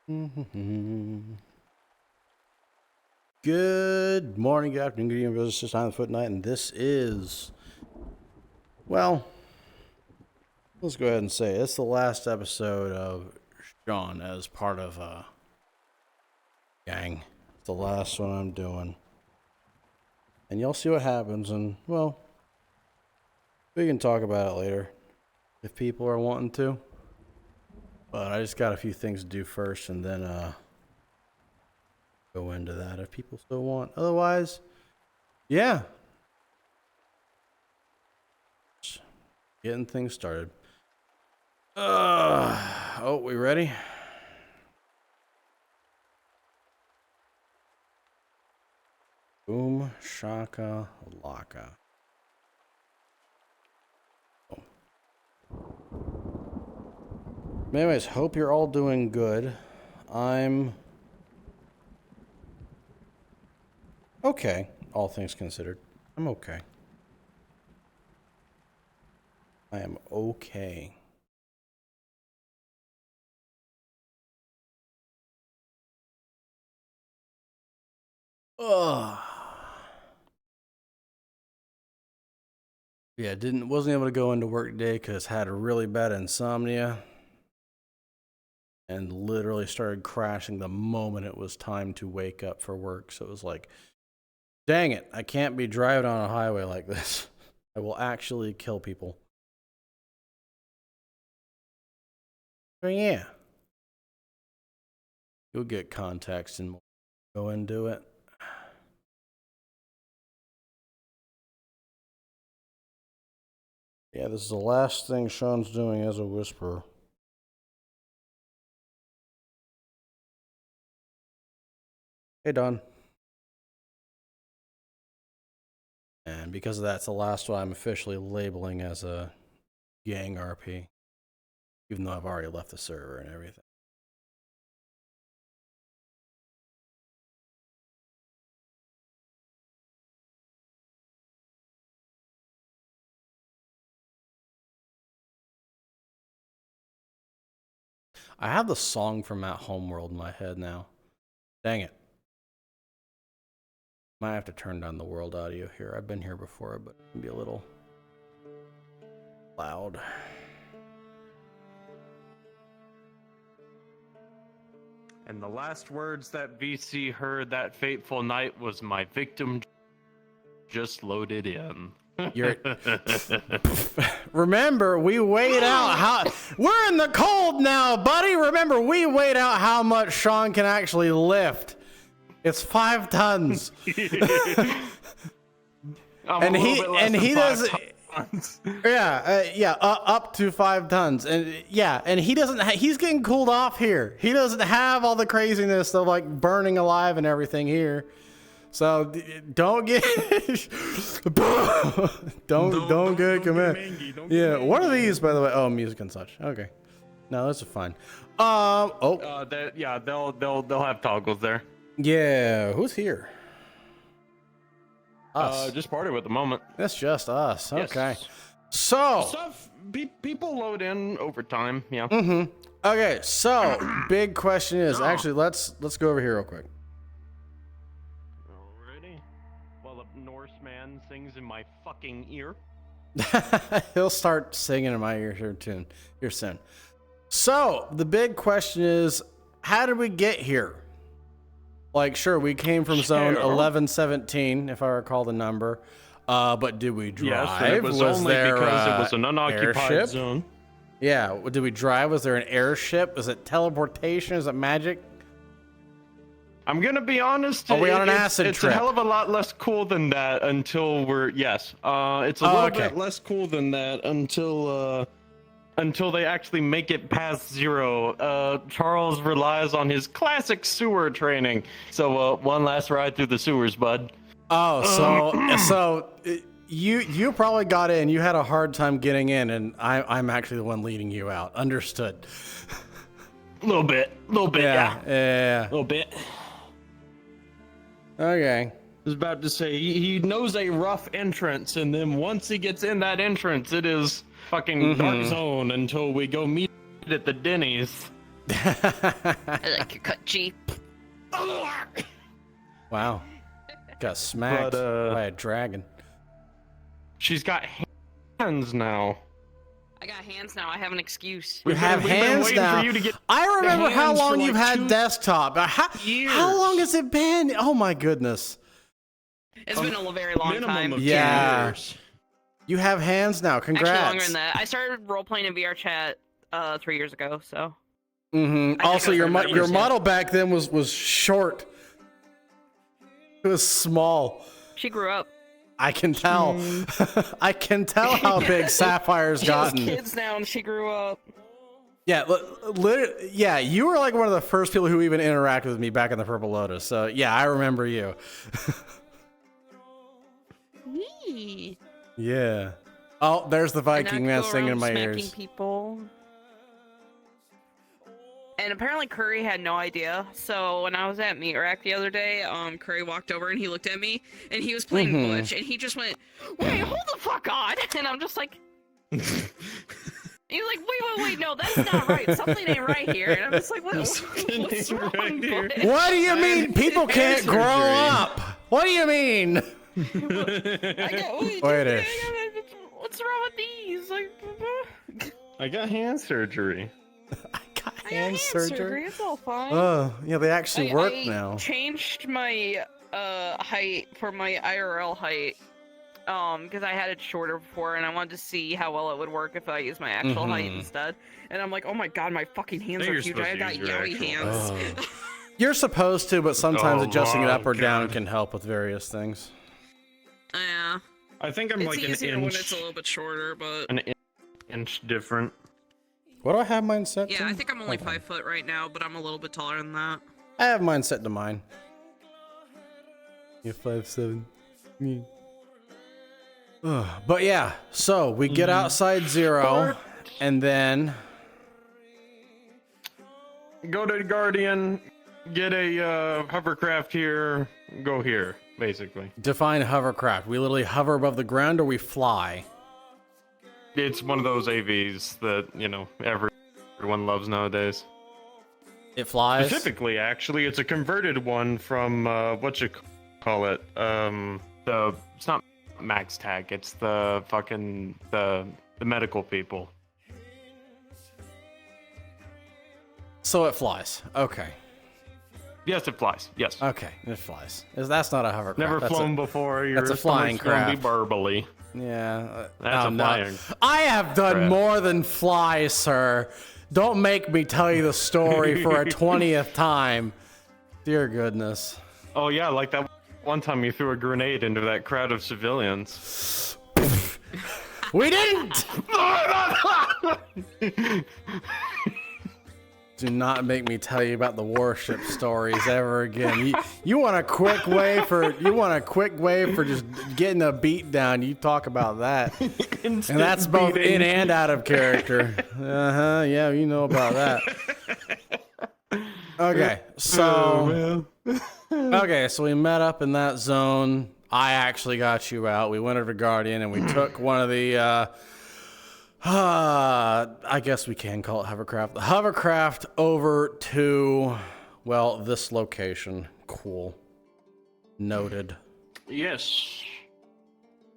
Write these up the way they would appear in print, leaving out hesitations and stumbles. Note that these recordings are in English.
Good morning, good afternoon, good evening, brothers and sisters. I'm the FootKnight, and this is, well, let's go ahead and say it's the last episode of Sean as part of Gang. It's the last one I'm doing, and you'll see what happens. And well, we can talk about it later if people are wanting to. But I just got a few things to do first, and then go into that if people still want. Otherwise, yeah, just getting things started. Oh, we ready? Boom shaka laka. Oh. Anyways, hope you're all doing good. I'm okay, all things considered. I'm okay. I am okay. Ugh. Yeah, wasn't able to go into work today because had a really bad insomnia and literally started crashing the moment it was time to wake up for work. So it was like, dang it, I can't be driving on a highway like this. I will actually kill people. But yeah, you'll get context and go into it. Yeah, this is the last thing Sean's doing as a whisperer. Hey, Don. And because of that, it's the last one I'm officially labeling as a GangRP, even though I've already left the server and everything. I have the song from At Homeworld in my head now. Dang it. Might have to turn down the world audio here. I've been here before, but it can be a little loud. And the last words that VC heard that fateful night was, "My victim just loaded in." Remember, we weighed out we're in the cold now, buddy. Remember, we weighed out how much Sean can actually lift. It's 5 tons. And he doesn't. Up to 5 tons, and he doesn't. He's getting cooled off here. He doesn't have all the craziness of like burning alive and everything here. So don't get don't get commit. Yeah, what are these, by the way? Oh, music and such. Okay, no, those are fine. They'll have toggles there. Yeah, who's here? Us. Just part of it at the moment. That's just us. Yes. Okay. So stuff people load in over time. Yeah. Okay. So big question is actually let's go over here real quick. Alrighty. While a Norseman sings in my fucking ear. He'll start singing in my ear here soon. So the big question is, how did we get here? Like, sure, we came from zone 1117, if I recall the number. But did we drive? Yes, it was only there, because it was an unoccupied airship? zone. Yeah, did we drive? Was there an airship? Was it teleportation? Is it magic? I'm gonna be honest. Are we on an acid It's trip? a hell of a lot less cool than that until we're it's a little bit less cool than that until they actually make it past 0. Charles relies on his classic sewer training. So one last ride through the sewers, bud. Oh, so you probably got in. You had a hard time getting in, and I'm actually the one leading you out. Understood. A little bit, yeah. Yeah. A little bit. Okay. I was about to say he knows a rough entrance, and then once he gets in that entrance, it is fucking dark zone until we go meet at the Denny's. I like your cut, G. Wow. Got smacked But, by a dragon. She's got hands now. I got hands now. I have an excuse. You have we've been hands waiting now. for you to get I remember how hands for long like you've had 2 desktop. years. How long has it been? Oh my goodness. It's been a very long Minimum time. of 2 Yeah. years. You have hands now. Congrats. Actually, longer than that. I started role playing in VRChat 3 years ago. So. Mm-hmm. I Also, think I your was your right. model back then was short. It was small. She grew up. I can tell. I can tell how big Sapphire's She has gotten. kids now, and she grew up. Yeah, literally. Yeah, you were like one of the first people who even interacted with me back in the Purple Lotus. So yeah, I remember you. Wee. Yeah. Oh, there's the And I Viking could man go singing in around my smacking ears. people. And apparently Curry had no idea. So when I was at Meat Rack the other day, Curry walked over and he looked at me and he was playing Butch and he just went, "Wait, hold the fuck on!" And I'm just like, he's like, "Wait, no, that's not right. Something ain't right here." And I'm just like, what's wrong, right here. Butch?" What do you mean people can't grow up? What do you mean? Wait a- What's wrong with these? Like, I got hand surgery. I got I got hand surgery. It's all fine. Oh, yeah, they actually work I now. changed my height for my IRL height because I had it shorter before and I wanted to see how well it would work if I used my actual height instead. And I'm like, oh my god, my fucking hands think are you're huge. supposed I to got use your yowie actual- hands. Oh. You're supposed to, but sometimes Oh, adjusting it up or down God. can help with various things. Yeah, I think I'm it's like an easier when inch, it's a little bit shorter, but inch different. What do I have mine set to? yeah, I think I'm only Hold on. 5 foot right now, but I'm a little bit taller than that. I have mine set to mine. You're 5'7". But yeah, so we get outside Zero, and then Go to Guardian, get a hovercraft here, go here, basically. define hovercraft. We literally hover above the ground or we fly. It's one of those AVs that, you know, everyone loves nowadays. It flies. Specifically, actually, it's a converted one from, what you call it? It's not Max Tag, it's the fucking, the medical people. So it flies. Okay. Yes, it flies, yes. Okay, it flies. That's not a hovercraft. Never That's flown before, your that's a flying stomach's gonna be craft. burbly. Yeah. That's a no. flying I have done craft. more than fly, sir. Don't make me tell you the story for a 20th time. Dear goodness. Oh yeah, like that one time you threw a grenade into that crowd of civilians. We didn't! Do not make me tell you about the warship stories ever again. You want a quick way for just getting a beat down. You talk about that. And that's both in and out of character. Uh-huh, yeah, you know about that. Okay, so we met up in that zone. I actually got you out. We went over to Guardian and we took one of the I guess we can call it hovercraft. The hovercraft over to, well, this location. Cool. Noted. Yes.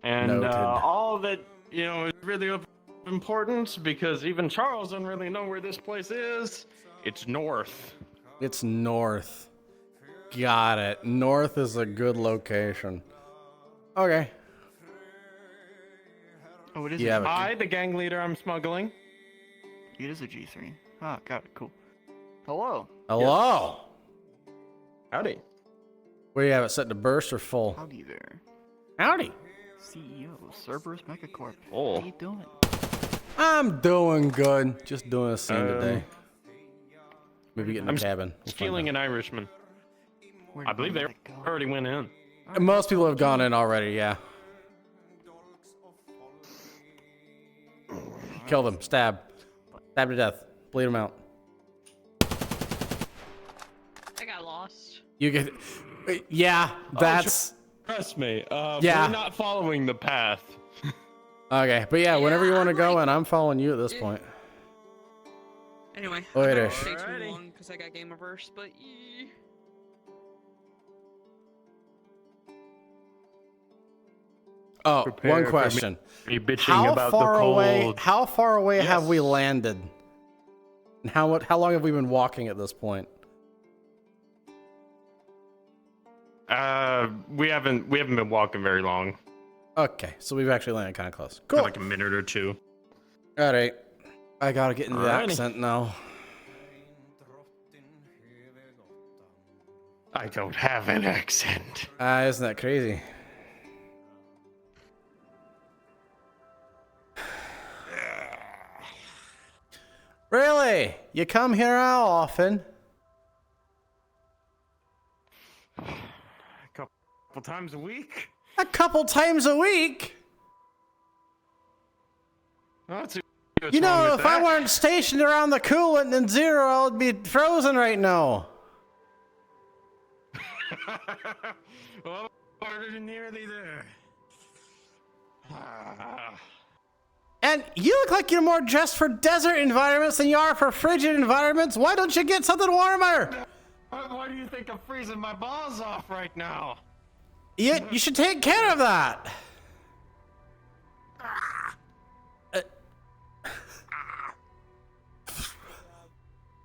And Noted. all of it, you know, is really of importance because even Charles doesn't really know where this place is. It's north. It's north. Got it. North is a good location. Okay. Oh, it is. Yeah, A but- I, the gang leader, I'm smuggling. It is a G3. Oh, got it. Cool. Hello. Hello. Howdy. Where you have it set to burst or full? Howdy there. Howdy. CEO, Cerberus Megacorp. Oh. How you doing? I'm doing good. Just doing a scene today. Um, Maybe get in the I'm cabin. We'll find Stealing out. an Irishman. Where I believe they did that go? already went in. Most people have gone in already, yeah. Kill them. Stab. Stab to death. Bleed them out. I got lost. You get... Yeah, that's... Trust me. Yeah. We're not following the path. Okay, but yeah, whenever you want to I'm go like- in, I'm following you at this point. Anyway, Later. I'm not gonna stay too Alrighty. long because I got game averse, but Oh, Prepare one for question. Me bitching How about far the cold. away? How far away have we Yes. landed? And how long have we been walking at this point? We haven't been walking very long. Okay, so we've actually landed kind of close. For Cool. like a minute or two. All right, I gotta get into the Alrighty. accent now. I don't have an accent. Isn't that crazy? Really? You come here how often? A couple times a week. A couple times a week? Oh, what's You wrong know, with if I that? weren't stationed around the coolant in zero, I would be frozen right now. Well, we're nearly there. And you look like you're more dressed for desert environments than you are for frigid environments. Why don't you get something warmer? Why do you think I'm freezing my balls off right now? You should take care of that.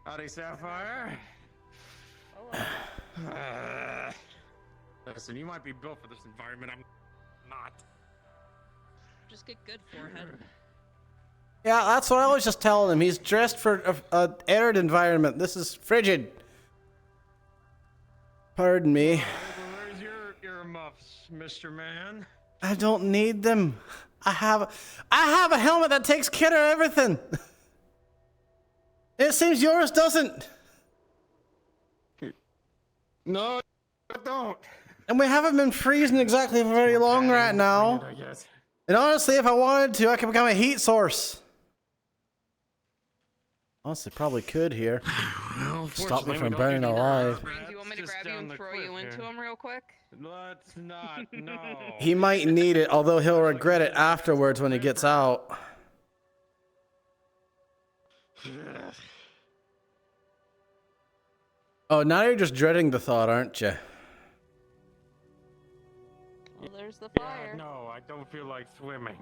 Howdy, Sapphire. Listen, you might be built for this environment. I'm not. just get good forehead. Yeah, that's what I was just telling him. He's dressed for a arid environment. This is frigid. Pardon me. Where's your earmuffs, Mr. Man? I don't need them. I have a helmet that takes care of everything. It seems yours doesn't. No, I don't. And we haven't been freezing exactly for very long right now. I guess. And honestly, if I wanted to, I could become a heat source. Honestly, probably could here. Well, Stop me fortunately, from we don't burning need alive. that. Do you want me to Just grab you down and the throw cliff you into here. him real quick? Let's not, no. He might need it, although he'll regret it afterwards when he gets out. Oh, now you're just dreading the thought, aren't you? Well, there's the Yeah, fire. no, I don't feel like swimming.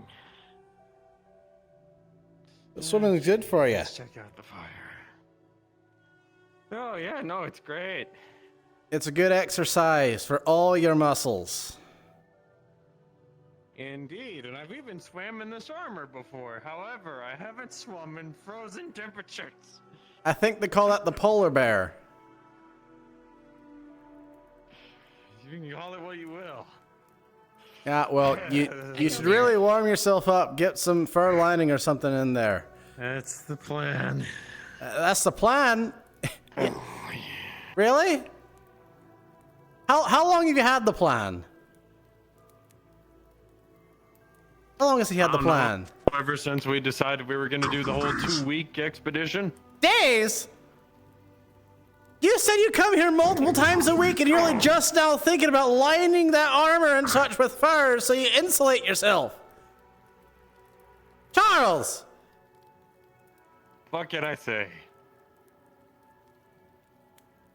Swimming's good for you. Let's check out the fire. Oh, yeah, no, it's great. It's a good exercise for all your muscles. Indeed, and I've even swam in this armor before. However, I haven't swum in frozen temperatures. I think they call that the polar bear. You can call it what you will. Yeah, well, you should really warm yourself up. Get some fur lining or something in there. That's the plan. That's the plan. Really? How long have you had the plan? How long has he had the plan? Ever since we decided we were going to do the whole 2-week expedition. Days? You said you come here multiple times a week and you're only just now thinking about lining that armor and such with fur so you insulate yourself. Charles! What can I say?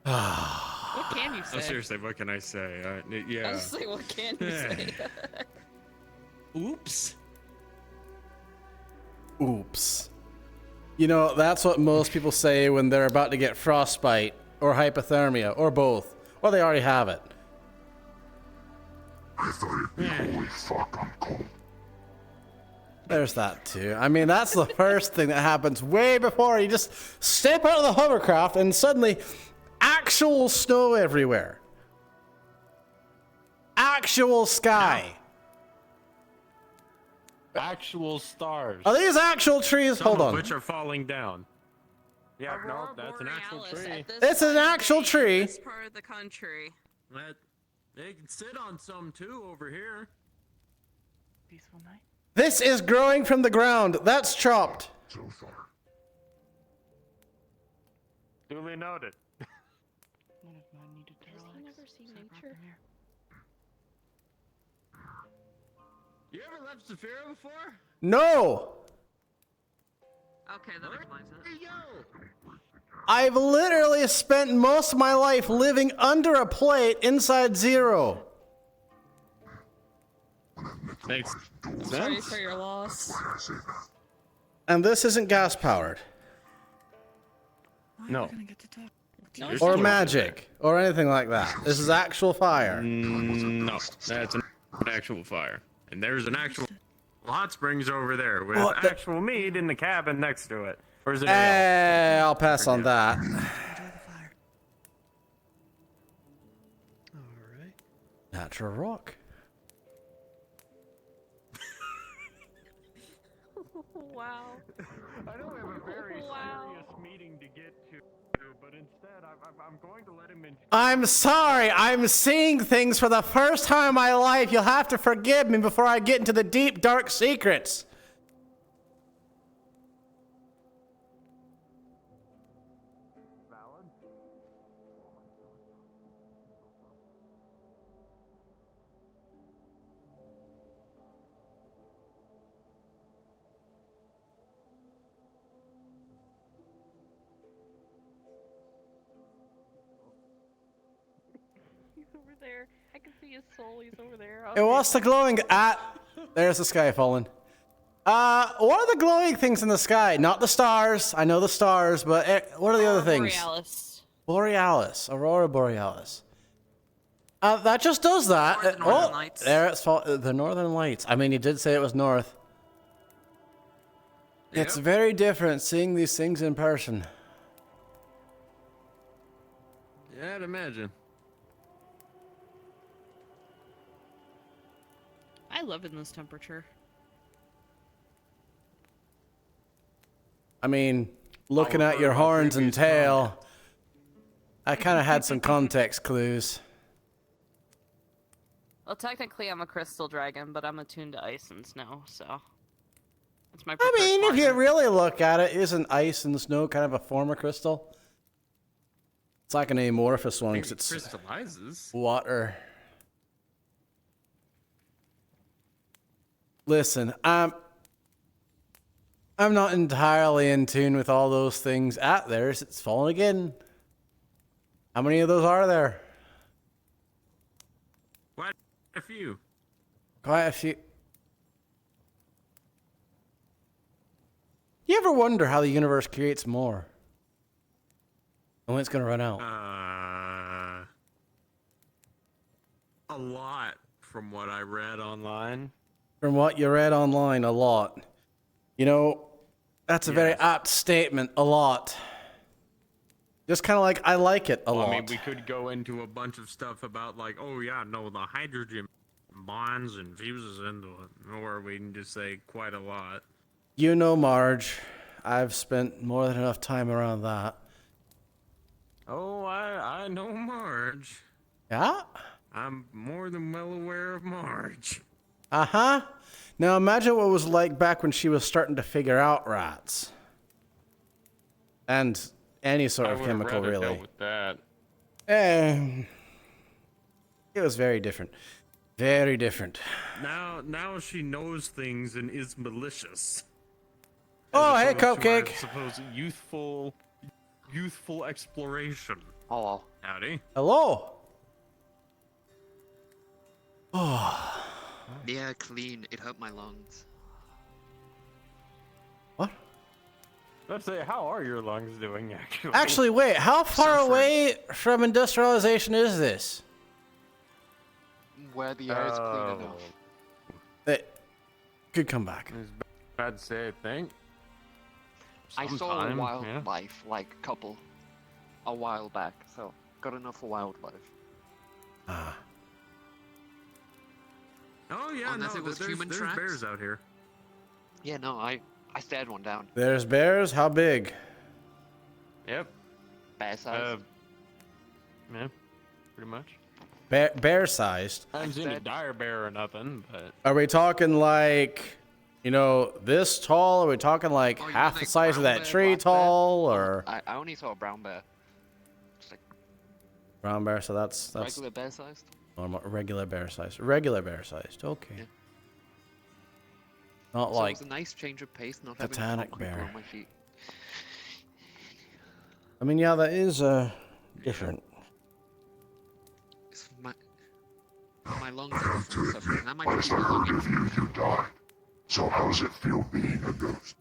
What can you say? Oh, seriously, what can I say? Yeah. Honestly, what can you say? Oops. Oops. You know, that's what most people say when they're about to get frostbite or hypothermia or both. Or they already have it. I thought it'd be holy fuck, I'm cold. There's that too. I mean, that's the first thing that happens way before you just step out of the hovercraft and suddenly actual snow everywhere. Actual sky. Actual stars. Are these actual trees? Some Hold of on. which are falling down. Yeah, no, Aurora that's an actual Borealis tree. at this It's an time of actual day tree. in This part of the country. They can sit on some too over here. Peaceful night. This is growing from the ground. That's chopped. So far. Duly noted. Has he never seen nature? You ever left Saphira before? No. Okay, that explains it. I've literally spent most of my life living under a plate inside zero. Makes Sorry sense. for your loss. And this isn't gas powered. No. No, You're Or still- magic. Or anything like that. This is actual fire. No, that's an actual fire. And there's an actual hot springs over there with What the- actual meat in the cabin next to it. Or is it ale? I'll pass on that. Alright. Natural rock. Wow. I know we have a very Wow. serious meeting to get to, but instead I'm going to let him in. I'm sorry. I'm seeing things for the first time in my life. You'll have to forgive me before I get into the deep, dark secrets. He's over there. I can see his soul. He's over there. It what's the glowing at? There's the sky falling. What are the glowing things in the sky? Not the stars. I know the stars, but what are the other things? Borealis. Borealis, Aurora Borealis. That just does that. Or the Northern Oh, Lights. there it's the Northern Lights. I mean, you did say it was north. It's very different seeing these things in person. Yeah, I'd imagine. I love in this temperature. I mean, looking I've at heard your about horns and previous tail, I kind of had some context clues. Well, technically, I'm a crystal dragon, but I'm attuned to ice and snow, so that's my. I preferred mean, if you partner. really look at it, isn't ice and snow kind of a form of crystal? It's like an amorphous one because it's crystallizes. water. Listen, I'm not entirely in tune with all those things at theirs. It's fallen again. How many of those are there? Quite a few. Quite a few. You ever wonder how the universe creates more? And when it's going to run out? A lot from what I read online. From what you read online, a lot. You know, that's a very Yes. apt statement, a lot. Just kind of like, I like it a lot. I mean, we could go into a bunch of stuff about like, oh yeah, no, the hydrogen bonds and fuses into it, or we can just say quite a lot. You know, Marge, I've spent more than enough time around that. Oh, I know Marge. Yeah? I'm more than well aware of Marge. Uh-huh. Now imagine what it was like back when she was starting to figure out rats. And any sort I of would've chemical, rather really. dealt with that. It was very different. Very different. Now she knows things and is malicious. Oh, As hey, opposed to, I Cupcake. suppose youthful exploration. Oh, Howdy. Hello. Yeah, clean. It hurt my lungs. What? Let's say, how are your lungs doing, actually? Actually, wait. How far Suffering. away from industrialization is this? Where the air is clean enough. It could come back. It's bad to say, I think. I saw a Sometime, yeah. wildlife, like couple, a while back. So got enough for wildlife. Ah. Oh yeah, Unless no, it was there's human tracks? bears out here. Yeah, no, I stared one down. There's bears. How big? Yep. Bear size. Yeah, pretty much. Bear-sized. I haven't seen a said- dire bear or nothing, but Are we talking like, you know, this tall? Are we talking like Oh, you half mean the like size of brown that bear, tree black bear? tall, or I only saw a brown bear. Just like brown bear? So that's regular bear sized. normal, regular bear sized. Regular bear sized. Okay. Yeah. Not So like it was a nice change of pace, not having Titanic concrete bear. on my feet. I mean, yeah, that is different. It's my lungs are Come to suffering. admit, I might last be I heard lung of you, you died. So how's it feel being a ghost?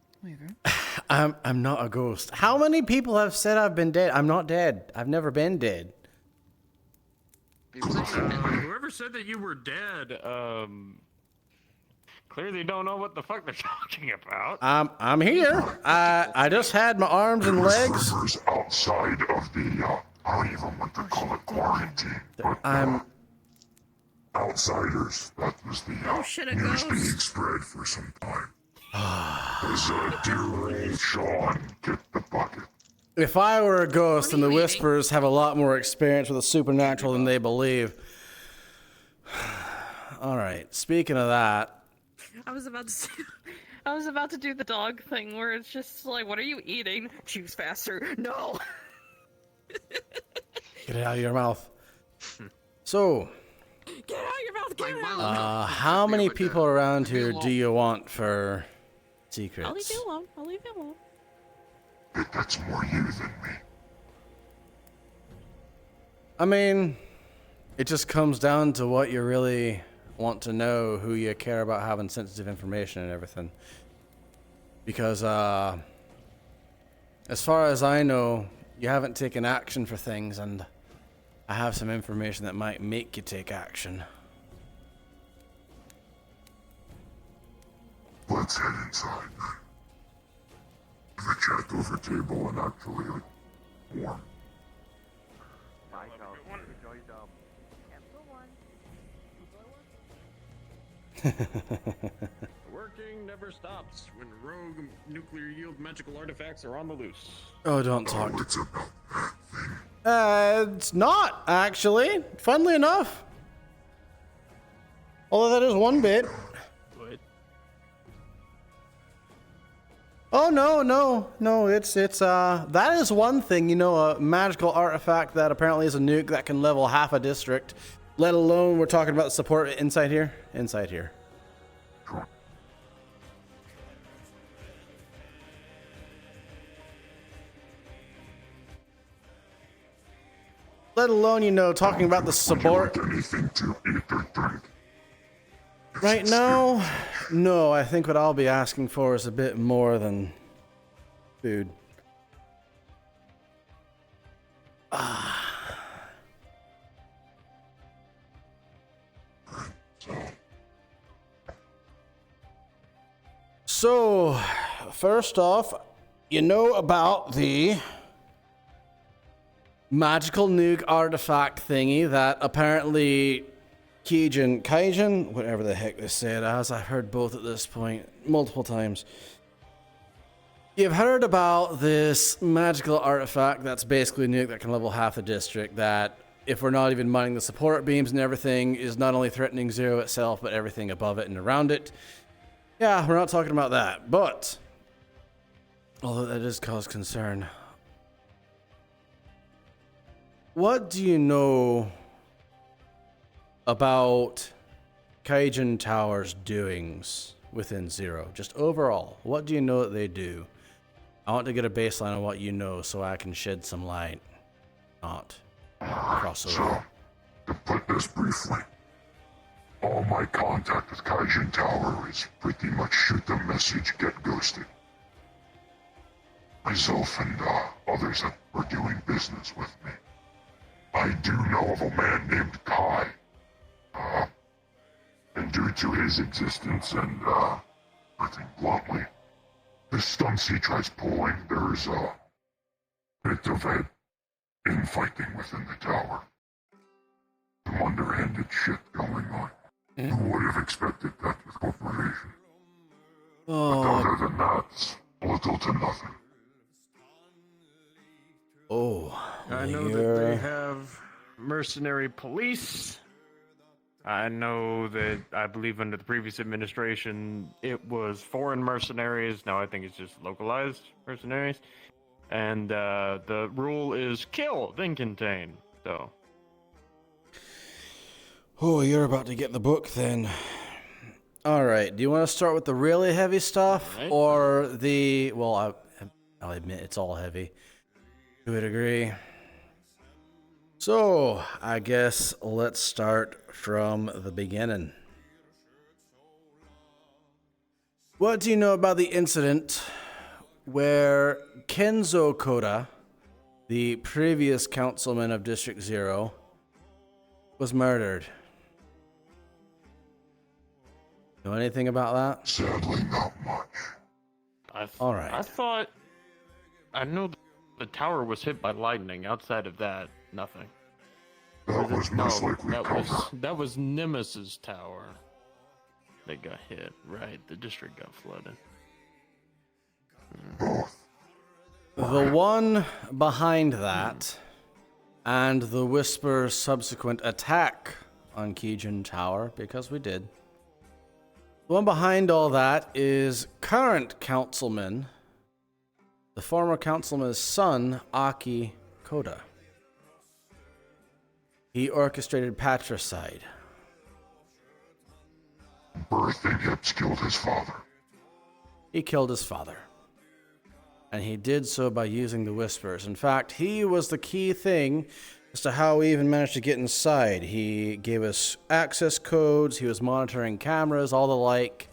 I'm not a ghost. How many people have said I've been dead? I'm not dead. I've never been dead. People say you're dead. Whoever said that you were dead, clearly don't know what the fuck they're talking about. I'm here. I just had my arms and legs. Rumors outside of the, I don't even want to call it quarantine, but I'm outsiders. That was the Oh shit, a news being ghost. spread for some time. As dear old Sean kicked the bucket. If I were a ghost, What then are the you Whisperers have a lot more experience with the supernatural than they believe. All right. Speaking of that, I was about to. I was about to do the dog thing where it's just like, what are you eating? Choose faster. No. get it out of your mouth. So, Get out of your mouth. Get Like, it out. my how many people around leave me here alone. do you want for I'll leave secrets? you alone. I'll leave you alone. But that's more you than me. I mean, it just comes down to what you really want to know, who you care about having sensitive information and everything. Because, as far as I know, you haven't taken action for things, and I have some information that might make you take action. Let's head inside. The chat over table and actually warm. Working never stops when rogue nuclear yield magical artifacts are on the loose. Oh, don't talk. What's about that thing? It's not, actually. Funnily enough. Although that is one bit. What? Oh, no, it's, that is one thing, you know, a magical artifact that apparently is a nuke that can level half a district, let alone we're talking about support inside here. Let alone, you know, talking about the support. Would you like anything to eat or drink? Right now, no, I think what I'll be asking for is a bit more than food. So, first off, you know about the magical nuke artifact thingy that apparently Kaijin, whatever the heck they say it as, I've heard both at this point multiple times. You've heard about this magical artifact that's basically a nuke that can level half the district, that if we're not even mining the support beams and everything, is not only threatening Zero itself, but everything above it and around it. Yeah, we're not talking about that, but although that does cause concern. What do you know about Kaijin Tower's doings within Zero? Just overall, what do you know that they do? I want to get a baseline on what you know so I can shed some light. Not crossover. So, to put this briefly, all my contact with Kaijin Tower is pretty much shoot the message, get ghosted. Myself and others that were doing business with me. I do know of a man named Kai. And due to his existence and, putting bluntly, the stunts he tries pulling, there's a bit of a infighting within the tower. Some underhanded shit going on. Who would have expected that with corporation? Oh, Other than that, little to nothing. I know that they have mercenary police. I know that I believe under the previous administration it was foreign mercenaries. Now I think it's just localized mercenaries. And the rule is kill, then contain. So. Oh, you're about to get the book then. Alright, do you want to start with the really heavy stuff? Alright. Or the... Well, I'll admit it's all heavy. You would agree. So, I guess let's start from the beginning. What do you know about the incident where Kenzo Koda, the previous councilman of District 0, was murdered? Know anything about that? Sadly, not much. All right. I thought. I know the tower was hit by lightning. Outside of that, nothing. That was most likely that was Nemesis's tower. They got hit, right? The district got flooded. both. The one behind that and the Whisper's subsequent attack on Kijin Tower, because we did. The one behind all that is current councilman, the former councilman's son, Aki Koda. He orchestrated patricide. Birthing Hips killed his father. He killed his father. And he did so by using the Whispers. In fact, he was the key thing as to how we even managed to get inside. He gave us access codes, he was monitoring cameras, all the like,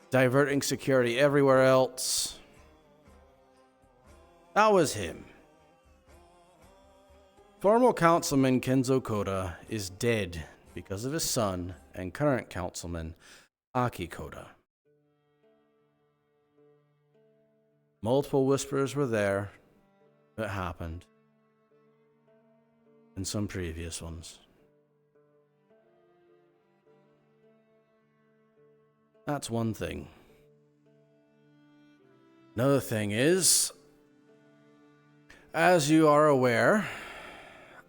diverting security everywhere else. That was him. Former councilman Kenzo Koda is dead because of his son and current councilman Aki Koda. Multiple Whispers were there. It happened. And some previous ones. That's one thing. Another thing is, as you are aware,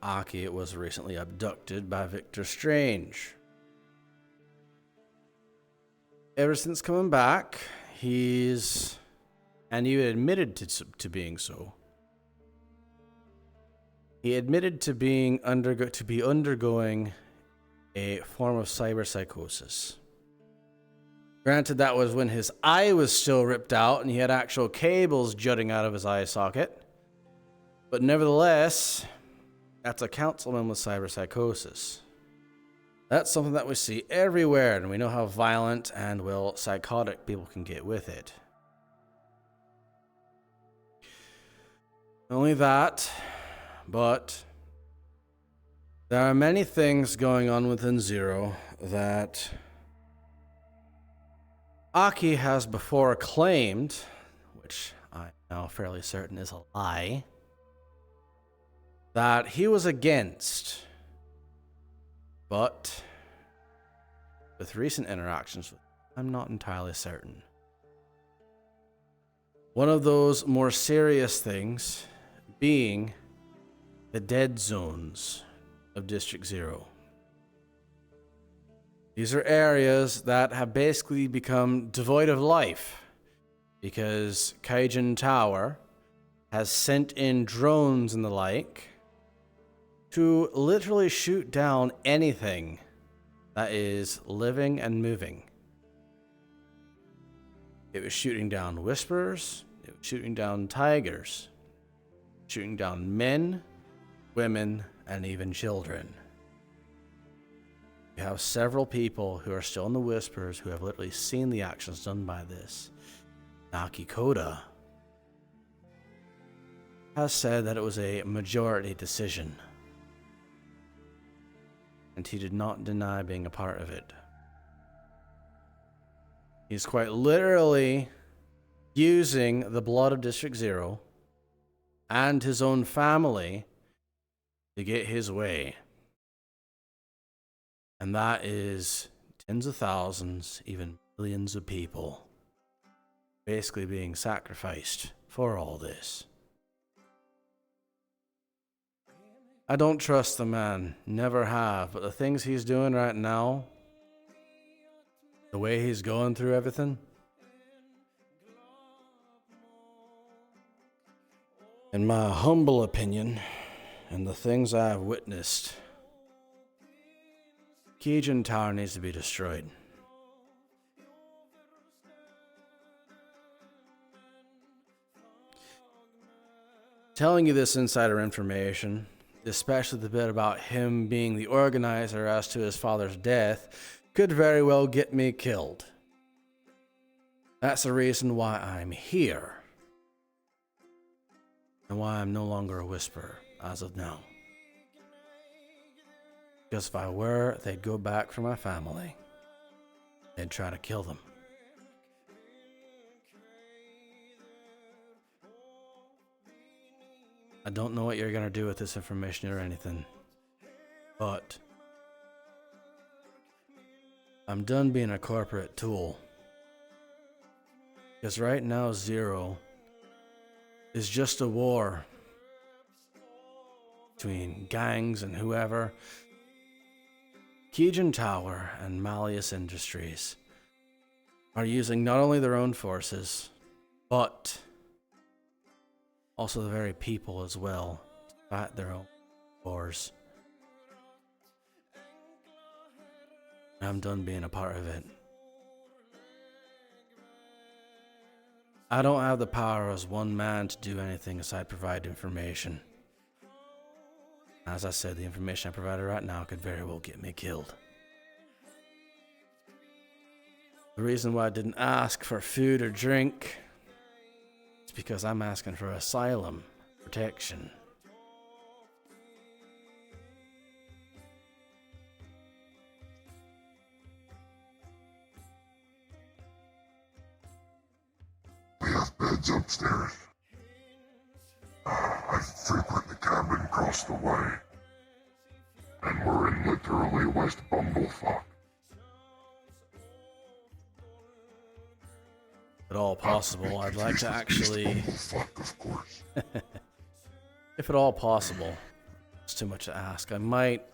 Aki was recently abducted by Victor Strange. Ever since coming back, he's... and he admitted to being so. He admitted to being undergoing a form of cyberpsychosis. Granted, that was when his eye was still ripped out and he had actual cables jutting out of his eye socket. But nevertheless, that's a councilman with cyberpsychosis. That's something that we see everywhere, and we know how violent and, well, psychotic people can get with it. Not only that, but there are many things going on within Zero that Aki has before claimed, which I'm now fairly certain is a lie, that he was against. But with recent interactions, I'm not entirely certain. One of those more serious things being the dead zones of District 0. These are areas that have basically become devoid of life because Kaijin Tower has sent in drones and the like to literally shoot down anything that is living and moving. It was shooting down Whisperers, it was shooting down Tigers, shooting down men, women, and even children. We have several people who are still in the Whispers who have literally seen the actions done by this. Aki Koda has said that it was a majority decision, and he did not deny being a part of it. He's quite literally using the blood of District 0 and his own family to get his way. And that is tens of thousands, even millions of people basically being sacrificed for all this. I don't trust the man, never have, but the things he's doing right now, the way he's going through everything, in my humble opinion, and the things I've witnessed, Kijin Tower needs to be destroyed. Telling you this insider information, especially the bit about him being the organizer as to his father's death, could very well get me killed. That's the reason why I'm here. And why I'm no longer a whisperer as of now. Because if I were, they'd go back for my family. They'd try to kill them. I don't know what you're going to do with this information or anything, but I'm done being a corporate tool. Because right now, Zero is just a war between gangs and whoever. Keegan Tower and Malleus Industries are using not only their own forces, but also the very people as well to fight their own wars. I'm done being a part of it. I don't have the power as one man to do anything aside provide information. As I said, the information I provided right now could very well get me killed. The reason why I didn't ask for food or drink is because I'm asking for asylum, protection. We have beds upstairs. I frequent the cabin across the way. And we're in literally West Bumblefuck. If at all possible, I'd like to actually... Bumblefuck, of course. If at all possible, it's too much to ask. I might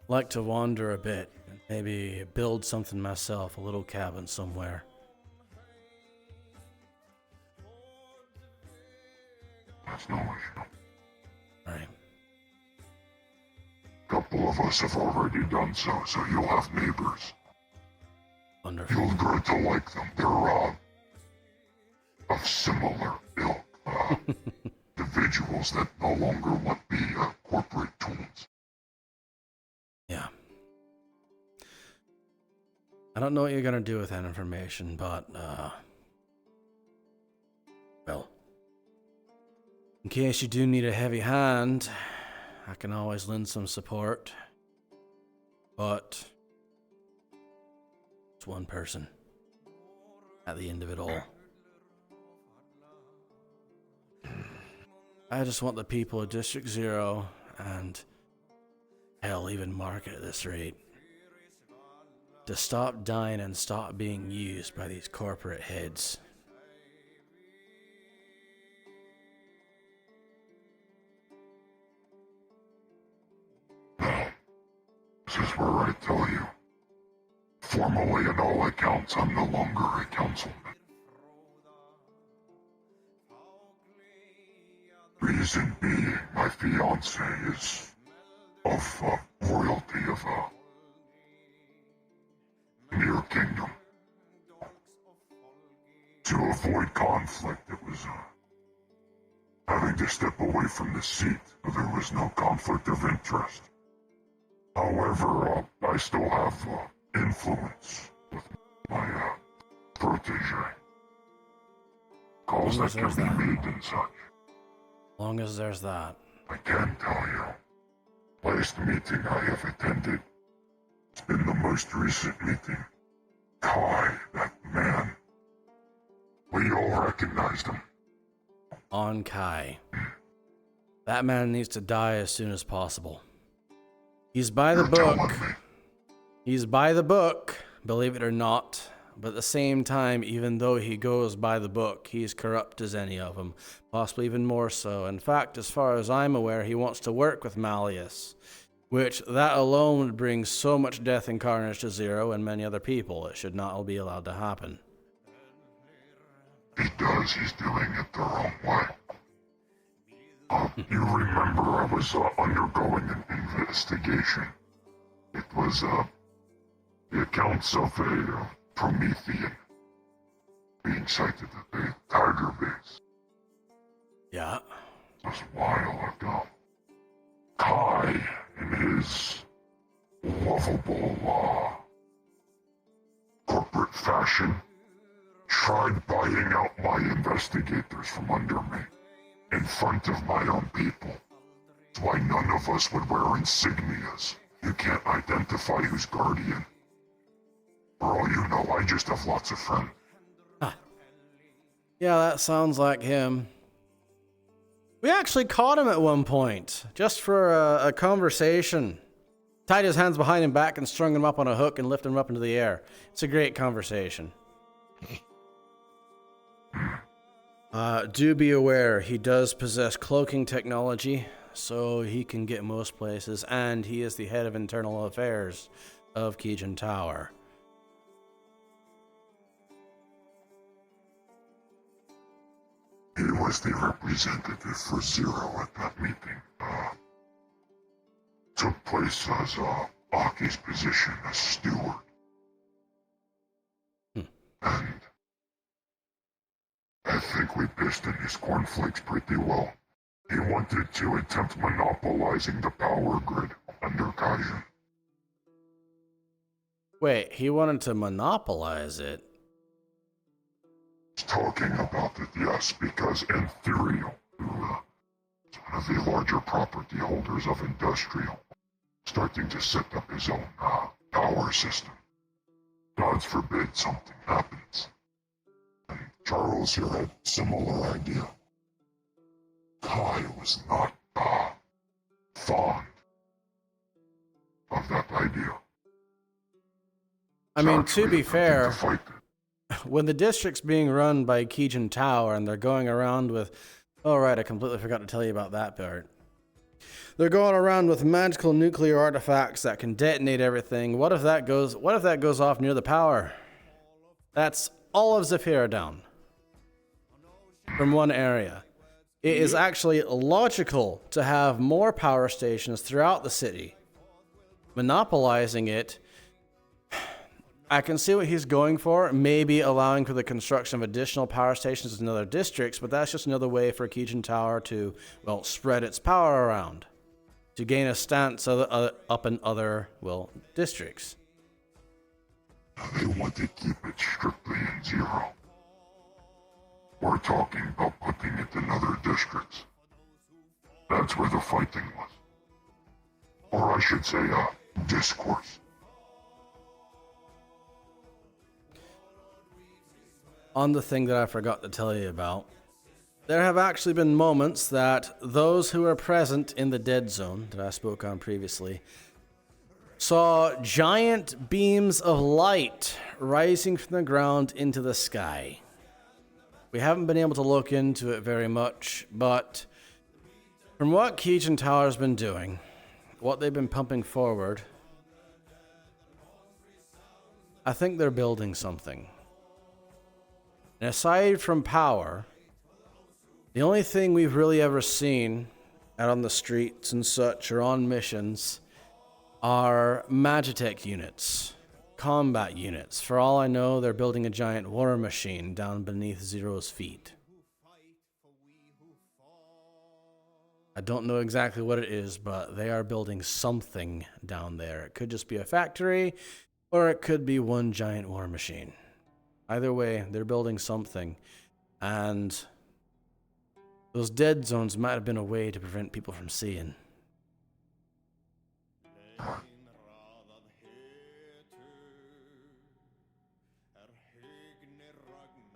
like to wander a bit and maybe build something myself, a little cabin somewhere. That's no issue. Right. A couple of us have already done so, so you'll have neighbors. Wonderful. You'll grow to like them. They're, of similar ilk. Individuals that no longer want the, corporate tools. Yeah. I don't know what you're gonna do with that information, but, well, in case you do need a heavy hand, I can always lend some support. But it's one person at the end of it all. I just want the people of District 0 and hell, even Market at this rate to stop dying and stop being used by these corporate heads. This is where I tell you. Formally, in all accounts, I'm no longer a councilman. Reason being, my fiancée is of royalty of near kingdom. To avoid conflict, it was having to step away from the seat, so there was no conflict of interest. However, I still have influence with my protege. Calls that can be made and such. Long as there's that. I can tell you. Last meeting I have attended, it's been the most recent meeting. Kai, that man. We all recognized him. On Kai. That man needs to die as soon as possible. He's by the book. He's by the book, believe it or not. But at the same time, even though he goes by the book, he's corrupt as any of them. Possibly even more so. In fact, as far as I'm aware, he wants to work with Malleus. Which, that alone would bring so much death and carnage to Zero and many other people. It should not be allowed to happen. He does, he's doing it the wrong way. You remember I was undergoing an investigation. It was the accounts of a Promethean being sighted at the Tiger Base. Yeah. was a while ago. Kai, in his lovable, corporate fashion, tried buying out my investigators from under me in front of my own people. That's why none of us would wear insignias. You can't identify who's guardian. For all you know, I just have lots of friends. Yeah, that sounds like him. We actually caught him at one point, just for a conversation. Tied his hands behind him back and strung him up on a hook and lifted him up into the air. It's a great conversation. Do be aware, he does possess cloaking technology, so he can get most places, and he is the head of internal affairs of Keegan Tower. He was the representative for Zero at that meeting. Took place as Aki's position as steward. And I think we pissed in his cornflakes pretty well. He wanted to attempt monopolizing the power grid under Kaizen. Wait, he wanted to monopolize it? Talking about it, yes, because Ethereal, who is one of the larger property holders of Industrial, starting to set up his own power system. Gods forbid something happens. And Charles here had a similar idea. Kai was not fond of that idea. I mean, to be Actually, fair, to fight it. when the district's being run by Keegan Tower and they're going around with... Oh, right, I completely forgot to tell you about that part. They're going around with magical nuclear artifacts that can detonate everything. What if that goes off near the power? That's all of Zephyr down. From one area. It is actually logical to have more power stations throughout the city. Monopolizing it, I can see what he's going for, maybe allowing for the construction of additional power stations in other districts, but that's just another way for Keegan Tower to, well, spread its power around, to gain a stance up in other, well, districts. They want to keep it strictly in Zero. We're talking about putting it in other districts. That's where the fighting was. Or I should say, discourse. On the thing that I forgot to tell you about, there have actually been moments that those who were present in the dead zone that I spoke on previously saw giant beams of light rising from the ground into the sky. We haven't been able to look into it very much, but from what Keegan Tower's been doing, what they've been pumping forward, I think they're building something. And aside from power, the only thing we've really ever seen out on the streets and such or on missions are Magitech units, combat units. For all I know, they're building a giant war machine down beneath Zero's feet. I don't know exactly what it is, but they are building something down there. It could just be a factory, or it could be one giant war machine. Either way, they're building something, and those dead zones might have been a way to prevent people from seeing.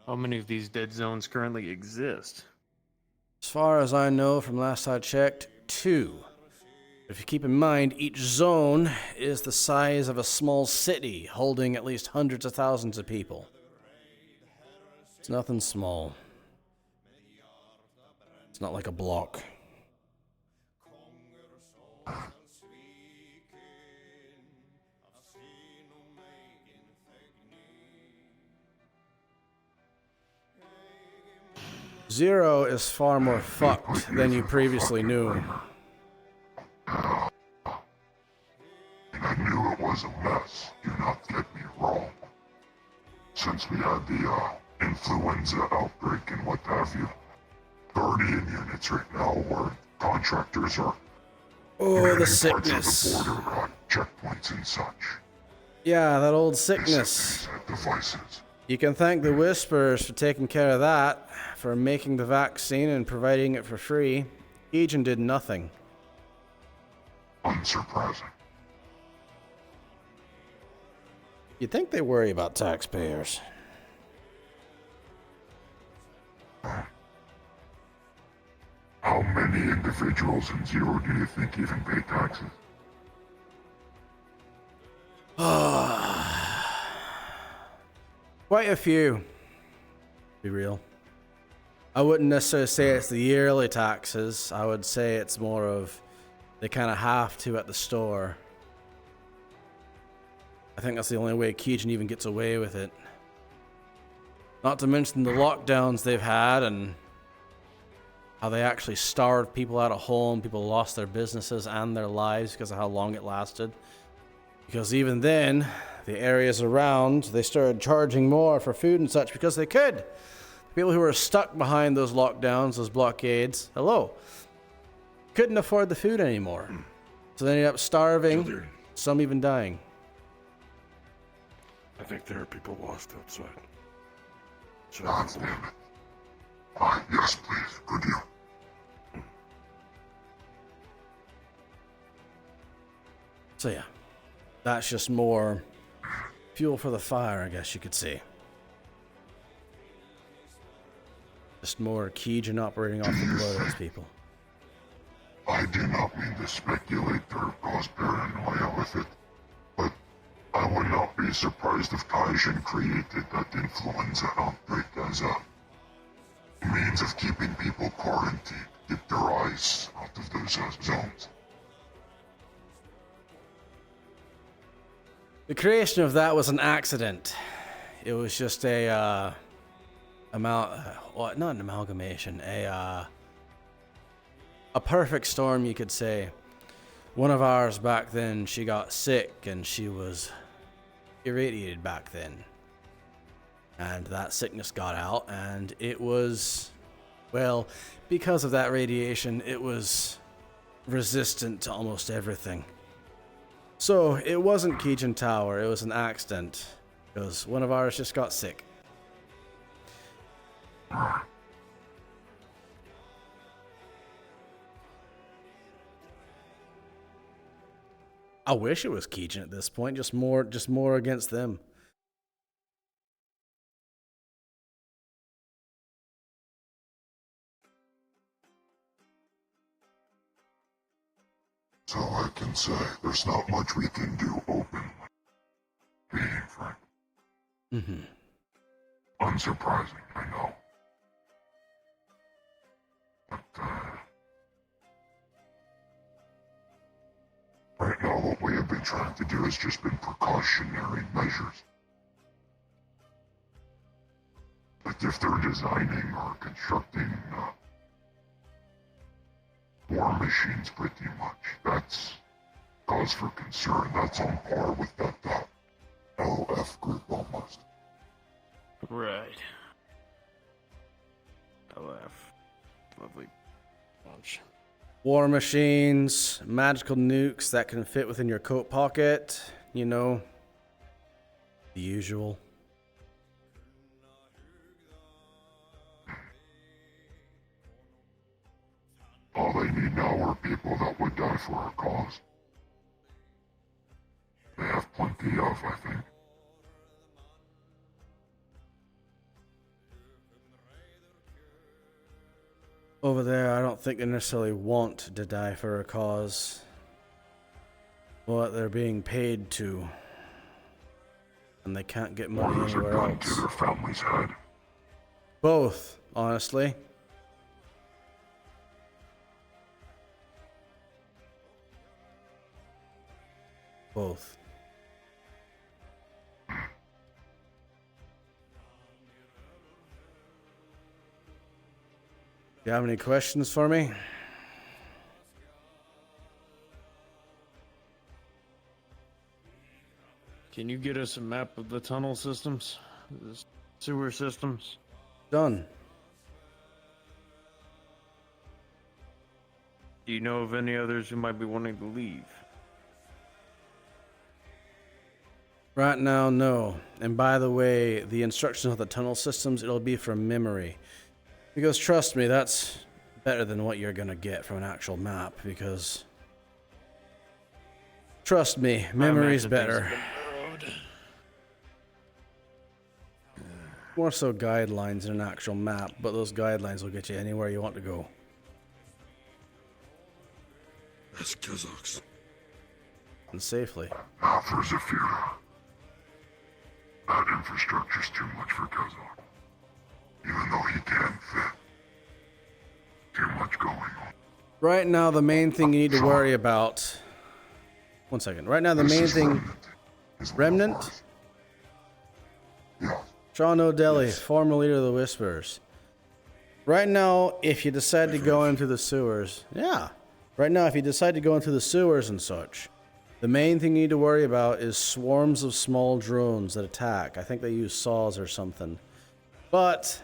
How many of these dead zones currently exist? As far as I know from last I checked, 2. If you keep in mind, each zone is the size of a small city, holding at least hundreds of thousands of people. It's nothing small. It's not like a block. Zero is far more fucked than you previously knew. And I knew it was a mess, do not get me wrong. Since we had the influenza outbreak and what have you, Guardian units right now where contractors are Oh, in the parts of the sickness. border on checkpoints and such. Yeah, that old The sickness. had devices. You can thank the Whisperers for taking care of that, for making the vaccine and providing it for free. Legion did nothing. Unsurprising. You'd think they worry about taxpayers. How many individuals in Zero do you think even pay taxes? Quite a few. Be real. I wouldn't necessarily say it's the yearly taxes. I would say it's more of they kind of have to at the store. I think that's the only way Keegan even gets away with it. Not to mention the lockdowns they've had and how they actually starved people out of home. People lost their businesses and their lives because of how long it lasted. Because even then, the areas around, they started charging more for food and such because they could. People who were stuck behind those lockdowns, those blockades, couldn't afford the food anymore. So they ended up starving, Children. some even dying. I think there are people lost outside. God damn it. Ah, yes, please. Good deal. So yeah, that's just more fuel for the fire, I guess you could say. Just more Keegan operating off the blood of those people. I do not mean to speculate or cause paranoia with it, but I would not be surprised if Kaijin created that influenza outbreak as a means of keeping people quarantined, get their eyes out of those zones. The creation of that was an accident. It was just a not an amalgamation, a perfect storm, you could say. One of ours back then, she got sick and she was irradiated back then. And that sickness got out and it was, well, because of that radiation, it was resistant to almost everything. So it wasn't Keegan Tower, it was an accident. Because one of ours just got sick. I wish it was Keegan at this point, just more against them. So I can say there's not much we can do openly. Being frank. Mm-hmm. Unsurprising, I know. But, right now what we have been trying to do has just been precautionary measures. But if they're designing or constructing war machines pretty much, that's cause for concern. That's on par with that LF group almost. Right. LF. Lovely bunch. War machines, magical nukes that can fit within your coat pocket, you know, the usual. All they need now are people that would die for our cause. They have plenty of, I think. Over there, I don't think they necessarily want to die for a cause. What they're being paid to. And they can't get money Orders are anywhere done else. to their family's head. Both, honestly. Both. You have any questions for me? Can you get us a map of the tunnel systems? The sewer systems? Done. Do you know of any others who might be wanting to leave? Right now, no. And by the way, the instructions of the tunnel systems, it'll be from memory. Because trust me, that's better than what you're gonna get from an actual map, because trust me, memory's better. More so guidelines than an actual map, but those guidelines will get you anywhere you want to go. That's Kazakhs. And safely. Now there's a fear. That infrastructure's too much for Kazakh. Even though he can fit. Too much going on. Right now, the main thing you need to worry about... One second. Right now, the main thing... Remnant? Yeah. Sean O'Delly, former leader of the Whisperers. Right now, if you decide to go into the sewers... Yeah. Right now, if you decide to go into the sewers and such, the main thing you need to worry about is swarms of small drones that attack. I think they use saws or something. But,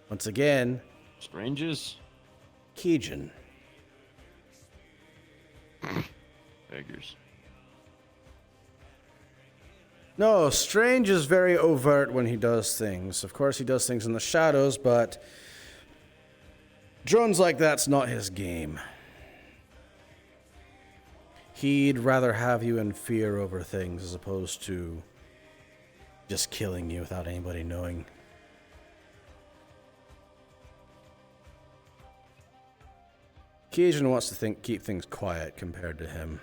once again... Strangers? Keegan. Beggars. No, Strange is very overt when he does things. Of course, he does things in the shadows, but drones like that's not his game. He'd rather have you in fear over things as opposed to just killing you without anybody knowing. Keegan wants to keep things quiet compared to him.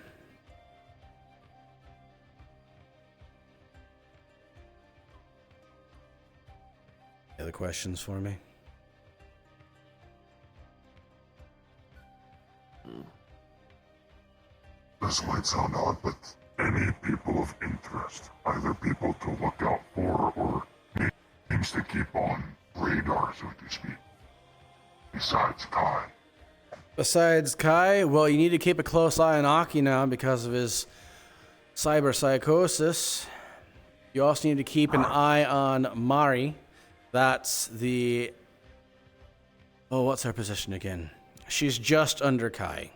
Other questions for me? This might sound odd, but any people of interest, either people to look out for or names to keep on radar, so to speak. Besides Kai. Besides Kai, well, you need to keep a close eye on Aki now because of his cyber psychosis. You also need to keep an eye on Mari. That's the... Oh, what's her position again? She's just under Kai.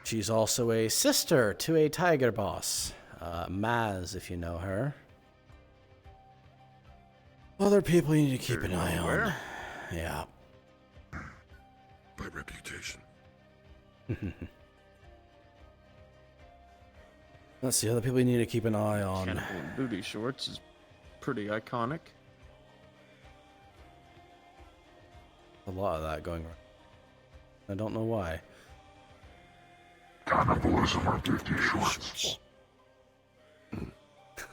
She's also a sister to a tiger boss. Maz, if you know her. Other people you need to keep an eye on. Yeah. By reputation. Let's see, other people you need to keep an eye on. Cannibal in booty shorts is pretty iconic. A lot of that going on. I don't know why. Cannibalism or booty shorts.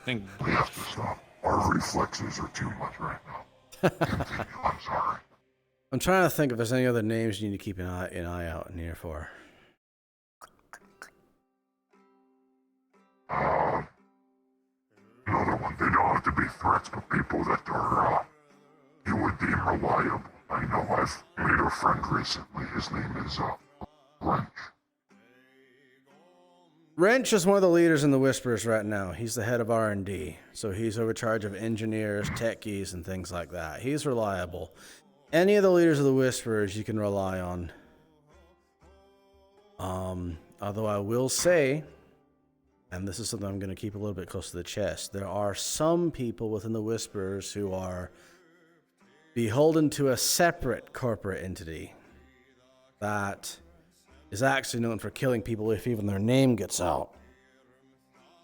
Think We have to stop. Our reflexes are too much right now. Continue, I'm sorry. I'm trying to think if there's any other names you need to keep an eye out in here for. Another one, they don't have to be threats, but people that are, you would deem reliable. I know I've made a friend recently. His name is, Wrench. Wrench is one of the leaders in the Whisperers right now. He's the head of R&D, so he's over charge of engineers, techies, and things like that. He's reliable. Any of the leaders of the Whisperers you can rely on. Although I will say, and this is something I'm going to keep a little bit close to the chest, there are some people within the Whisperers who are beholden to a separate corporate entity that is actually known for killing people if even their name gets out.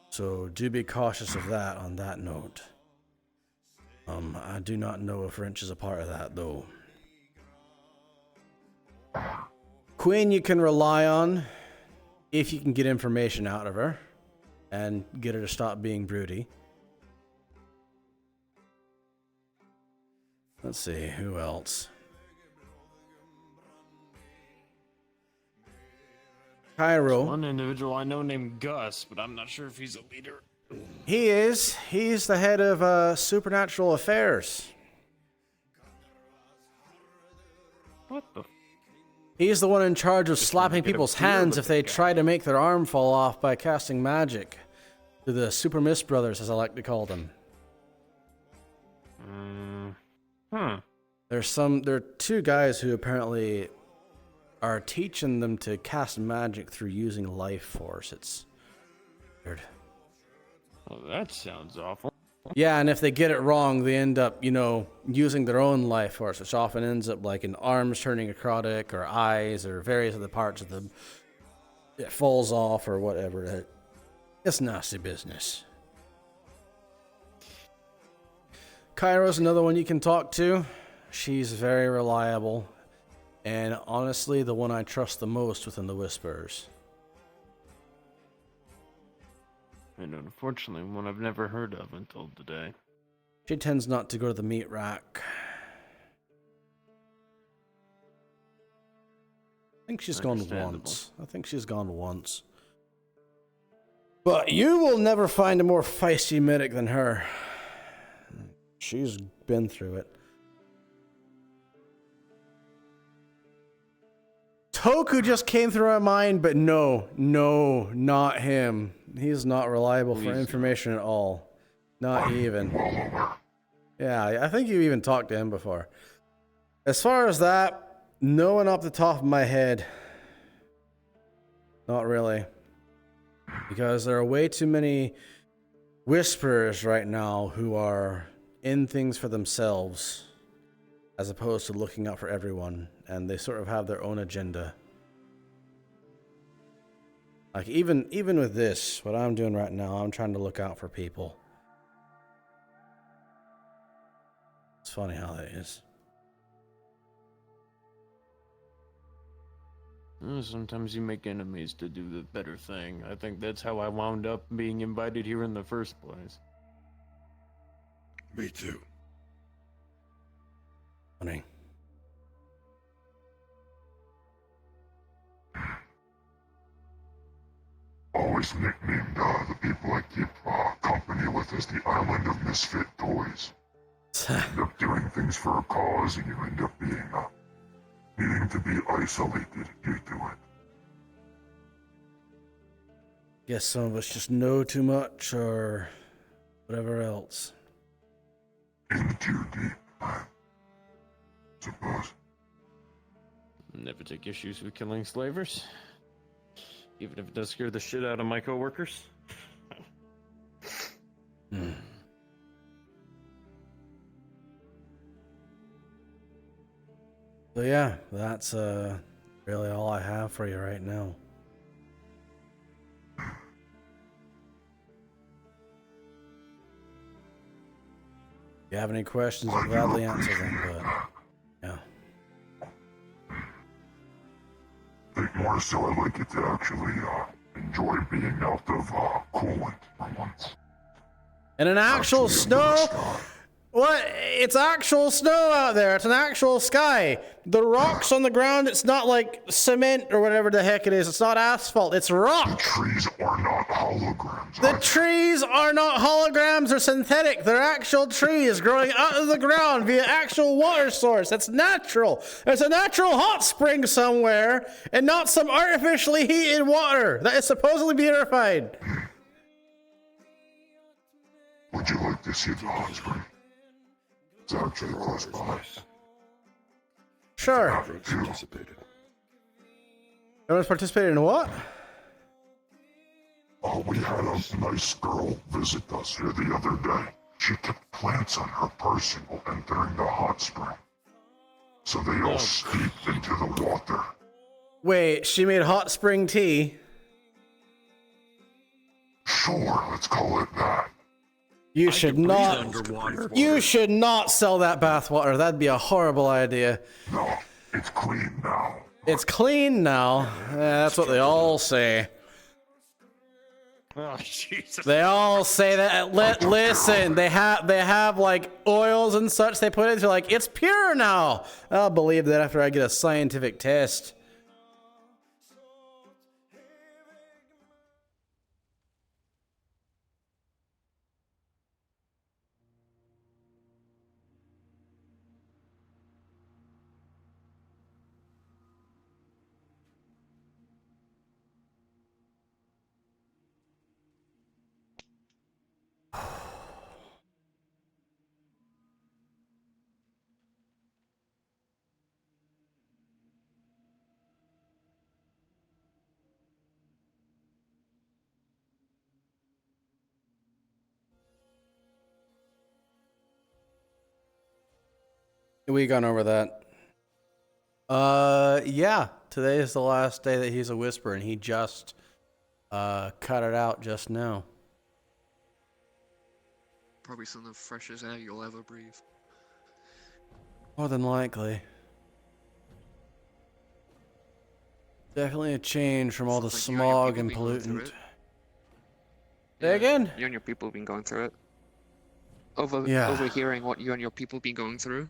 So do be cautious of that on that note. I do not know if Wrench is a part of that, though. Queen you can rely on if you can get information out of her and get her to stop being broody. Let's see, who else? Cairo. one individual I know named Gus, but I'm not sure if he's a leader. He is. He's the head of supernatural affairs. What the? He's the one in charge of Just slapping wanted to get a people's beer hands with if they this guy. try to make their arm fall off by casting magic. To the Super Mist Brothers, as I like to call them. There are two guys who apparently are teaching them to cast magic through using life force. It's weird. Oh, that sounds awful. Yeah, and if they get it wrong, they end up, using their own life force, which often ends up like in arms turning necrotic or eyes or various other parts of them. It falls off or whatever. It's nasty business. Kairo's another one you can talk to. She's very reliable. And honestly, the one I trust the most within the Whisperers. And unfortunately, one I've never heard of until today. She tends not to go to the meat rack. I think she's gone once. But you will never find a more feisty medic than her. She's been through it. Toku just came through my mind, but no, not him. He's not reliable for information at all. Not even. Yeah, I think you even talked to him before. As far as that, no one off the top of my head. Not really. Because there are way too many whisperers right now who are in things for themselves as opposed to looking out for everyone, and they sort of have their own agenda. Like even with this, what I'm doing right now, I'm trying to look out for people. It's funny how that is. Sometimes you make enemies to do the better thing. I think that's how I wound up being invited here in the first place. Me too. Funny. Always nicknamed the people I keep company with as the Island of Misfit Toys. End up doing things for a cause, and you end up being needing to be isolated due to it. Guess some of us just know too much or whatever else. In too deep, I suppose. Never take issues with killing slavers. Even if it does scare the shit out of my coworkers. So yeah, that's really all I have for you right now. If you have any questions, I'll gladly answer them, but yeah. I think more so I'd like it to actually enjoy being out of coolant for once. And an actual snow? What? It's actual snow out there. It's an actual sky. The rocks on the ground, it's not like cement or whatever the heck it is. It's not asphalt. It's rock. The trees are not holograms. The trees are not holograms. They're synthetic. They're actual trees growing out of the ground via actual water source. That's natural. There's a natural hot spring somewhere and not some artificially heated water that is supposedly purified. Would you like to see the hot spring? It's actually close by. Sure. Participated. Everyone's participated in what? We had a nice girl visit us here the other day. She kept plants on her person while entering the hot spring. So they all steeped into the water. Wait, she made hot spring tea? Sure, let's call it that. You should not. You should not sell that bathwater. That'd be a horrible idea. No, it's clean now. It's clean now. Yeah, that's what they all say. Oh, Jesus. They all say that. Listen, they have like oils and such they put into, like, it's pure now. I'll believe that after I get a scientific test. We gone over that. Yeah. Today is the last day that he's a whisper, and he just cut it out just now. Probably some of the freshest air you'll ever breathe. More than likely. Definitely a change from all the Sounds like you and your smog and people been going through pollutant. it. Say again? You and your people have been going through it. Yeah. Overhearing what you and your people been going through.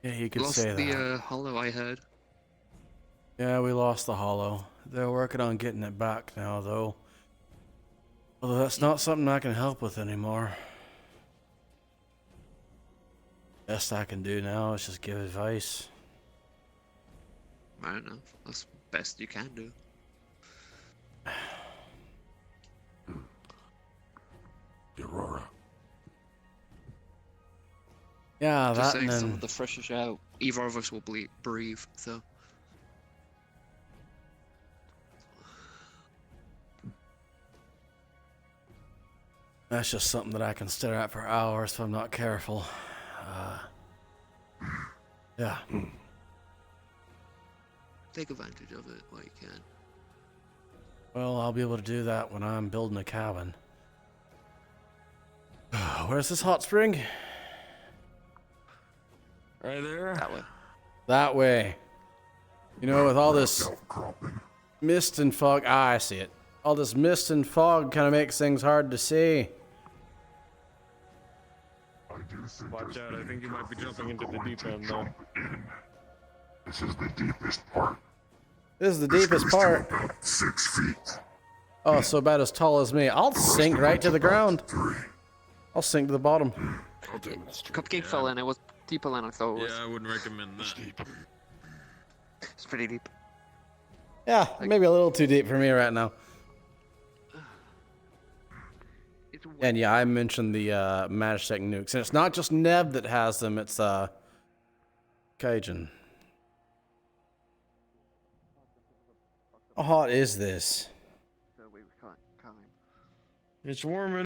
Yeah, you could Lost say the that. hollow, I heard. Yeah, we lost the hollow. They're working on getting it back now, though. Although that's not something I can help with anymore. Best I can do now is just give advice. I don't know. That's the best you can do. Aurora. Yeah, Just that saying and some then... of the freshest air either of us will breathe, so. That's just something that I can stare at for hours if I'm not careful. Yeah. Take advantage of it while you can. Well, I'll be able to do that when I'm building a cabin. Where's this hot spring? Right there. That way. That way. You know, with all this Outcropping. mist and fog... Ah, I see it. All this mist and fog kind of makes things hard to see. I do think Watch there's out, I think you might be being jumping into the going deep to end, though. jump in. This is the deepest part. This is the This deepest goes to part. about 6 feet. Oh, so about as tall as me. I'll sink right to the ground. 3. I'll sink to the bottom. I'll demonstrate. Cupcake fell in. It was deeper than I thought it was. Yeah, I wouldn't recommend that. It's pretty deep. Yeah, maybe a little too deep for me right now. It's wet. And yeah, I mentioned the Magitech nukes. And it's not just Neb that has them, it's Cajun. How hot is this? So we can't. It's warm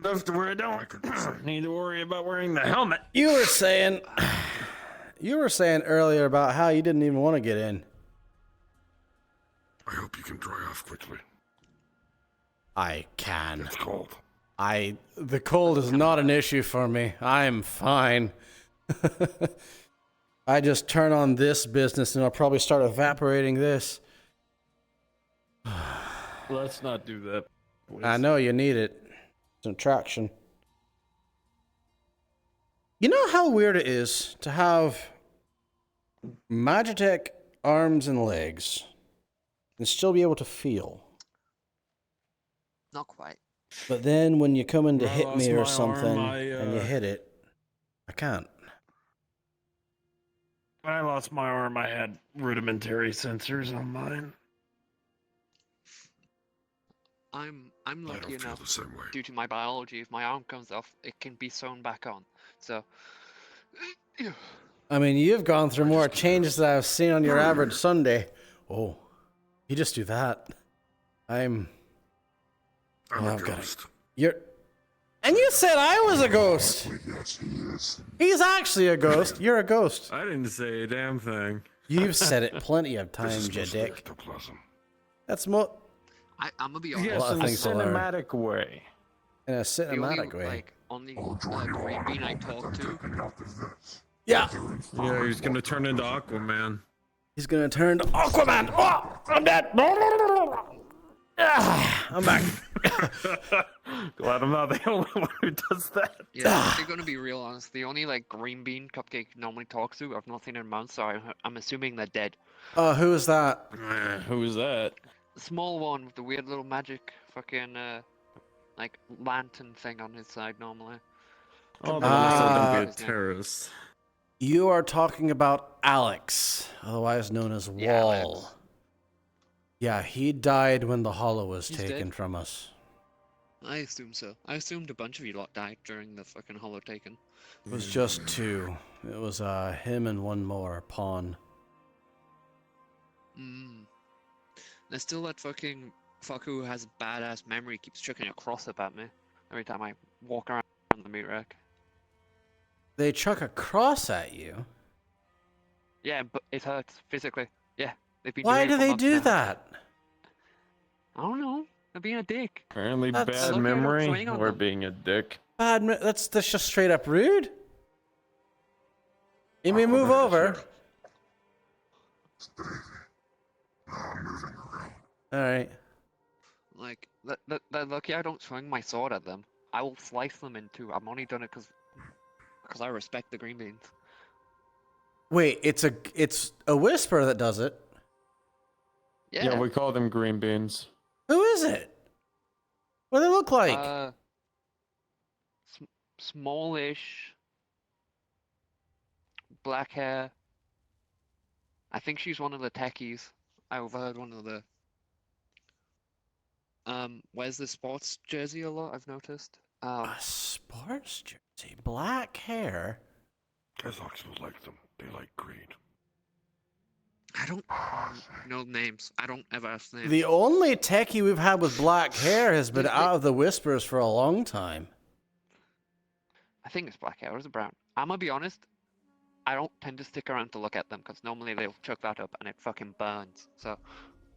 enough to where I don't need to worry about wearing the helmet. You were saying earlier about how you didn't even want to get in. I hope you can dry off quickly. I can. It's cold. The cold is not an issue for me. I'm fine. I just turn on this business and I'll probably start evaporating this. Let's not do that. Please. I know you need it. It's an attraction. You know how weird it is to have Magitech arms and legs and still be able to feel. Not quite. But then when you come in to When I hit lost me my or arm, something I, and you hit it, I can't. When I lost my arm, I had rudimentary sensors on mine. I'm I lucky don't feel enough, the same way. due to my biology, if my arm comes off, it can be sewn back on. So, I mean, you've gone through more changes than I've seen on your average Sunday. Oh, you just do that. I'm Oh, a I've got it. ghost. And you said I was a ghost. Yes, he is. He's actually a ghost. You're a ghost. I didn't say a damn thing. You've said it plenty of This times, is you mostly dick. ectoplasm. That's more I'm gonna be a honest. Yes, lot of in a things to learn. cinematic way. in a The cinematic only, way. like, only I'll join you green on bean I it. talk I'm to. taking out this. Yeah, Yeah, he's gonna turn into Aquaman. he's gonna turn to Aquaman. Oh, I'm dead. Ah, I'm back. Glad I'm not the only one who does that. Yeah, if you're gonna be real honest, the only like green bean Cupcake normally talks to, I've not seen in months, so I'm assuming they're dead. Who is that? Who's that? The small one with the weird little magic fucking like lantern thing on his side normally. Oh, the Ah. one that's a terrorist. You are talking about Alex, otherwise known as Wall. Yeah, Alex. Yeah, he died when the hollow was He's taken dead? from us. I assume so. I assumed a bunch of you lot died during the fucking hollow taken. It was just two. It was him and one more, Pawn. There's still that fucking fucker who has a badass memory keeps chucking a cross up at me every time I walk around the meat rack. They chuck a cross at you. Yeah, but it hurts physically. Yeah, they've been Why doing it do for they months do now. that? I don't know. They're being a dick. Apparently That's- bad Look, I don't memory swing on or them. being a dick. That's just straight up rude. You may move over. I'm moving around. All right. Like, they're lucky I don't swing my sword at them. I will slice them in two. I've only done it because I respect the green beans. Wait, it's a whisper that does it. Yeah. We call them green beans. Who is it? What do they look like? Smallish, black hair. I think she's one of the techies. I overheard one of the. Wears the sports jersey a lot. I've noticed. A sports jersey, black hair. Kazakhs will like them. They like green. I don't know names. I don't ever ask names. The only techie we've had with black hair has been out of the whispers for a long time. I think it's black hair or is it brown? I'm gonna be honest. I don't tend to stick around to look at them because normally they'll chuck that up and it fucking burns. So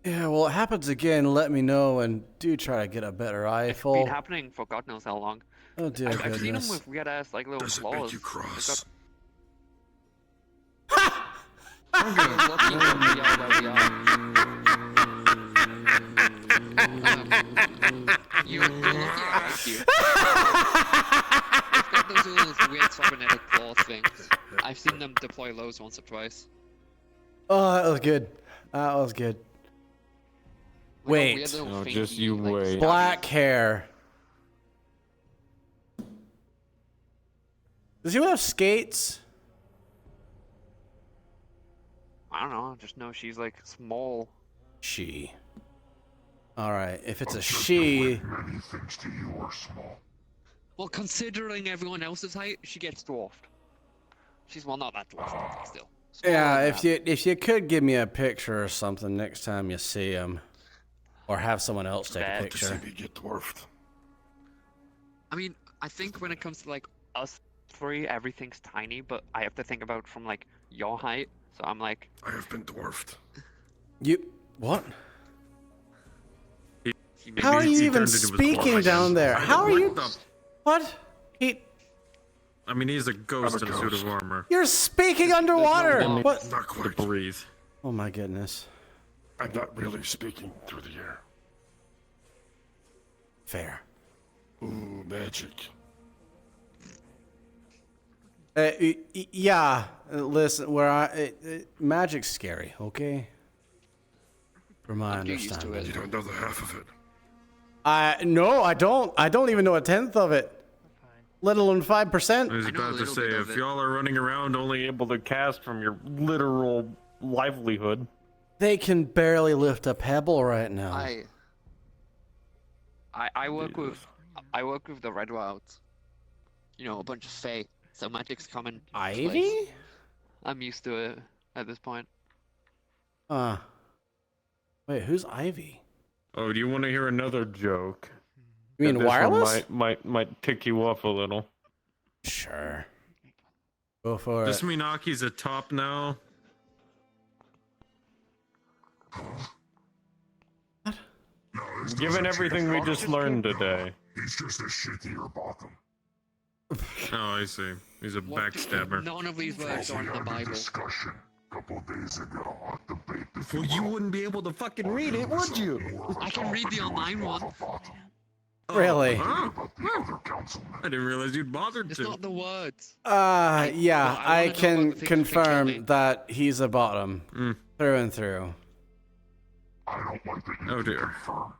Yeah, well, it happens again. Let me know and do try to get a better it's eyeful. been happening for God knows how long. Oh dear I've seen them goodness. with weird ass like little Does it claws. make you cross? I'm gonna look at them, we are where we are. You're lucky I like you. They've got those little weird cybernetic claw things. I've seen them deploy those once or twice. Oh, that was good. That was good. Like a Wait. weird little No, thingy, just you like, wait. stabby- Black hair. Does he have skates? I don't know. Just know she's like small. She. All right. If it's a she, Many things to you are small. Well, considering everyone else's height, she gets dwarfed. She's well, not that dwarfed, but still. Smaller yeah. than that. If you could give me a picture or something next time you see him, or have someone else take a Bad. To see picture. me get dwarfed. I mean, I think when it comes to like us three, everything's tiny, but I have to think about from like your height. So I'm like, I have been dwarfed. You what? he may How are be- you he even turned into a speaking dwarf. down there? How are you? What? I mean, he's a ghost in a suit of armor. You're speaking underwater. wall. What? Not quite. Breathe. Oh my goodness. I'm not really speaking through the air. Fair. Ooh, magic. Yeah. Listen, magic's scary. Okay. From my I'm too used to understanding. You don't know the half of it. No, I don't. I don't even know a tenth of it. Let alone 5%. I was I know a about to little say, bit of if it. y'all are running around only able to cast from your literal livelihood, They can barely lift a pebble right now. I work with the Red Wilds. You know, a bunch of Fae. So magic's coming. Ivy? I'm used to it at this point. Wait, who's Ivy? oh, do you want to hear another joke? You mean This one wireless? might tick you off a little. Sure. Go for Does it. Minaki's a top now? No, this Given doesn't everything change we the just fact. learned today. He's just a shittier bottom. Oh, I see. He's a What? backstabber. None of these words We are in the had a Bible. discussion a couple days ago on debate. If Well, you wouldn't be able to fucking read it, would you? I can read the online one. Really? Huh? About the other councilman. I didn't realize you'd bothered It's to. not the words. Yeah, I I wanna know can about the things that can kill me. confirm that he's a bottom. Mm. Through and through. I don't like that you Oh, can dear. confirm.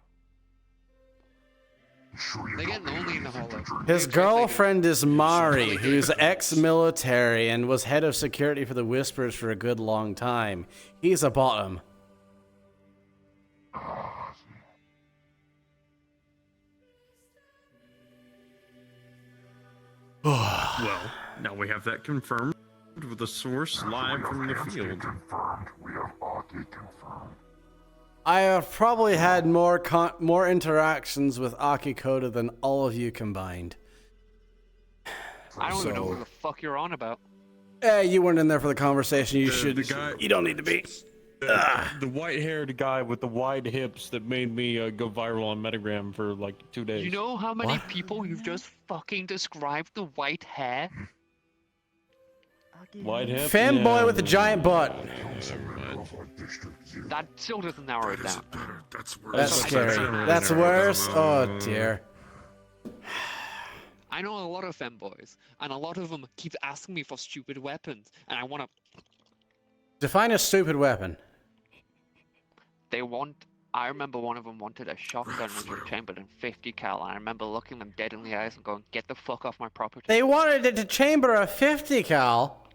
You sure you They don't get lonely in the need anything to hollow. drink? His It's like- girlfriend is Mari, Really who's good. ex-military and was head of security for the Whispers for a good long time. He's a bottom. Ah, Well, now we have that confirmed with a source live from the Hands field. confirmed. We have Aki confirmed. I have probably had more interactions with Akikoda than all of you combined. I don't even know what the fuck you're on about. You weren't in there for the conversation. You The should. guy- You don't need to be. The white-haired guy with the wide hips that made me go viral on Metagram for like 2 days. You know how many What? people you've just fucking described the white hair? White hip? Fanboy Yeah, with a giant butt. That still doesn't narrow it down. That's scary. That's worse. Oh dear. I know a lot of femboys, and a lot of them keep asking me for stupid weapons, and I want to. Define a stupid weapon. They want. I remember one of them wanted a shotgun which was chambered in 50 cal, and I remember looking them dead in the eyes and going, "Get the fuck off my property." They wanted it to chamber a 50 cal.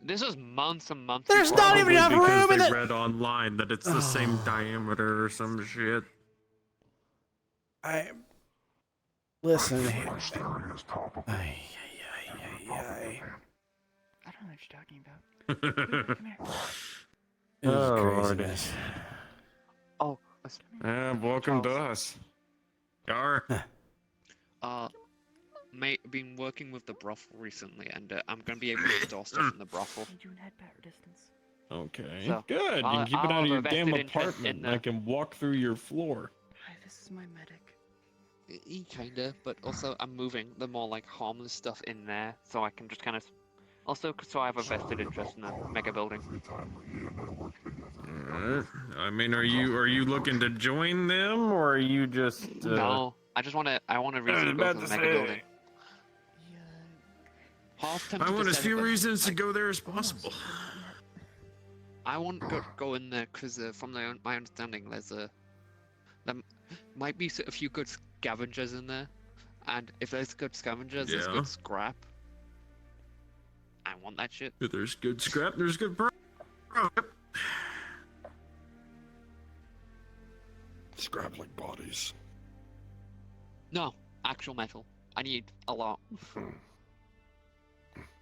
This is months and months. There's before not even enough Because room in they it. read online that it's the same diameter or some shit. Listen. Mysterious topical. Ay. I don't know what you're talking about. Come here. It is Oh, craziness. Oh, Welcome to us. Gar. mate, been working with the brothel recently, and I'm gonna be able to store stuff in the brothel. Need you in headbat distance. Okay, So, good. You I'll- can keep it I'll out of have your a vested damn interest apartment. in And I can walk through your floor. Hi, this is my medic. Kinda, but also I'm moving the more like harmless stuff in there, so I can just kind of. Also, so I have a vested interest in the mega building. I mean, are you looking to join them, or are you just? No, I just want to. I want a reason to go to the mega building. Half I tempted want to as set few up a- reasons to go there as possible. I want to go in there because from my understanding, there might be a few good scavengers in there, and if there's good scavengers, there's Yeah. good scrap. I want that shit. If there's good scrap, there's good Scrap like bodies. No, actual metal. I need a lot.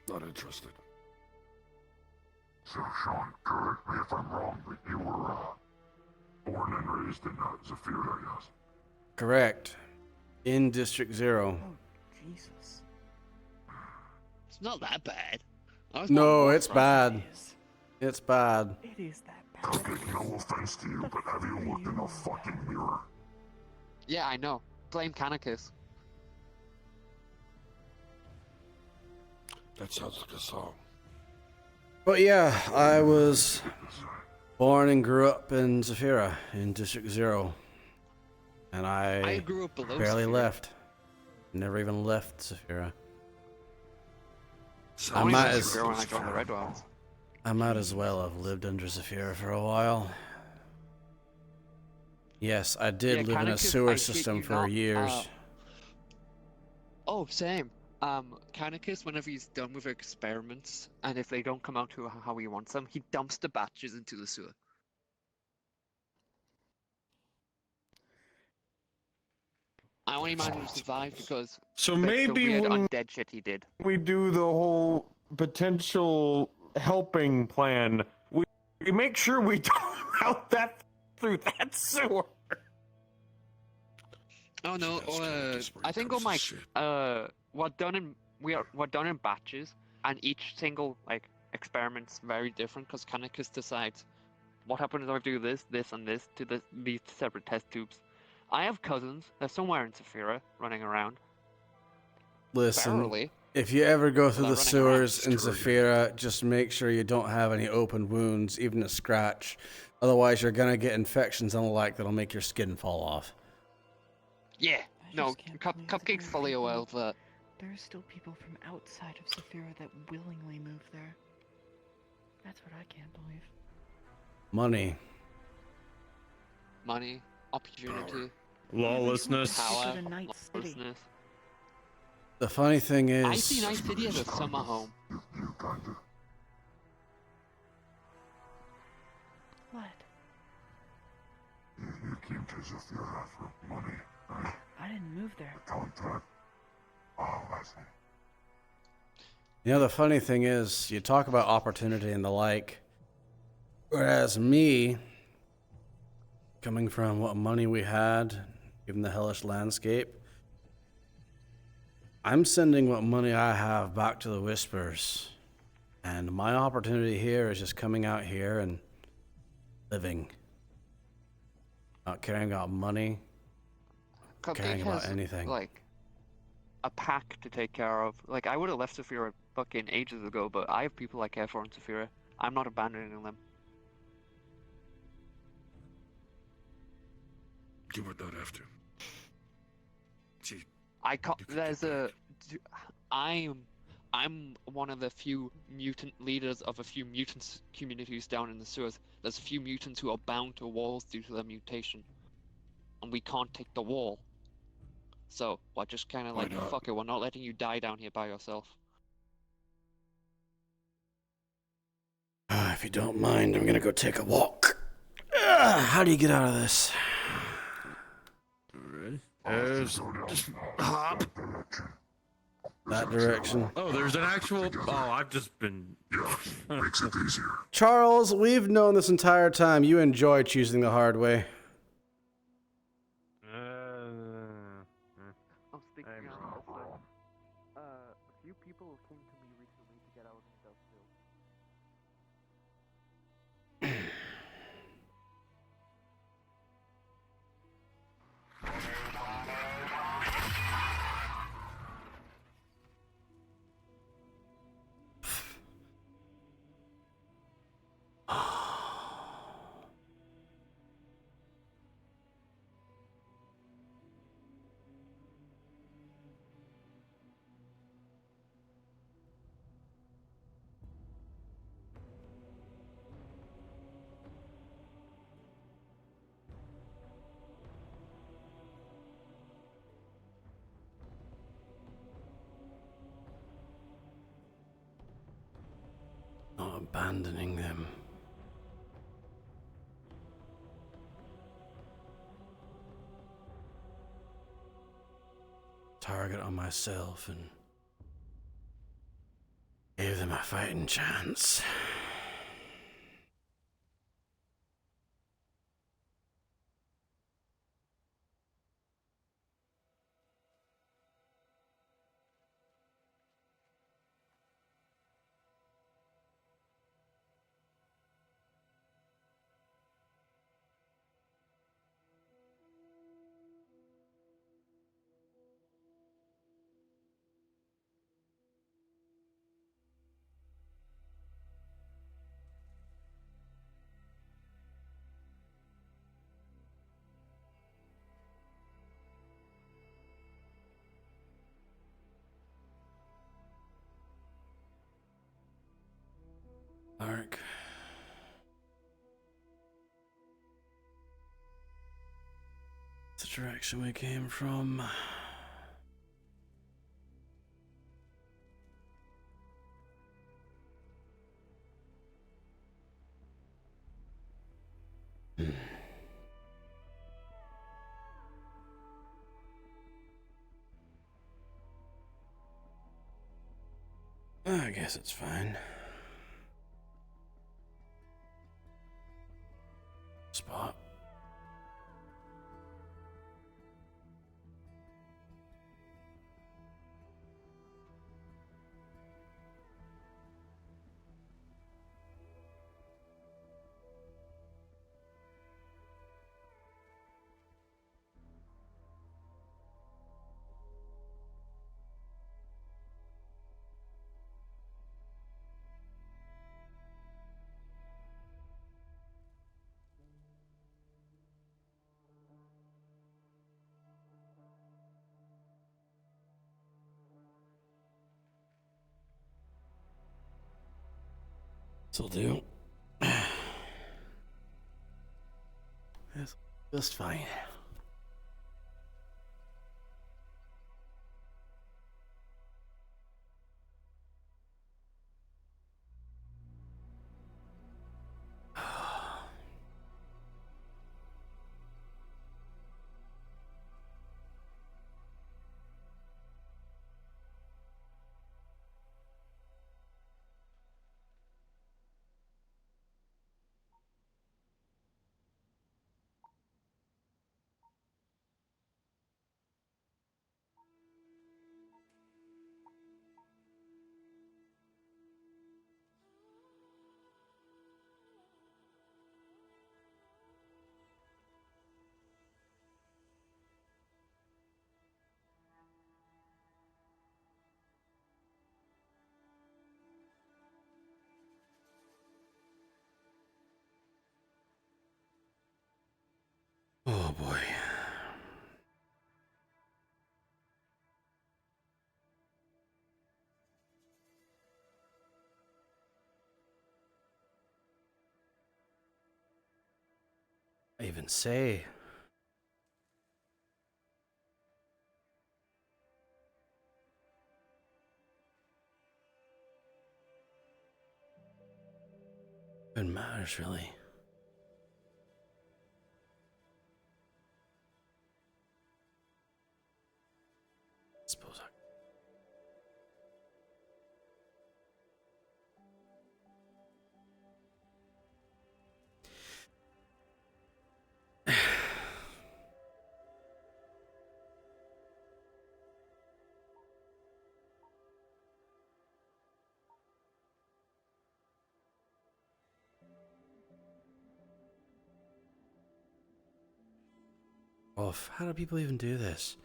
Not interested. So, Sean, correct me if I'm wrong, but you were born and raised in Zafira, yes? Correct. In District 0. Oh, Jesus. It's not that bad. No, it's bad. It is. It's bad. It is that bad. Okay, no offense to you, but have you looked in a fucking mirror? Yeah, I know. Blame Canicus. That sounds like a song. But yeah, I was born and grew up in Zafira, in District 0. And I grew up below. barely Sphere. left. Never even left Zafira. I only might went to as- Sphere when I joined the Red Ones. I might as well have lived under Zafira for a while. Yes, I did Yeah, live in a Canicus, I sewer kid system you for not, years. Oh, same. Canicus, whenever he's done with experiments, and if they don't come out to how he wants them, he dumps the batches into the sewer. I only managed to survive because So the maybe weird when undead shit he did. we do the whole potential helping plan, we make sure we don't route that through that sewer. Oh no, That's Canicus when I it think comes on to my shit. we're done in batches, and each single like experiment's very different because Canicus decides what happens if I do this, this, and this to these separate test tubes. I have cousins. They're somewhere in Saphira running around. Listen, Barely. if you ever go through They're the running around. sewers in Zafira, just make sure you don't have any open wounds, even a scratch. Otherwise, you're gonna get infections and the like that'll make your skin fall off. Yeah. I No, just can't believe that Cupcake's there are fully people- aware of that. There are still people from outside of Saphira that willingly move there. That's what I can't believe. Money. Money, opportunity, Lawlessness. power, to the Night City. lawlessness. The funny thing is, I see Night City as a summer home. You kinda. What? You came to Zafira for money, right? I didn't move there. Contract. Oh, I see. you know, the funny thing is, you talk about opportunity and the like, whereas me, coming from what money we had, given the hellish landscape, I'm sending what money I have back to the Whispers. And my opportunity here is just coming out here and living. Not caring about money, caring about anything. Like, a pack to take care of. Like, I would have left Saphira fucking ages ago, but I have people I care for in Saphira. I'm not abandoning them. You would not have to. Gee, I can't. You could There's get a. I'm one of the few mutant leaders of a few mutant communities down in the sewers. There's a few mutants who are bound to walls due to their mutation, and we can't take the wall. So we're just kind of Why like, not? fuck it, we're not letting you die down here by yourself. If you don't mind, I'm gonna go take a walk. How do you get out of this? There's just hop. That direction. Oh, there's an actual. Oh, I've just been. Makes it easier. Charles, we've known this entire time you enjoy choosing the hard way. I'm speaking out also. A few people came to me recently to get out of industrial. Not abandoning them. Target on myself and give them a fighting chance. Ark. The direction we came from. I guess it's fine. Spot. This'll do. That's just fine. even say. It matters, really. I suppose I... Off. How do people even do this?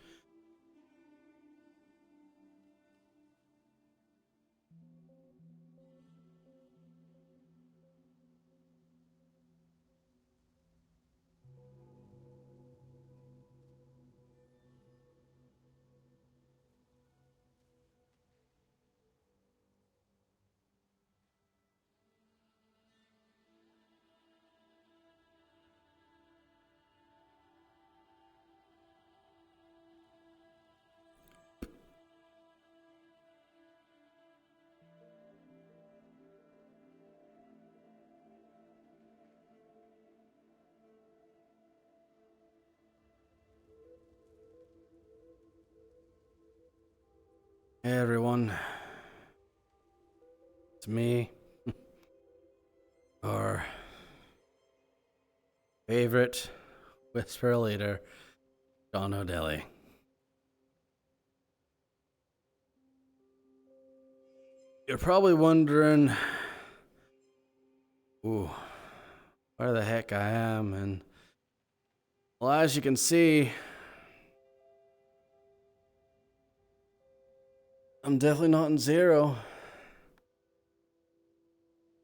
Hey everyone, it's me, our favorite whisper leader, John O'Delly. You're probably wondering, ooh, where the heck I am, and well, as you can see, I'm definitely not in zero.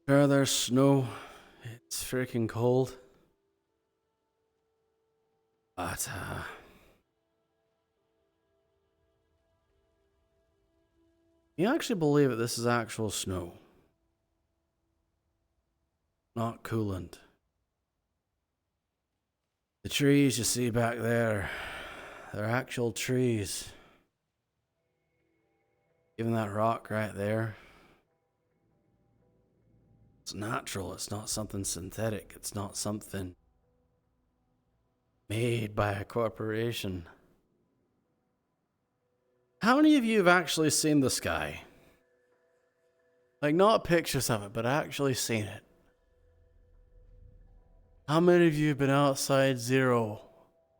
Sure, there's snow. It's freaking cold. But, you actually believe it, this is actual snow. Not coolant. The trees you see back there, they're actual trees. Even that rock right there. It's natural, it's not something synthetic, it's not something made by a corporation. How many of you have actually seen the sky? Like, not pictures of it, but actually seen it. How many of you have been outside Zero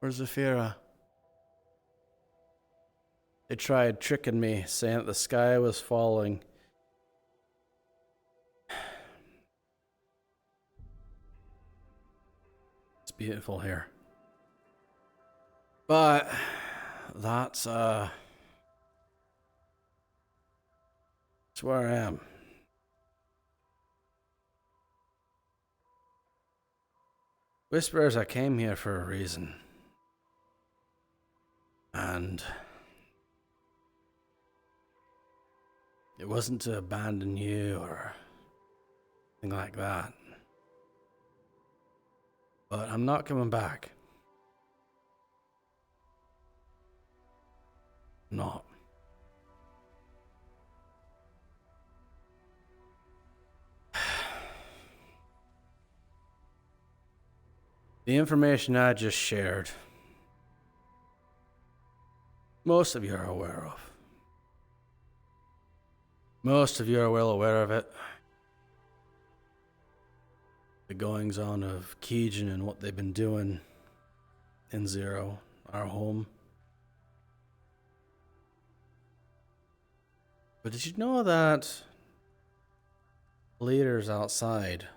or Zafira? They tried tricking me, saying that the sky was falling. It's beautiful here. But that's where I am. Whisperers, I came here for a reason. And it wasn't to abandon you or anything like that. But I'm not coming back. Not. The information I just shared, most of you are aware of. Most of you are well aware of it. The goings on of Keegan and what they've been doing in Zero, our home. But did you know that leaders outside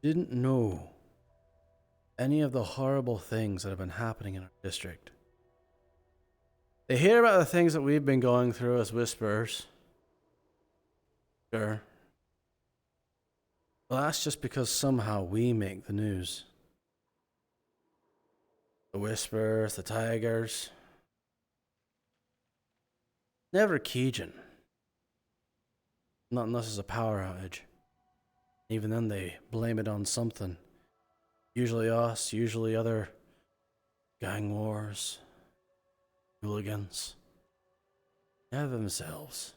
didn't know any of the horrible things that have been happening in our district? They hear about the things that we've been going through as Whisperers. Sure. Well, that's just because somehow we make the news. The Whisperers, the Tigers. Never Keegan. Not unless it's a power outage. Even then they blame it on something. Usually us, usually other gang wars, hooligans. They have themselves.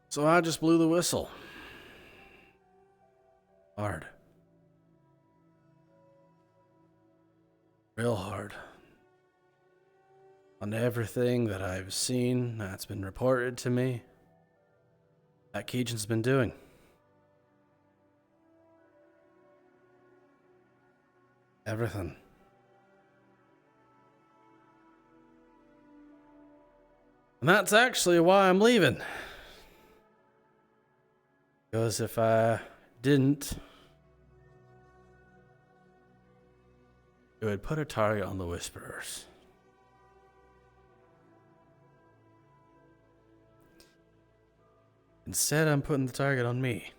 So I just blew the whistle. Hard. Real hard. On everything that I've seen that's been reported to me that Keegan's been doing. Everything. And that's actually why I'm leaving. Because if I didn't, it would put a target on the Whisperers. Instead, I'm putting the target on me.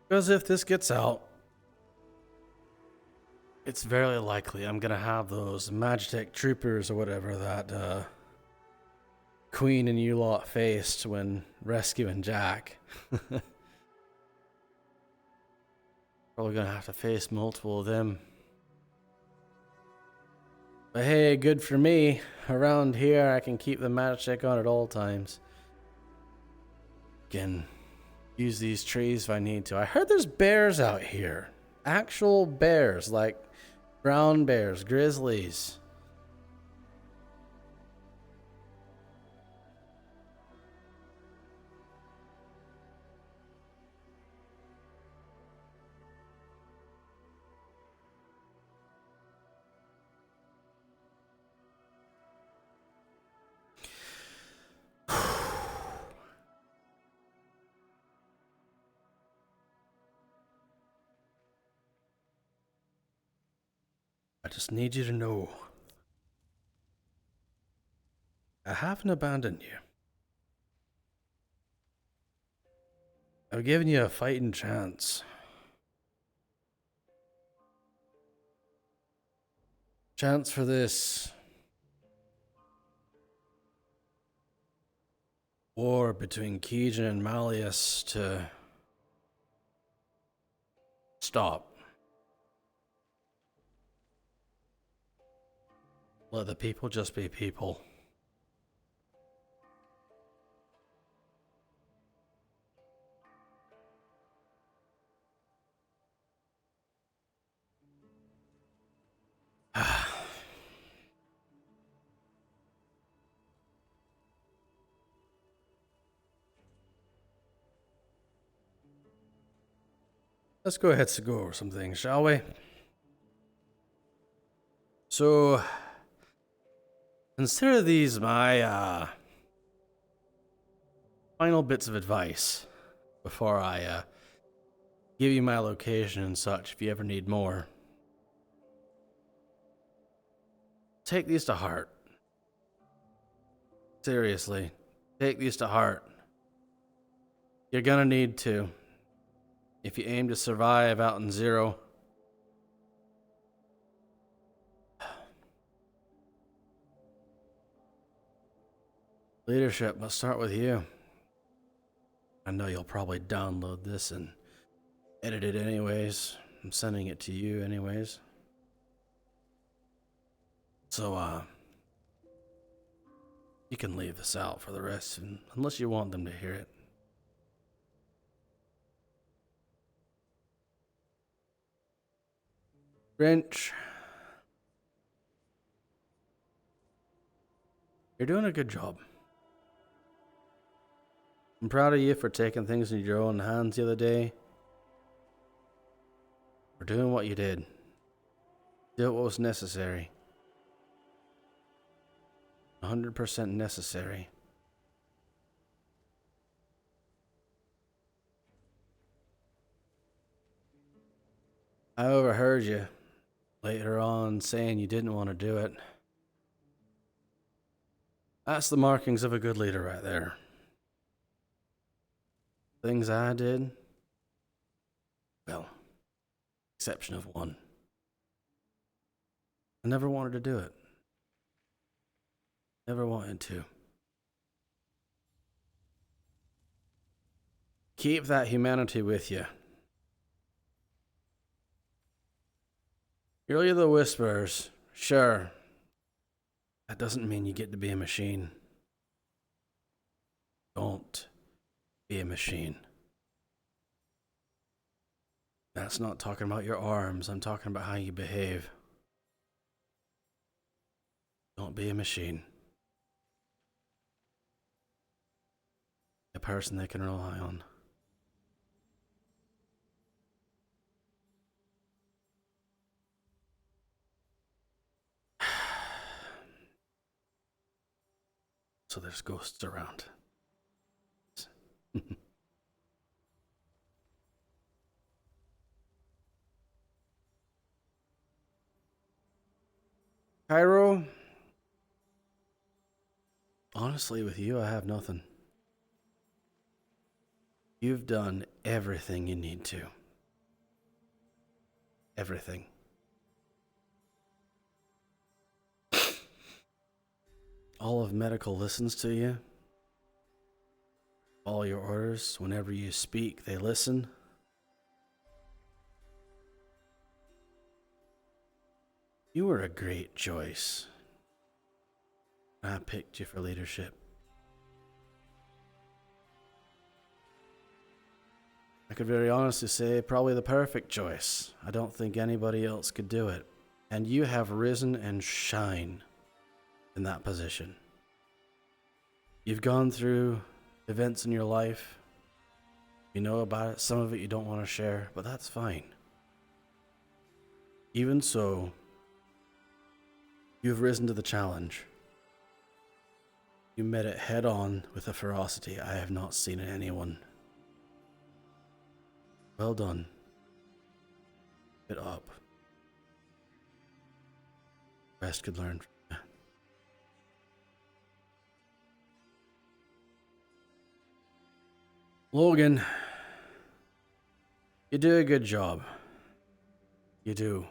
Because if this gets out, it's very likely I'm gonna have those Magitech troopers or whatever that Queen and you lot faced when rescuing Jack. Probably gonna have to face multiple of them. But hey, good for me. Around here, I can keep the Magitech on at all times. Can use these trees if I need to. I heard there's bears out here. Actual bears, like brown bears, grizzlies. I just need you to know I haven't abandoned you. I've given you a fighting chance. Chance for this war between Keegan and Malleus to stop. Let the people just be people. Let's go ahead and go over some things, shall we? So, consider these my final bits of advice before I give you my location and such if you ever need more. Take these to heart. Seriously, take these to heart. You're gonna need to if you aim to survive out in Zero. Leadership must start with you. I know you'll probably download this and edit it anyways. I'm sending it to you anyways. So, you can leave this out for the rest, unless you want them to hear it. Wrench, you're doing a good job. I'm proud of you for taking things in your own hands the other day. For doing what you did. Did what was necessary. 100% necessary. I overheard you later on saying you didn't want to do it. That's the markings of a good leader right there. Things I did, well, exception of one. I never wanted to do it. Never wanted to. Keep that humanity with you. You're the Whisperers, sure. That doesn't mean you get to be a machine. Don't be a machine. That's not talking about your arms. I'm talking about how you behave. Don't be a machine. A person they can rely on. So there's ghosts around. Cairo, honestly, with you, I have nothing. You've done everything you need to. Everything. All of medical listens to you. All your orders, whenever you speak, they listen. You were a great choice. I picked you for leadership. I could very honestly say probably the perfect choice. I don't think anybody else could do it. And you have risen and shine in that position. You've gone through events in your life. You know about it. Some of it you don't want to share, but that's fine. Even so, you've risen to the challenge. You met it head on with a ferocity I have not seen in anyone. Well done. Keep it up. Rest could learn from you. Logan, you do a good job. You do.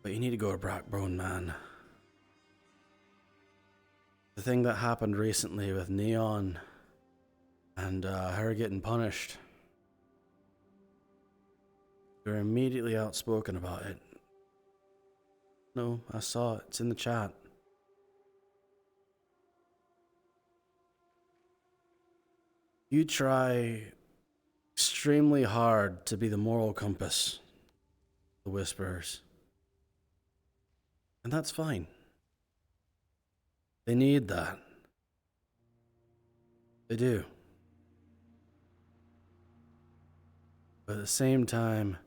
But you need to go to backbone, man. The thing that happened recently with Neon and her getting punished. You're immediately outspoken about it. No, I saw it. It's in the chat. You try extremely hard to be the moral compass, the Whisperers. And that's fine. They need that. They do. But at the same time,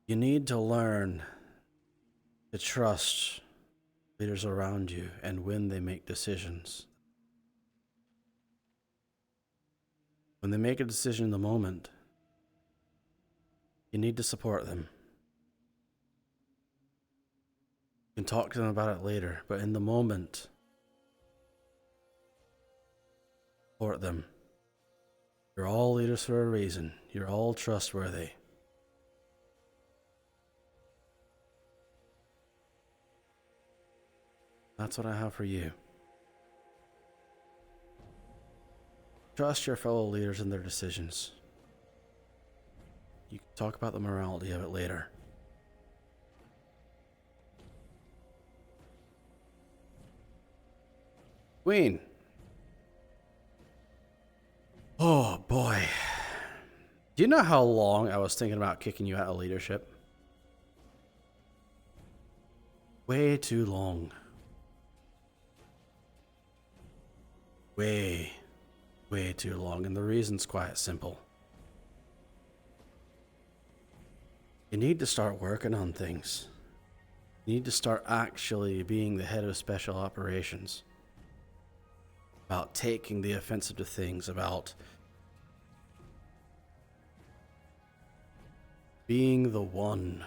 you need to learn to trust leaders around you and when they make decisions. When they make a decision in the moment, you need to support them. You can talk to them about it later, but in the moment, support them. You're all leaders for a reason. You're all trustworthy. That's what I have for you. Trust your fellow leaders in their decisions. You can talk about the morality of it later. Queen. Oh boy. Do you know how long I was thinking about kicking you out of leadership? Way too long. Way too long, and the reason's quite simple. You need to start working on things. You need to start actually being the head of special operations. About taking the offensive to things, about being the one.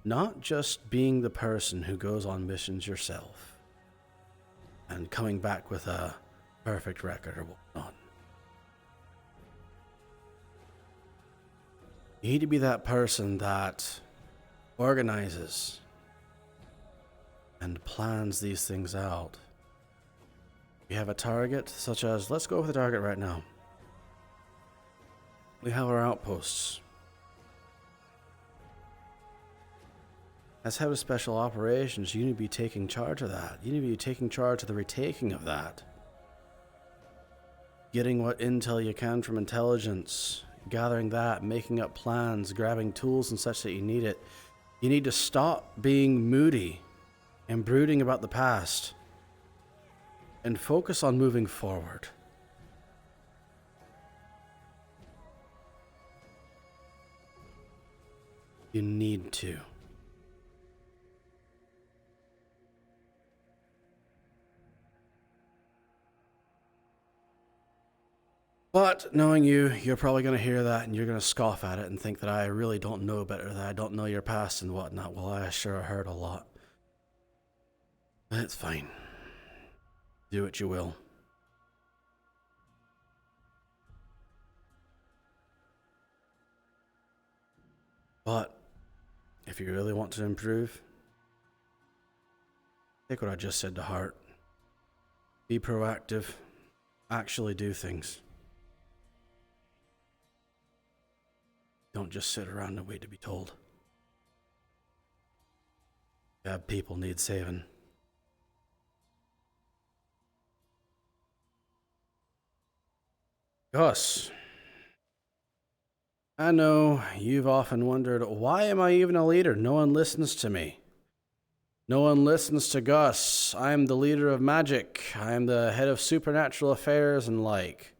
Not just being the person who goes on missions yourself and coming back with a perfect record or whatnot. You need to be that person that organizes and plans these things out. You have a target, such as, let's go with the target right now. We have our outposts. As head of special operations, you need to be taking charge of that. You need to be taking charge of the retaking of that. Getting what intel you can from intelligence, gathering that, making up plans, grabbing tools and such that you need it. You need to stop being moody and brooding about the past and focus on moving forward. You need to. But knowing you, you're probably going to hear that and you're going to scoff at it and think that I really don't know better, that I don't know your past and whatnot. Well, I sure heard a lot. But it's fine. Do what you will. But if you really want to improve, take what I just said to heart. Be proactive. Actually do things. Don't just sit around and wait to be told. Bad people need saving. Gus, I know you've often wondered, why am I even a leader? No one listens to me. No one listens to Gus. I am the leader of magic. I am the head of supernatural affairs and like.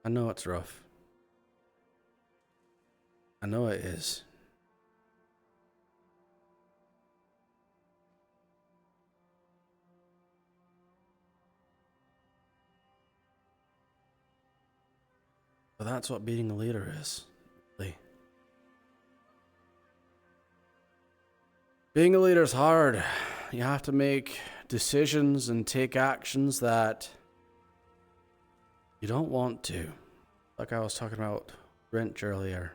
I know it's rough. I know it is. But that's what being a leader is, really. Being a leader is hard. You have to make decisions and take actions that you don't want to. Like I was talking about Wrench earlier.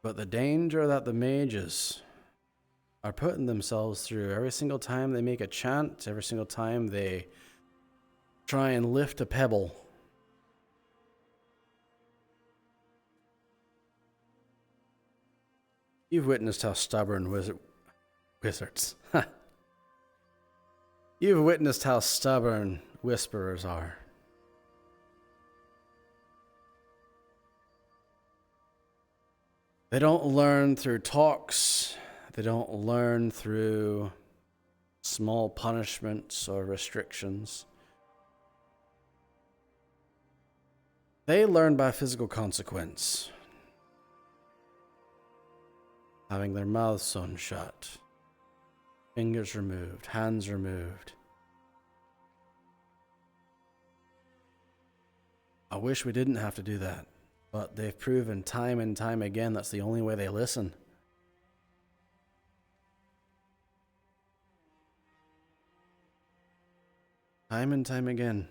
But the danger that the mages are putting themselves through every single time they make a chant, every single time they try and lift a pebble. You've witnessed how stubborn wizards. You've witnessed how stubborn whisperers are. They don't learn through talks. They don't learn through small punishments or restrictions. They learn by physical consequence. Having their mouths sewn shut. Fingers removed, hands removed. I wish we didn't have to do that, but they've proven time and time again that's the only way they listen. Time and time again.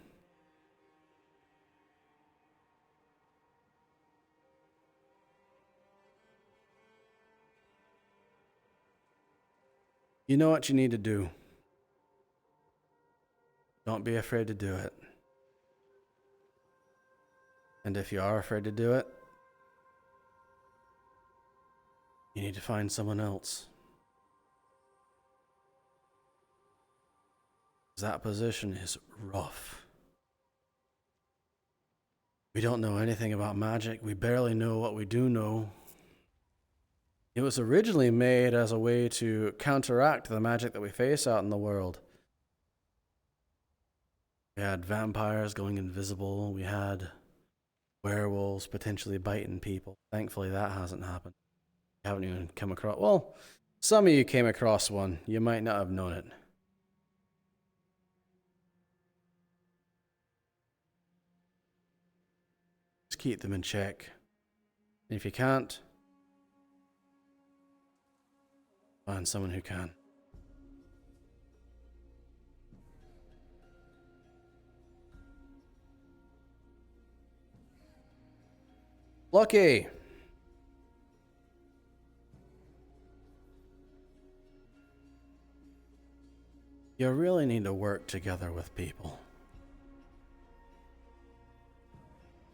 You know what you need to do. Don't be afraid to do it. And if you are afraid to do it, you need to find someone else. That position is rough. We don't know anything about magic. We barely know what we do know. It was originally made as a way to counteract the magic that we face out in the world. We had vampires going invisible. We had werewolves potentially biting people. Thankfully, that hasn't happened. You haven't even come across... Well, some of you came across one. You might not have known it. Just keep them in check. And if you can't, find someone who can. Lucky. You really need to work together with people.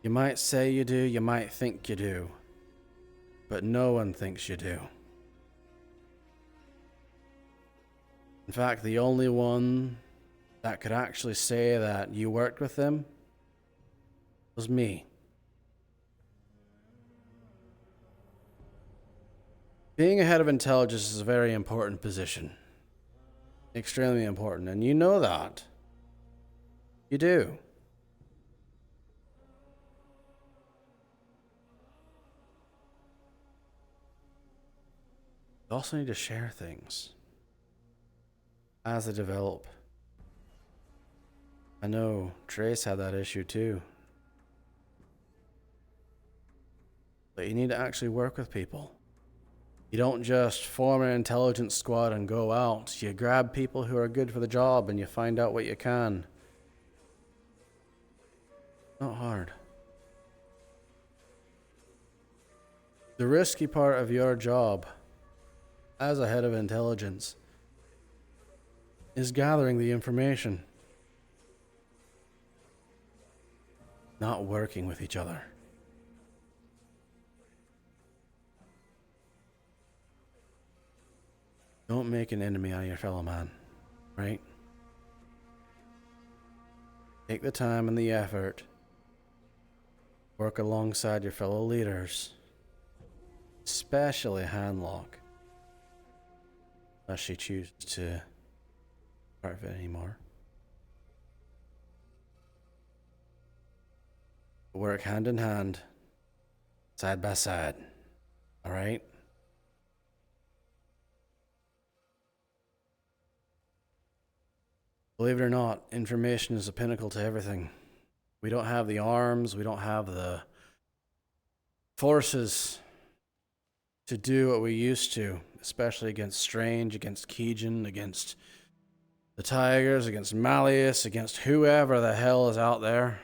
You might say you do, you might think you do, but no one thinks you do. In fact, the only one that could actually say that you worked with them was me. Being a head of intelligence is a very important position. Extremely important, and you know that. You do. You also need to share things as they develop. I know Trace had that issue too. But you need to actually work with people. You don't just form an intelligence squad and go out. You grab people who are good for the job and you find out what you can. Not hard. The risky part of your job as a head of intelligence is gathering the information, not working with each other. Don't make an enemy out of your fellow man, right? Take the time and the effort. Work alongside your fellow leaders, especially Handlock, unless she chooses to part of it anymore. Work hand in hand, side by side, all right? Believe it or not, information is a pinnacle to everything. We don't have the arms, we don't have the forces to do what we used to, especially against Strange, against Keegan, against the Tigers, against Malleus, against whoever the hell is out there.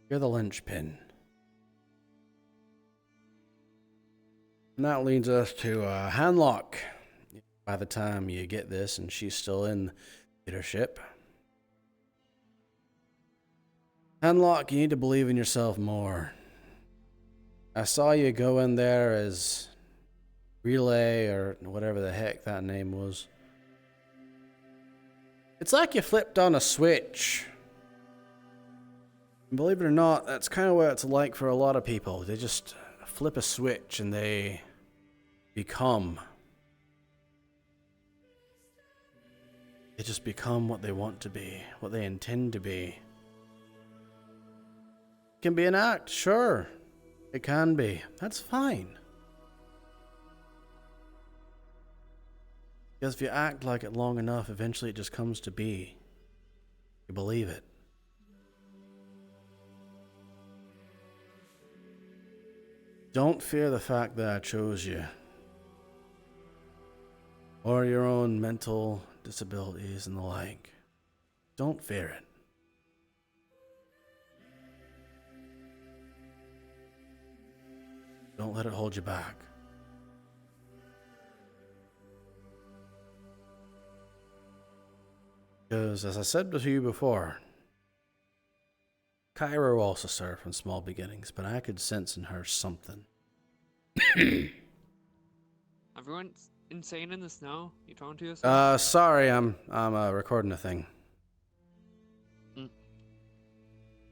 You're the linchpin. And that leads us to Handlock. By the time you get this, and she's still in leadership. Handlock, you need to believe in yourself more. I saw you go in there as Relay, or whatever the heck that name was. It's like you flipped on a switch. And believe it or not, that's kind of what it's like for a lot of people. They just flip a switch and they become. They just become what they want to be, what they intend to be. It can be an act, sure. It can be. That's fine. Because if you act like it long enough, eventually it just comes to be. You believe it. Don't fear the fact that I chose you. Or your own mental disabilities and the like. Don't fear it. Don't let it hold you back. Because, as I said to you before, Kyra also started from small beginnings, but I could sense in her something. Everyone's insane in the snow. You talking to yourself? Sorry, I'm recording a thing.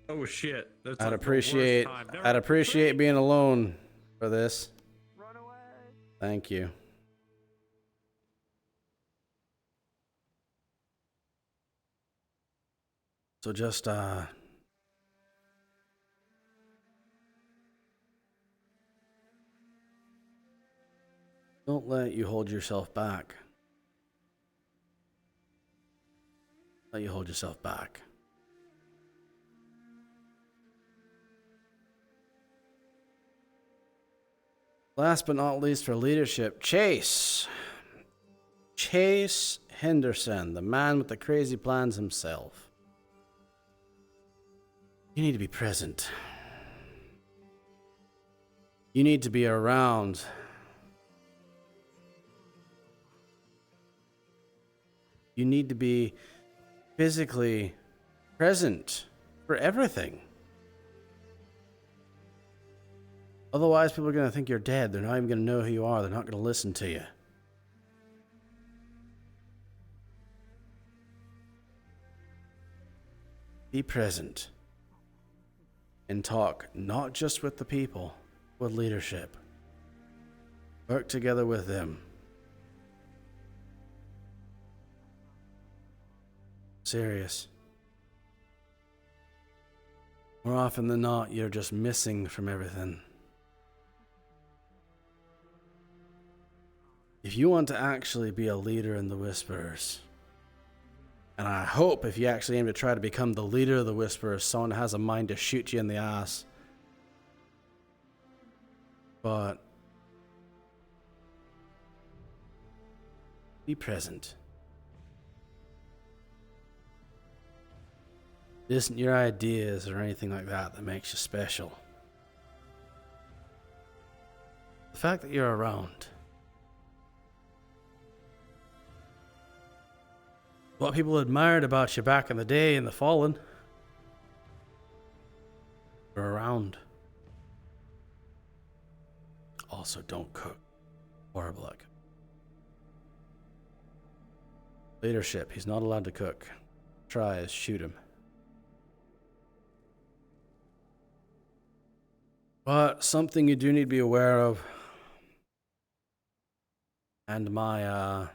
Oh shit! That's I'd like the worst time. I'd appreciate being alone for this. Run away! Thank you. So just don't let you hold yourself back. Let you hold yourself back. Last but not least for leadership, Chase. Chase Henderson, the man with the crazy plans himself. You need to be present. You need to be around. You need to be physically present for everything. Otherwise, people are going to think you're dead. They're not even going to know who you are. They're not going to listen to you. Be present. And talk not just with the people, with leadership. Work together with them. Serious. More often than not, you're just missing from everything. If you want to actually be a leader in the Whisperers, and I hope if you actually aim to try to become the leader of the Whisperers, someone has a mind to shoot you in the ass. But be present. It isn't your ideas or anything like that that makes you special. The fact that you're around. What people admired about you back in the day in the Fallen. You're around. Also, don't cook. Horrible at cooking. Leadership. He's not allowed to cook. Tries, shoot him. But something you do need to be aware of, and my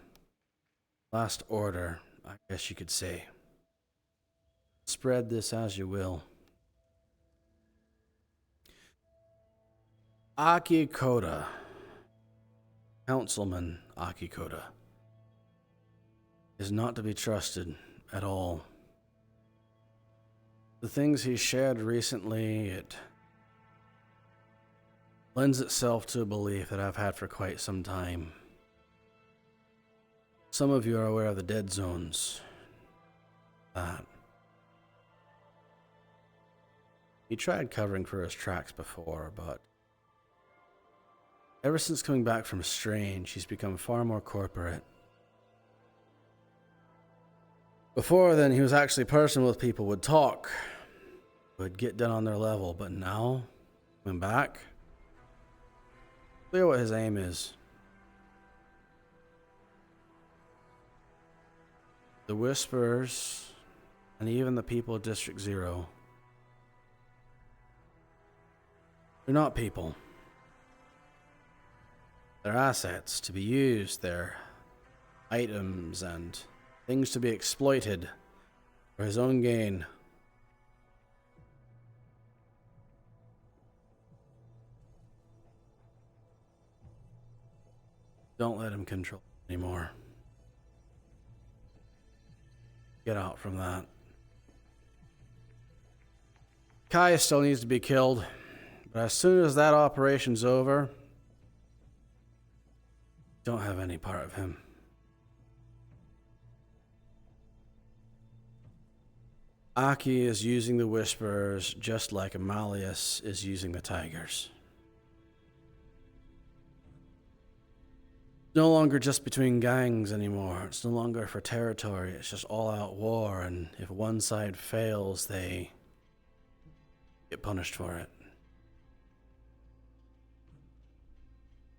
last order, I guess you could say. Spread this as you will. Aki Koda, Councilman Aki Koda, is not to be trusted at all. The things he shared recently, it lends itself to a belief that I've had for quite some time. Some of you are aware of the dead zones. That he tried covering for his tracks before, but ever since coming back from Strange, he's become far more corporate. Before then, he was actually personal with people, would talk, would get down on their level, but now, coming back, clear what his aim is. The Whisperers, and even the people of District 0, they're not people. They're assets to be used. They're items and things to be exploited for his own gain. Don't let him control anymore. Get out from that. Kai still needs to be killed, but as soon as that operation's over, don't have any part of him. Aki is using the Whisperers just like Amalius is using the Tigers. No longer just between gangs anymore. It's no longer for territory. It's just all-out war, and if one side fails, they get punished for it.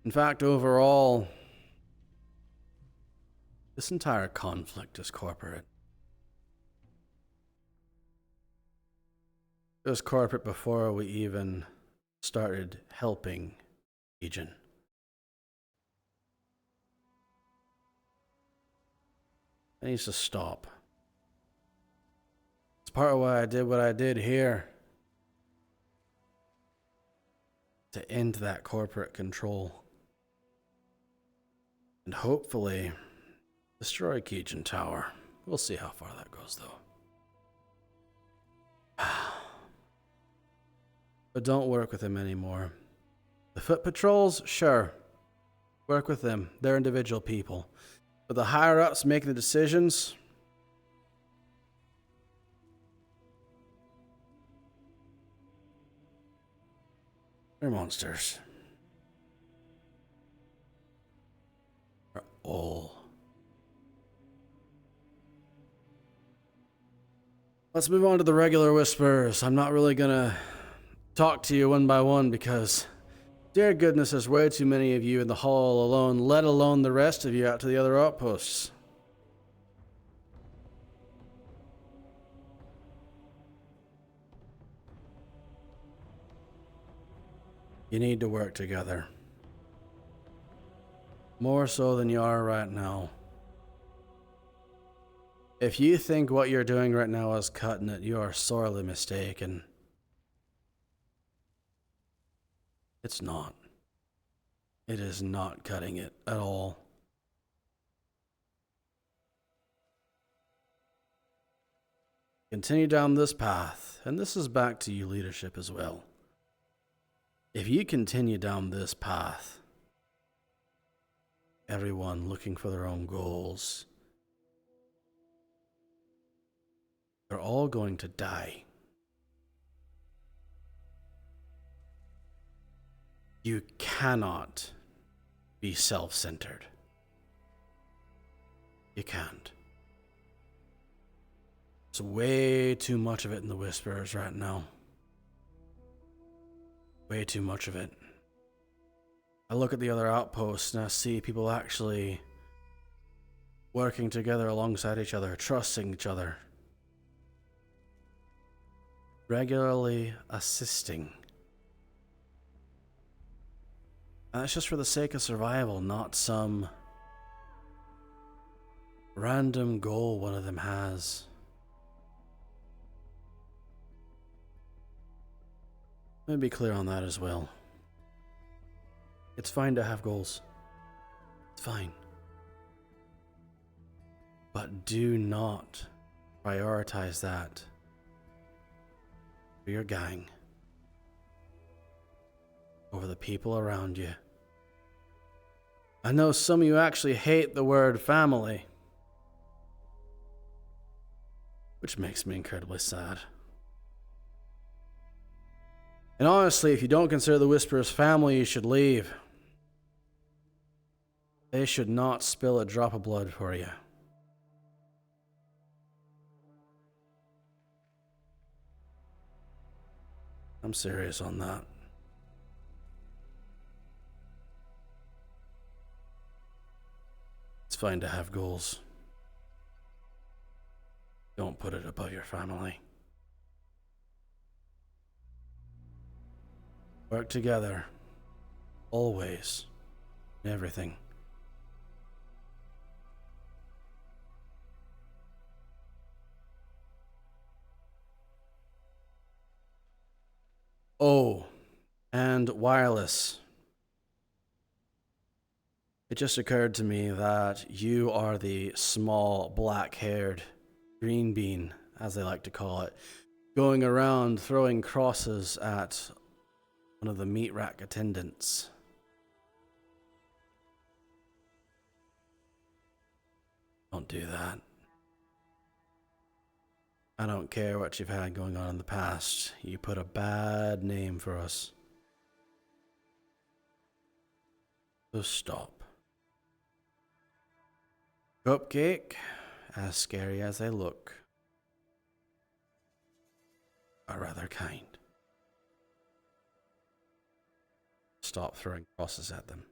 In fact, overall, this entire conflict is corporate. It was corporate before we even started helping Legion. It needs to stop. It's part of why I did what I did here. To end that corporate control. And hopefully destroy Keegan Tower. We'll see how far that goes, though. But don't work with him anymore. The foot patrols, sure. Work with them. They're individual people. But the higher-ups making the decisions, They're monsters. They're all. Let's move on to the regular whispers. I'm not really gonna talk to you one by one because, dear goodness, there's way too many of you in the hall alone, let alone the rest of you out to the other outposts. You need to work together. More so than you are right now. If you think what you're doing right now is cutting it, you are sorely mistaken. It's not. It is not cutting it at all. Continue down this path, and this is back to you leadership as well. If you continue down this path, everyone looking for their own goals, they're all going to die. You cannot be self-centered. You can't. There's way too much of it in the Whisperers right now. Way too much of it. I look at the other outposts and I see people actually working together alongside each other, trusting each other, regularly assisting. And that's just for the sake of survival, not some random goal one of them has. Let me be clear on that as well. It's fine to have goals. It's fine. But do not prioritize that for your gang over the people around you. I know some of you actually hate the word family, which makes me incredibly sad. And honestly, if you don't consider the Whisperers family, you should leave. They should not spill a drop of blood for you. I'm serious on that. It's fine to have goals. Don't put it above your family. Work together. Always. In everything. Oh, and wireless. It just occurred to me that you are the small, black-haired green bean, as they like to call it, going around throwing crosses at one of the meat rack attendants. Don't do that. I don't care what you've had going on in the past. You put a bad name for us. So stop. Cupcake, as scary as they look, are rather kind. Stop throwing crosses at them.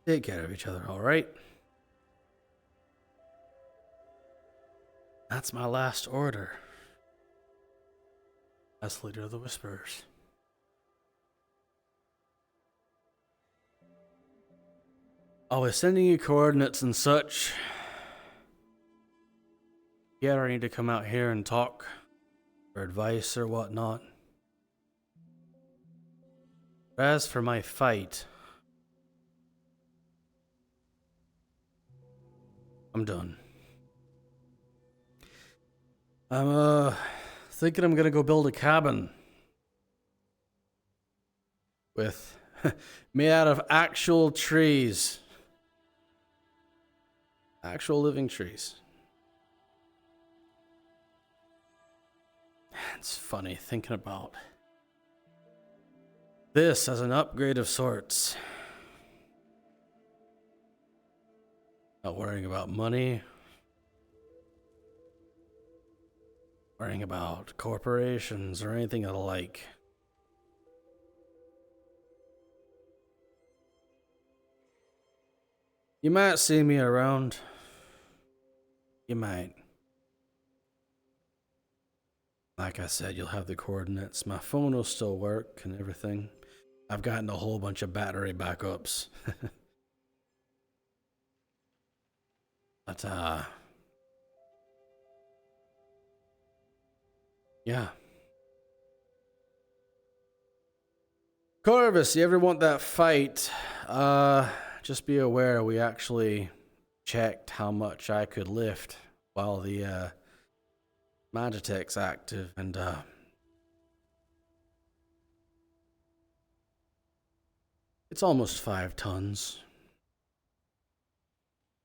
Take care of each other, all right? That's my last order as leader of the Whisperers. I was sending you coordinates and such. Yeah, I need to come out here and talk for advice or whatnot. But as for my fight, I'm done. I'm thinking I'm gonna go build a cabin with made out of actual trees. Actual living trees. It's funny thinking about this as an upgrade of sorts. Not worrying about money. Worrying about corporations or anything of the like. You might see me around. You might. Like I said, you'll have the coordinates. My phone will still work and everything. I've gotten a whole bunch of battery backups. But, yeah. Corvus, you ever want that fight? Just be aware we actually checked how much I could lift while the Magitech's active, and it's almost 5 tons.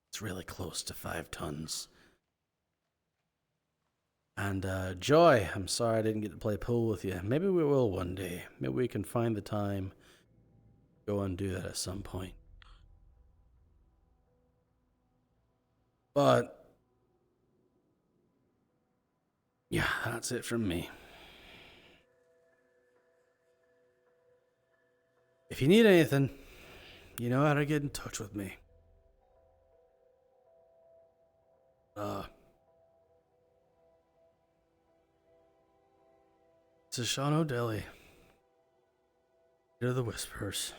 It's really close to 5 tons. And Joy, I'm sorry I didn't get to play pool with you. Maybe we will one day. Maybe we can find the time, go and do that at some point. But yeah, that's it from me. If you need anything, you know how to get in touch with me. This is Sean O'Delly. Hear the whispers.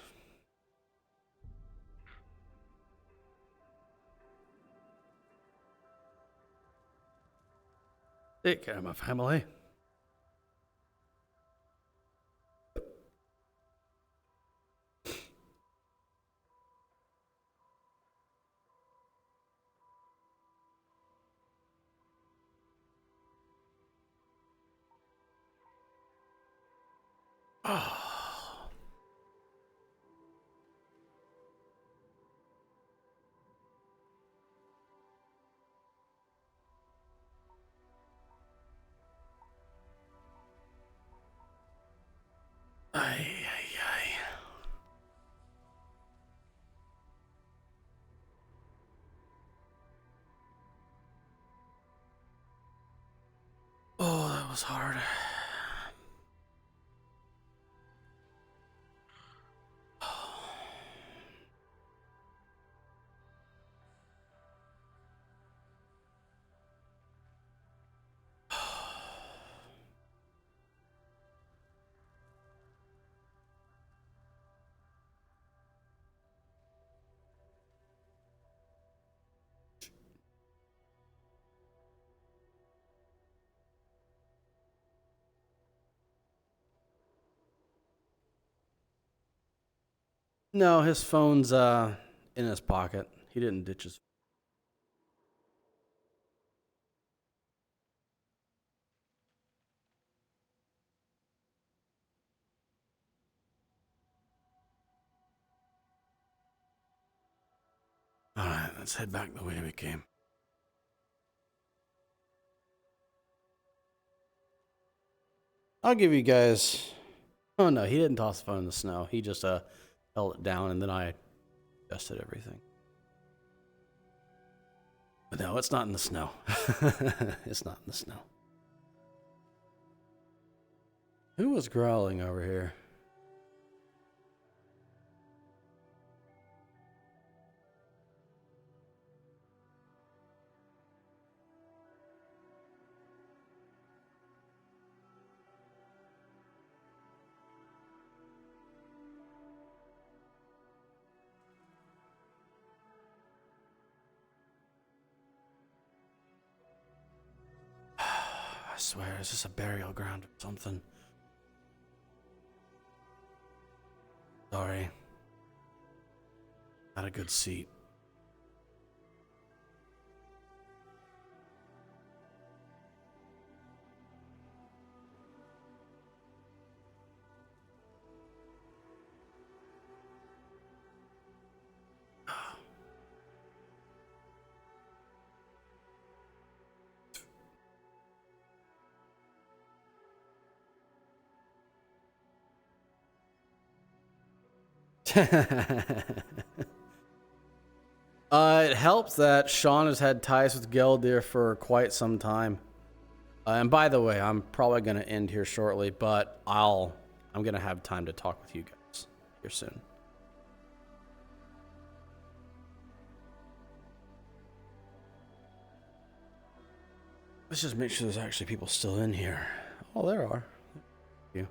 Take care of my family. Oh. Ay, ay, ay. Oh, that was hard. No, his phone's in his pocket. He didn't ditch his. All right, let's head back the way we came. I'll give you guys. Oh no, he didn't toss the phone in the snow. He just held it down, and then I adjusted everything. But no, it's not in the snow. It's not in the snow. Who was growling over here? I swear, is this a burial ground or something? Sorry. Not a good seat. It helps that Sean has had ties with Geldir for quite some time. And by the way, I'm probably going to end here shortly, but I'm going to have time to talk with you guys here soon. Let's just make sure there's actually people still in here. Oh, there are. Thank you.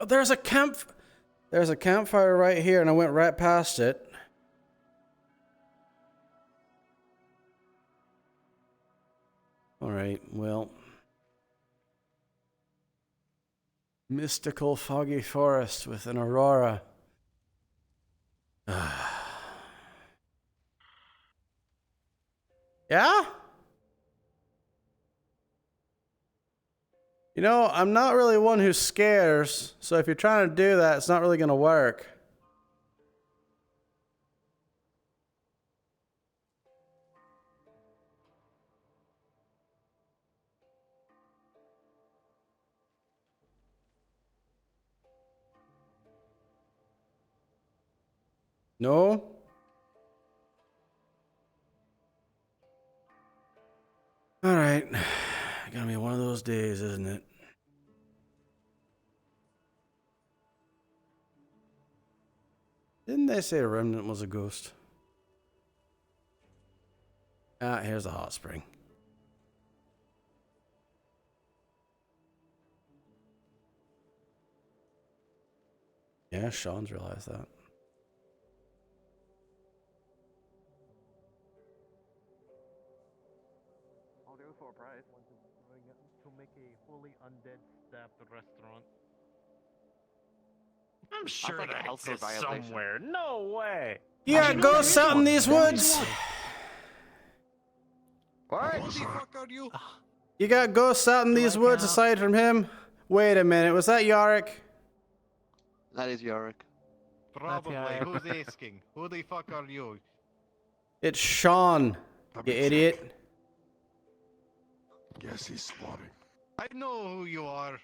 Oh, there's a campfire right here, and I went right past it. All right, well. Mystical foggy forest with an aurora. Yeah? You know, I'm not really one who scares, so if you're trying to do that, it's not really going to work. No? All right. Gonna be one of those days, isn't it? Didn't they say a remnant was a ghost? Ah, here's the hot spring. Yeah, Sean's realized that. I'll do it for a price. To make a fully undead staffed restaurant. I'm sure like a that healthcare exists violation. somewhere. No way. You got ghosts out in these woods? What? Who the fuck are you? You got ghosts out in these woods aside from him? Wait a minute, was that Yorick? That is Yorick. Probably. Who's asking? Who the fuck are you? It's Sean, you idiot. Yes, he's spotting. I know who you are.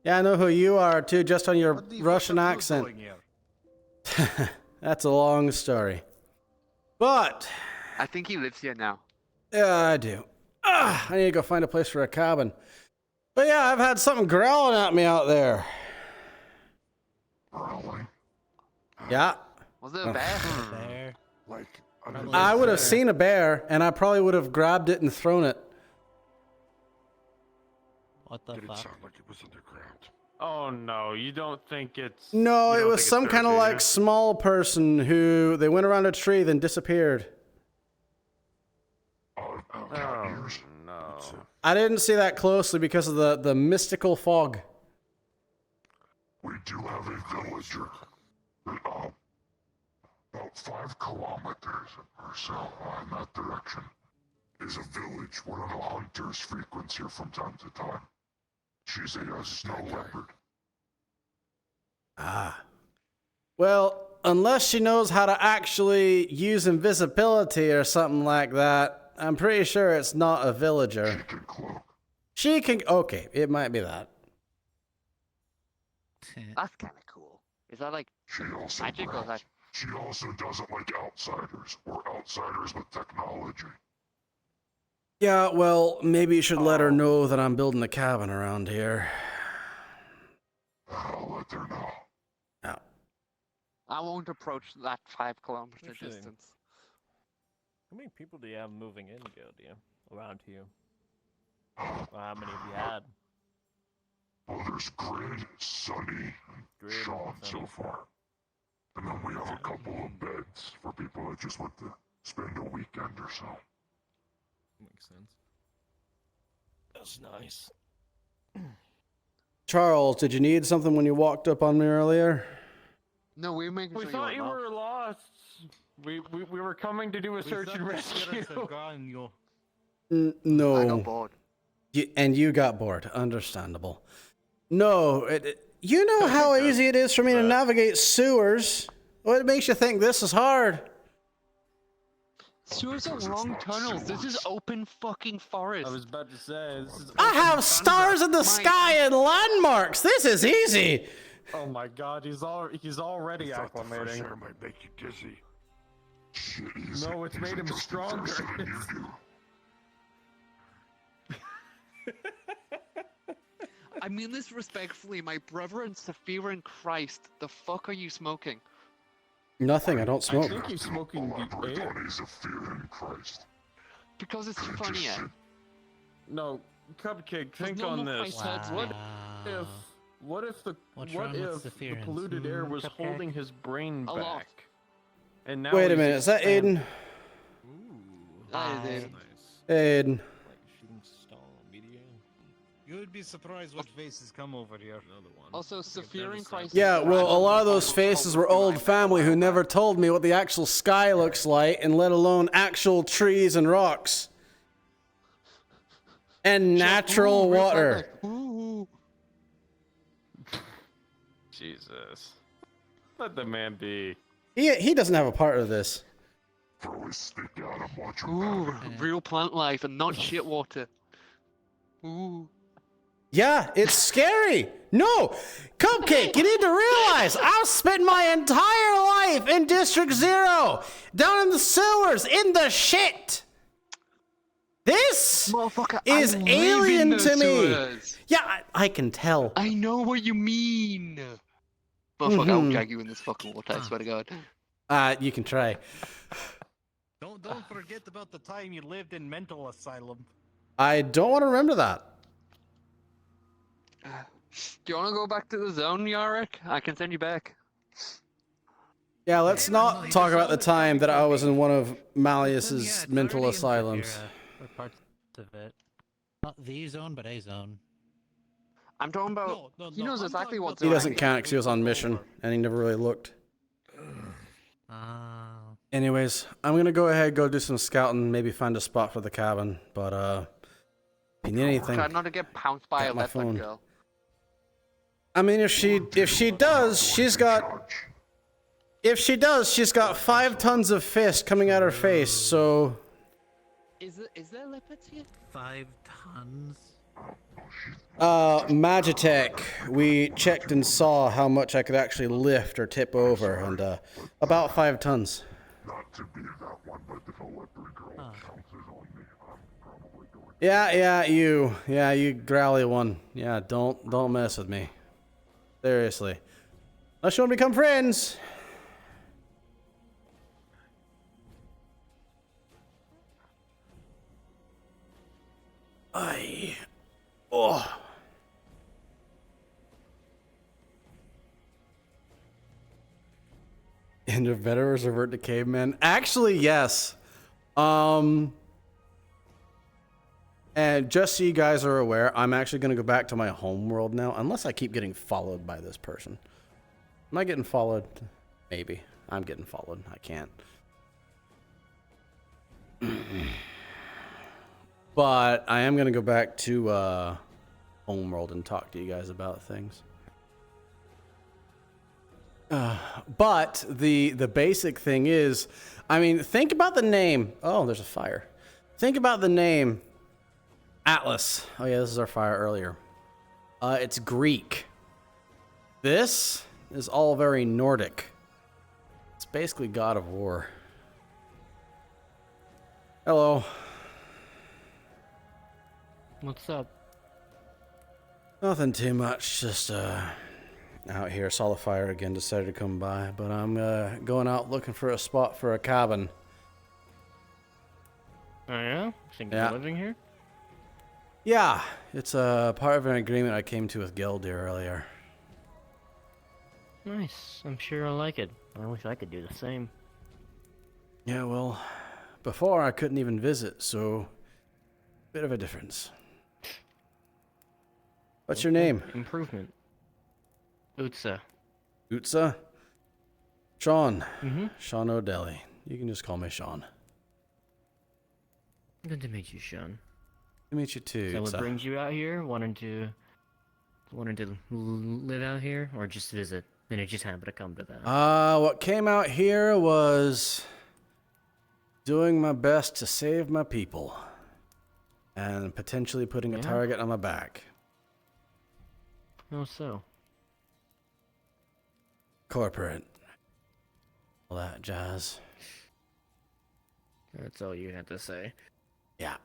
Yeah, I know who you are too, just on your What the Russian fuck are you accent. doing here? That's a long story. But, I think he lives here now. yeah, I do. I need to go find a place for a cabin. But yeah, I've had something growling at me out there. Growling. Yeah. Was it a bear? There. Like, I would have seen a bear, and I probably would have grabbed it and thrown it. What the Did it fuck? sound like it was underground? Oh no, you don't think it's... No, you it don't was think it's some there, kind of do you? like small person who they went around a tree, then disappeared. Cat Oh ears? no. I didn't see that closely because of the mystical fog. We do have a villager. About 5 kilometers or so in that direction is a village one of the hunters frequents here from time to time. She's a snow leopard. Ah. Well, unless she knows how to actually use invisibility or something like that, I'm pretty sure it's not a She villager. can cloak. She can... Okay, it might be that. That's kind of cool. Is that like She also magic or growls. like? She also doesn't like outsiders or outsiders with technology. Yeah, well, maybe you should let her know that I'm building a cabin around here. I'll let her know. Yeah. I won't approach that 5 kilometer Interesting. distance. How many people do you have moving in, Gildia, around here? Or how many have you had? Well, there's Grid, Sunny, and Grid, Sean Sunny. so far. And then we have a couple of beds for people that just want to spend a weekend or so. Makes sense. That's nice. Charles, did you need something when you walked up on me earlier? No, we're making We sure thought you you're were lost. We were coming to do a search and rescue. No. I got bored. You got bored. Understandable. No, you know how easy it is for me to navigate sewers. What makes you think this is hard? Sewers are long tunnels. This is open fucking forest. I was about to say this is. I open have tundra. stars in the sky and landmarks. This is easy. Oh my god, he's already I thought the fresh acclimating. air might make you dizzy. Shit, No, it's made him just stronger. faster than you do. I mean this respectfully, my brother and Sophia in Christ. The fuck are you smoking? Nothing. I don't I smoke. think he's smoking the air. Laboratories of fear in Christ. Because it's Just funnier. sit. No, Cupcake, think normal on this. Christ heads- What if the What's what wrong with if the Saphirans? polluted air was Cupcake? holding his brain A lot. back? And now Wait a he's minute. Is that expand- Aiden? That is it. Aiden. Like shooting stall media. You would be surprised what faces come over here. Also, Sophia in Christ. Yeah, well, a lot of those faces were old family who never told me what the actual sky looks like, and let alone actual trees and rocks. And natural water. Ooh. Jesus. Let the man be. He doesn't have a part of this. Throw his stick out and watch him. Ooh, real plant life and not shit water. Ooh. Yeah, it's scary. No, Cupcake, you need to realize I've spent my entire life in District 0, down in the sewers, in the shit. This Motherfucker, is I live in alien those to me. sewers. Yeah, I can tell. I know what you mean. Motherfucker, I'll Mhm. drag you in this fucking water, I swear to God. You can try. Don't forget about the time you lived in mental asylum. I don't want to remember that. Do you want to go back to the zone, Yarek? I can send you back. Yeah, let's not talk about the time that I was in one of Malleus's mental asylums. Or parts of it. Not the zone, but a zone. I'm talking about. He knows I'm exactly talking what's He on. doesn't count because he was on mission and he never really looked. Anyways, I'm gonna go ahead, go do some scouting, maybe find a spot for the cabin. But if you need anything, Try not to get pounced by got a my leopard phone. girl. I mean, if she does, she's got. If she does, she's got 5 tons of fist coming out her face. So Is there leopards here? 5 tons. Magitech, we checked and saw how much I could actually lift or tip over, and about 5 tons. Not to be that one, but if a leopard girl pounces on me, I'm probably going. Yeah, you growly one. Yeah, don't mess with me. Seriously, unless you want to become friends. Oh. Interveners revert to cavemen. Actually, yes. And just so you guys are aware, I'm actually going to go back to my home world now, unless I keep getting followed by this person. Am I getting followed? Maybe. I'm getting followed. I can't. But I am going to go back to home world and talk to you guys about things. But the basic thing is, I mean, think about the name. Oh, there's a fire. Think about the name Atlas. Oh yeah, this is our fire earlier. It's Greek. This is all very Nordic. It's basically God of War. Hello. What's up? Nothing too much, just out here, saw the fire again, decided to come by, but I'm going out looking for a spot for a cabin. Oh yeah? Think Yeah. you're living here? Yeah, it's a part of an agreement I came to with Gildir earlier. Nice. I'm sure I like it. I wish I could do the same. Yeah, well, before I couldn't even visit, so bit of a difference. What's your name? Improvement. Utsa. Utsa? Sean. Mm-hmm. Sean O'Delly. You can just call me Sean. Good to meet you, Sean. Nice to meet you too, So what Utsa. brings you out here? Wanting to live out here, or just visit? And it just happened to come to that. What came out here was doing my best to save my people. And potentially putting a target on my back. How so? Corporate. All that jazz. That's all you had to say. Yeah.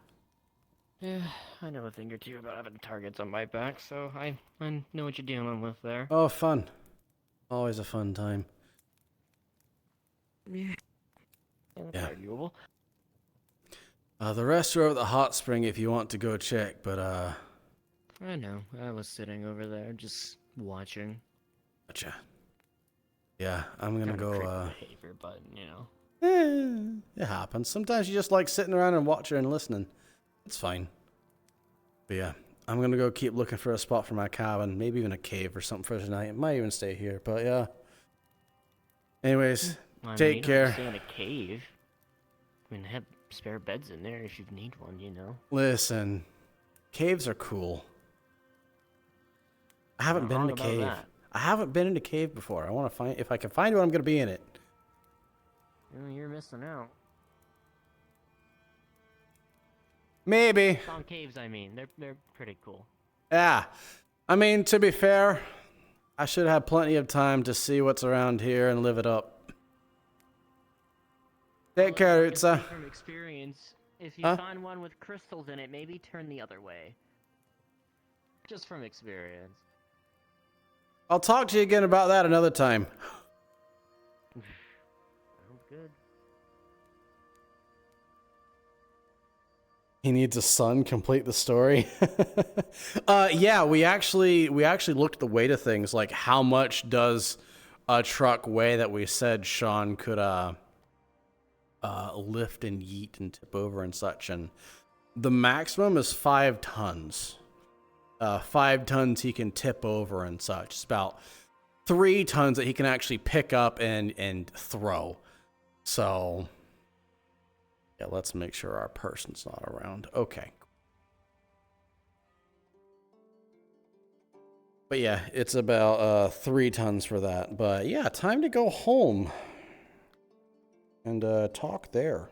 Yeah, I know a thing or two about having targets on my back, so I know what you're dealing with there. Oh, fun. Always a fun time. Yeah. That's arguable. The rest are over at the hot spring if you want to go check, but I know. I was sitting over there just watching. Gotcha. Yeah, I'm gonna go. Behavior, but you know. It happens. Sometimes you just like sitting around and watching and listening. It's fine. But yeah, I'm gonna go keep looking for a spot for my cabin, maybe even a cave or something for tonight. It might even stay here, but yeah. Anyways, take care. Stay in a cave. I mean, they have spare beds in there if you need one, you know. Listen, caves are cool. I haven't been in a cave. I haven't been in a cave before. I want to find. If I can find one, I'm gonna be in it. Well, you're missing out. Maybe. Some caves, I mean, they're pretty cool. Yeah, I mean, to be fair, I should have plenty of time to see what's around here and live it up. Take care, Utsa. From experience, if you find one with crystals in it, maybe turn the other way. Just from experience. I'll talk to you again about that another time. Sounds good. He needs a son. Complete the story. Yeah, we actually looked at the weight of things, like how much does a truck weigh that we said Sean could lift and yeet and tip over and such, and the maximum is 5 tons. 5 tons he can tip over and such. It's about 3 tons that he can actually pick up and throw. So yeah, let's make sure our person's not around. Okay. But yeah, it's about 3 tons for that. But yeah, time to go home and talk there.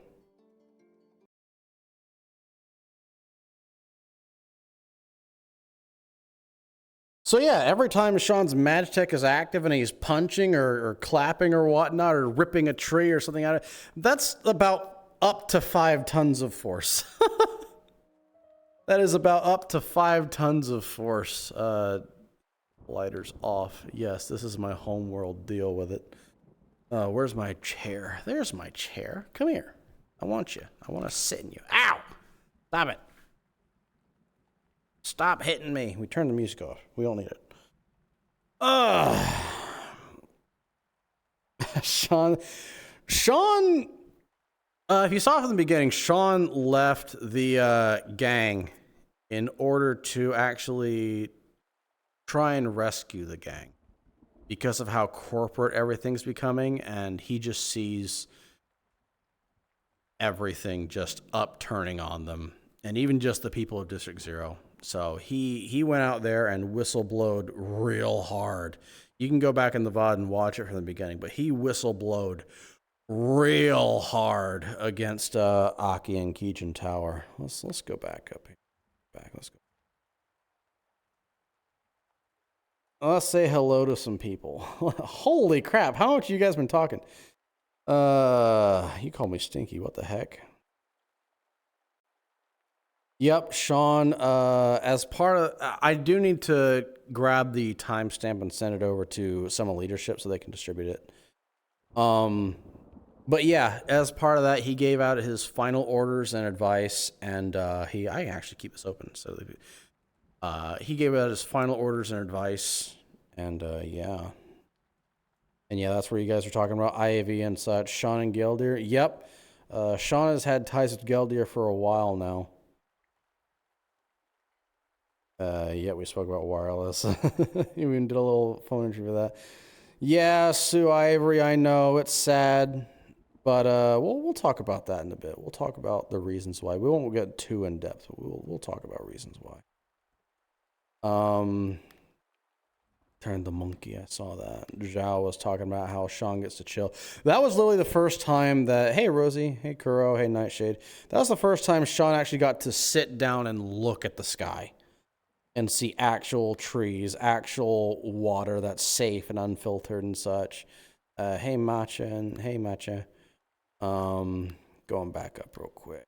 So yeah, every time Sean's Magitech is active and he's punching or clapping or whatnot or ripping a tree or something out of, that's about up to 5 tons of force. That is about up to 5 tons of force. Lighters off. Yes, this is my homeworld. Deal with it. Where's my chair? There's my chair. Come here. I want you. I want to sit in you. Ow! Stop it. Stop hitting me. We turn the music off. We don't need it. Sean, if you saw from the beginning, Sean left the gang in order to actually try and rescue the gang because of how corporate everything's becoming, and he just sees everything just upturning on them, and even just the people of District 0. So he went out there and whistleblowed real hard. You can go back in the VOD and watch it from the beginning, but he whistleblowed real hard against Aki and Keegan Tower. Let's go back up here. Let's go. Let's say hello to some people. Holy crap! How much you guys been talking? You call me Stinky. What the heck? Yep, Sean, as part of, I do need to grab the timestamp and send it over to some of leadership so they can distribute it. But yeah, as part of that, he gave out his final orders and advice, and I can actually keep this open. So he gave out his final orders and advice, and yeah. And yeah, that's where you guys were talking about IAV and such. Sean and Geldir. Yep, Sean has had ties with Geldir for a while now. Yeah, we spoke about wireless. We even did a little phone interview for that. Yeah, Sue Ivory, I know, it's sad. But we'll talk about that in a bit. We'll talk about the reasons why. We won't get too in depth, but we'll talk about reasons why. Turned the monkey. I saw that. Zhao was talking about how Sean gets to chill. That was literally the first time that, hey, Rosie, hey, Kuro, hey, Nightshade. That was the first time Sean actually got to sit down and look at the sky and see actual trees, actual water that's safe and unfiltered and such. Hey, Matcha, and hey, Matcha. Going back up real quick.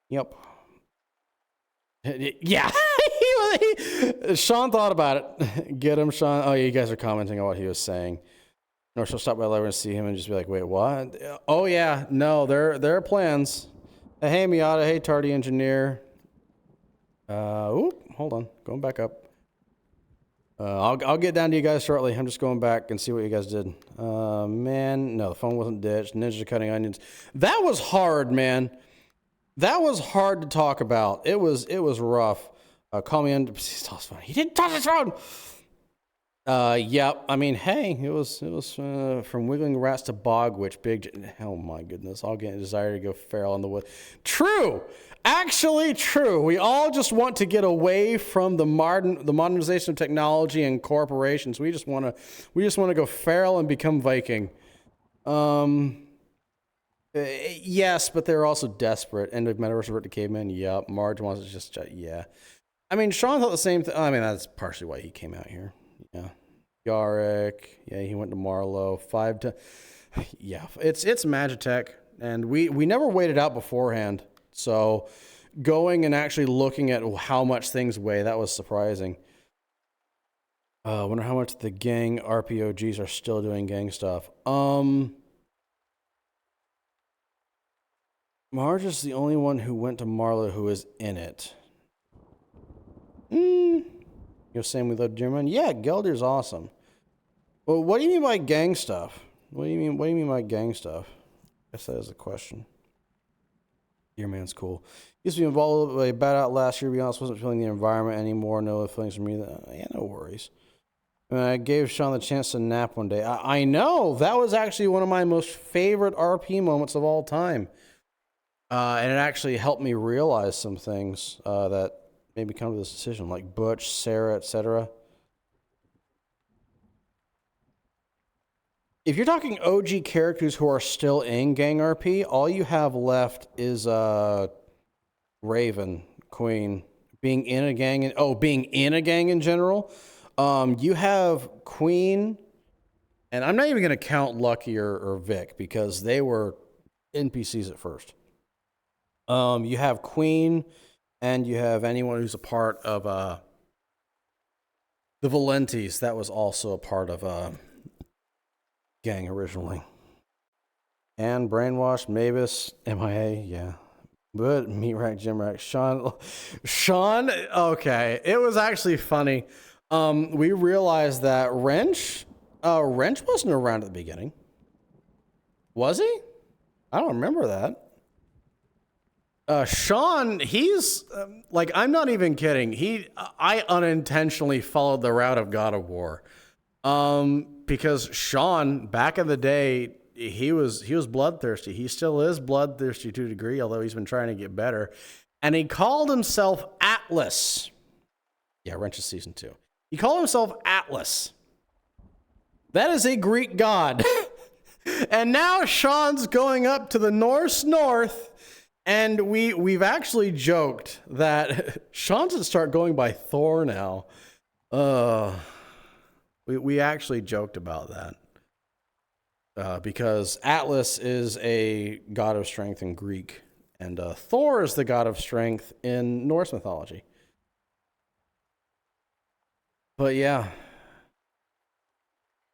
Yep. Yeah. Sean thought about it. Get him, Sean. Oh, yeah, you guys are commenting on what he was saying. Or she'll stop by later and see him and just be like, wait, what? Oh, yeah. No, there are plans. Hey, Miata. Hey, Tardy Engineer. Hold on. Going back up. I'll get down to you guys shortly. I'm just going back and see what you guys did. Man, no, the phone wasn't ditched. Ninja cutting onions. That was hard, man. That was hard to talk about. It was rough. Call me in. He didn't touch his phone. Yep. I mean, hey, it was from wiggling rats to bog witch. Oh my goodness. All getting a desire to go feral in the wood. True. Actually true. We all just want to get away from the modernization of technology and corporations. We just want to go feral and become Viking. Yes, but they're also desperate. End of metaverse revert to cavemen. Yep. Marge wants to just yeah. I mean, Sean thought the same thing. I mean, that's partially why he came out here. Yeah. Yarick. Yeah, he went to Marlowe. Yeah, it's Magitech, and we never weighed it out beforehand. So going and actually looking at how much things weigh, that was surprising. Wonder how much the gang RPOGs are still doing gang stuff. Marge is the only one who went to Marlowe who is in it. You're saying we love Dearman? Yeah, Gelder's awesome. Well, what do you mean by gang stuff? What do you mean by gang stuff? I guess that is a question. Dearman's cool. Used to be involved with a bad out last year, to be honest, wasn't feeling the environment anymore. No feelings for me. Yeah, no worries. I gave Sean the chance to nap one day. I know. That was actually one of my most favorite RP moments of all time. And it actually helped me realize some things that made me come to this decision, like Butch, Sarah, etc. If you're talking OG characters who are still in GangRP, all you have left is Raven, Queen, being in a gang, being in a gang in general. You have Queen, and I'm not even going to count Lucky or Vic because they were NPCs at first. You have Queen, and you have anyone who's a part of the Valentes. That was also a part of gang originally. And Brainwash, Mavis, MIA, yeah. But Meat Rack, Jim Rack, Sean, okay. It was actually funny. We realized that Wrench wasn't around at the beginning. Was he? I don't remember that. Sean, he's like, I'm not even kidding. I unintentionally followed the route of God of War. Because Sean, back in the day, he was bloodthirsty. He still is bloodthirsty to a degree, although he's been trying to get better. And he called himself Atlas. Yeah, Wrench is season 2. He called himself Atlas. That is a Greek god. And now Sean's going up to the Norse North. And we've actually joked that Sean should start going by Thor now. We actually joked about that. Because Atlas is a god of strength in Greek. And Thor is the god of strength in Norse mythology. But yeah.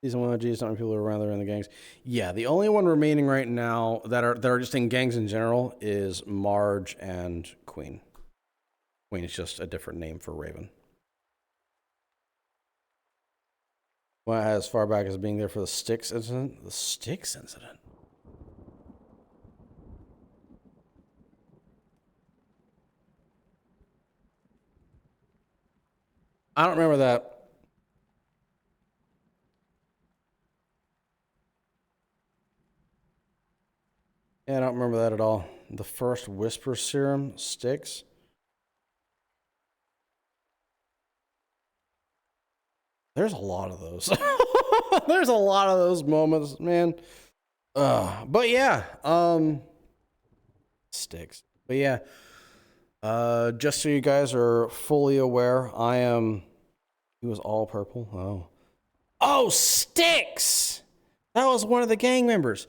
Season 1 OGs, not many people are around there in the gangs. Yeah, the only one remaining right now that are just in gangs in general is Marge and Queen. Queen is just a different name for Raven. Well, as far back as being there for the Styx incident. The Styx incident? I don't remember that. Yeah, I don't remember that at all. The first Whisper Serum, Styx. There's a lot of those. There's a lot of those moments, man. But yeah, sticks. But yeah, just so you guys are fully aware, he was all purple. Oh, Sticks! That was one of the gang members.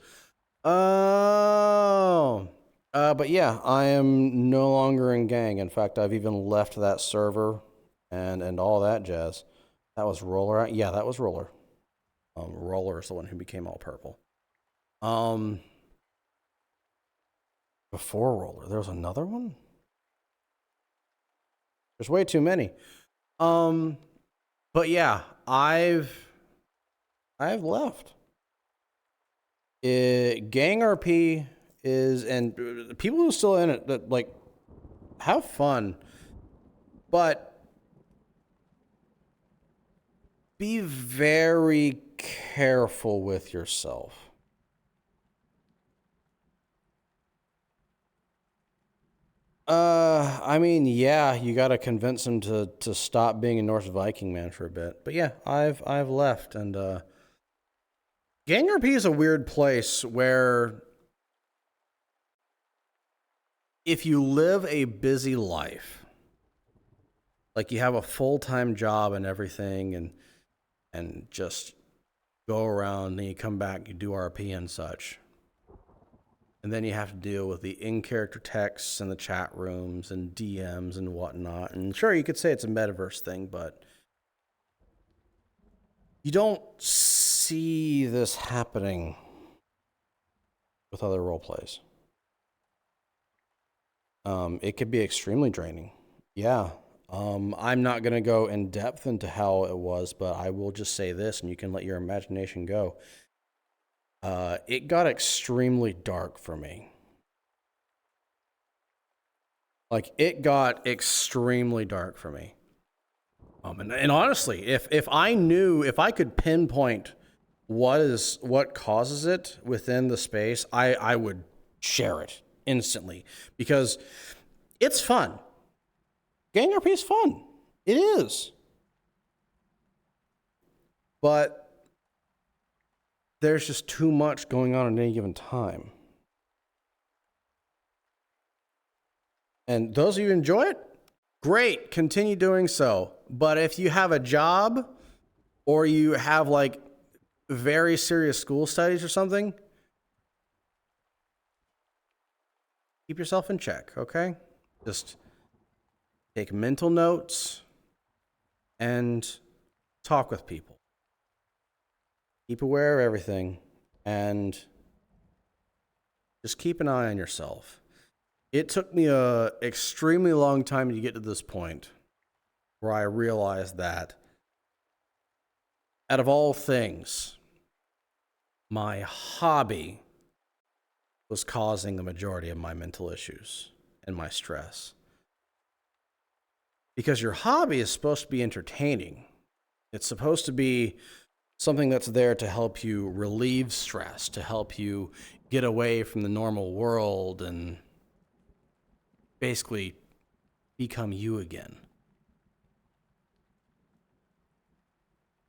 Oh. But yeah, I am no longer in gang. In fact, I've even left that server and all that jazz. That was Roller. Yeah, that was Roller. Roller is the one who became all purple. Before Roller, there was another one? There's way too many. But yeah, I've left. GangRP is, and people who are still in it, that like, have fun, but be very careful with yourself. I mean, yeah, you got to convince him to stop being a Norse Viking man for a bit. But yeah, I've left, and GangRP is a weird place where if you live a busy life, like you have a full-time job and everything, and just go around, and you come back, you do RP and such. And then you have to deal with the in-character texts and the chat rooms and DMs and whatnot. And sure, you could say it's a metaverse thing, but you don't see this happening with other role plays. It could be extremely draining. Yeah. I'm not going to go in depth into how it was, but I will just say this, and you can let your imagination go. It got extremely dark for me. Like, it got extremely dark for me. And honestly, if I could pinpoint what causes it within the space, I would share it instantly, because it's fun. GangRP is fun. It is. But there's just too much going on at any given time. And those of you who enjoy it, great, continue doing so. But if you have a job or you have like very serious school studies or something, keep yourself in check, okay? Just take mental notes and talk with people. Keep aware of everything, and just keep an eye on yourself. It took me an extremely long time to get to this point where I realized that out of all things, my hobby was causing the majority of my mental issues and my stress. Because your hobby is supposed to be entertaining. It's supposed to be something that's there to help you relieve stress, to help you get away from the normal world and basically become you again.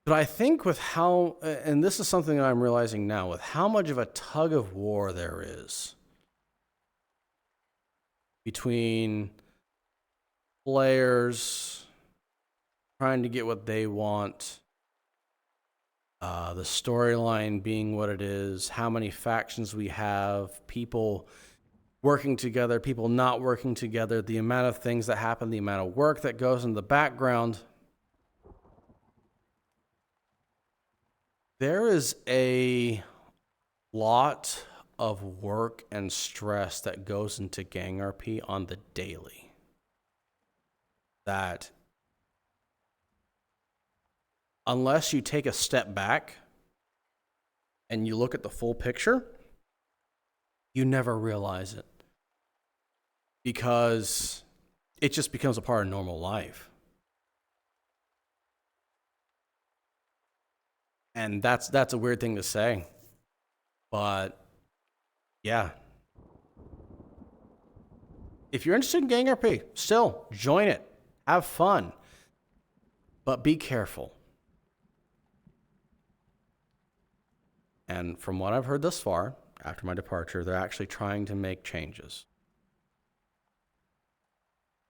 But I think with how, and this is something that I'm realizing now, with how much of a tug of war there is between players trying to get what they want, the storyline being what it is, how many factions we have, people working together, people not working together, the amount of things that happen, the amount of work that goes in the background. There is a lot of work and stress that goes into GangRP on the daily. That unless you take a step back and you look at the full picture, you never realize it. Because it just becomes a part of normal life. And that's a weird thing to say. But yeah. If you're interested in GangRP, still join it. Have fun. But be careful. And from what I've heard thus far, after my departure, they're actually trying to make changes.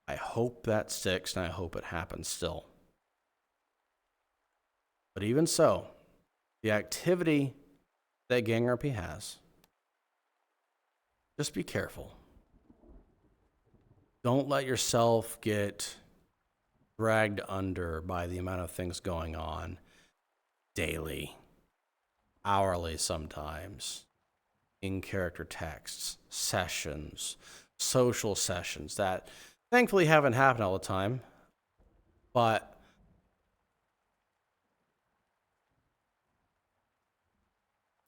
I hope that sticks, and I hope it happens still. But even so, the activity that GangRP has, just be careful. Don't let yourself get dragged under by the amount of things going on daily, hourly sometimes, in-character texts, sessions, social sessions that thankfully haven't happened all the time, but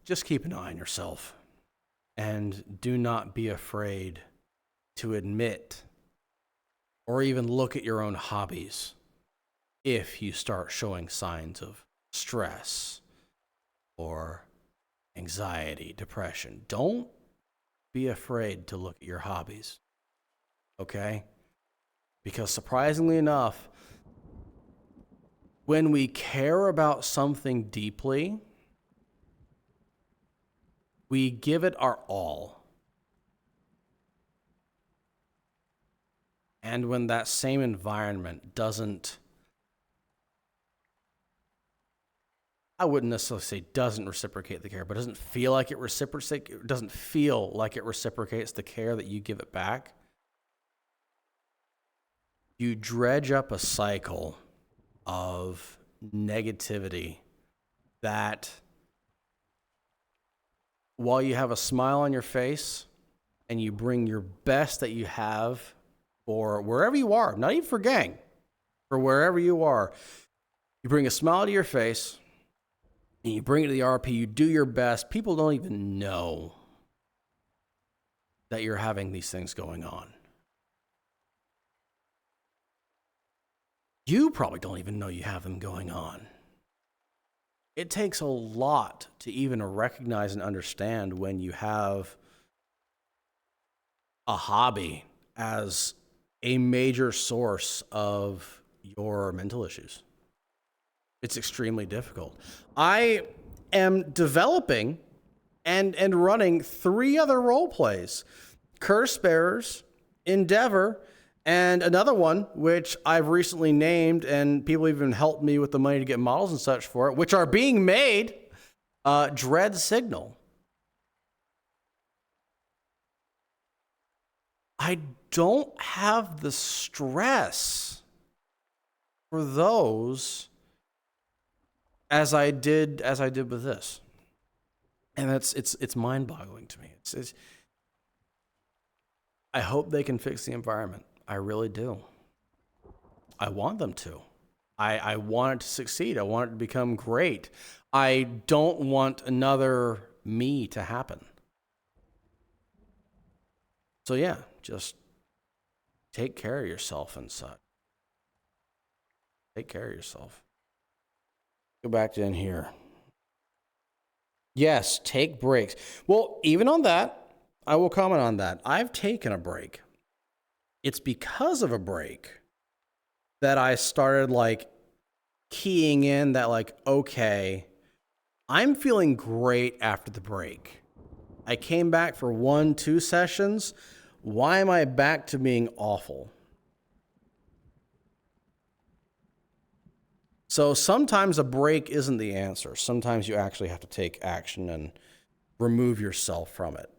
just keep an eye on yourself and do not be afraid to admit or even look at your own hobbies if you start showing signs of stress or anxiety, depression. Don't be afraid to look at your hobbies, okay? Because surprisingly enough, when we care about something deeply, we give it our all. And when that same environment doesn't, I wouldn't necessarily say doesn't reciprocate the care, but doesn't feel like it reciprocates the care that you give it back, you dredge up a cycle of negativity that, while you have a smile on your face and you bring your best that you have for wherever you are, not even for gang, for wherever you are, you bring a smile to your face and you bring it to the RP, you do your best. People don't even know that you're having these things going on. You probably don't even know you have them going on. It takes a lot to even recognize and understand when you have a hobby as a major source of your mental issues. It's extremely difficult. I am developing and running 3 other role plays: Curse Bearers, Endeavor, and another one, which I've recently named, and people even helped me with the money to get models and such for it, which are being made, Dread Signal. I don't have the stress for those as I did with this. And it's mind-boggling to me. I hope they can fix the environment. I really do. I want them to. I want it to succeed. I want it to become great. I don't want another me to happen. So yeah, just take care of yourself and such. Take care of yourself. Go back to in here. Yes, take breaks. Well, even on that, I will comment on that. I've taken a break. It's because of a break that I started keying in that okay, I'm feeling great after the break. I came back for 1-2 sessions. Why am I back to being awful? So sometimes a break isn't the answer. Sometimes you actually have to take action and remove yourself from it.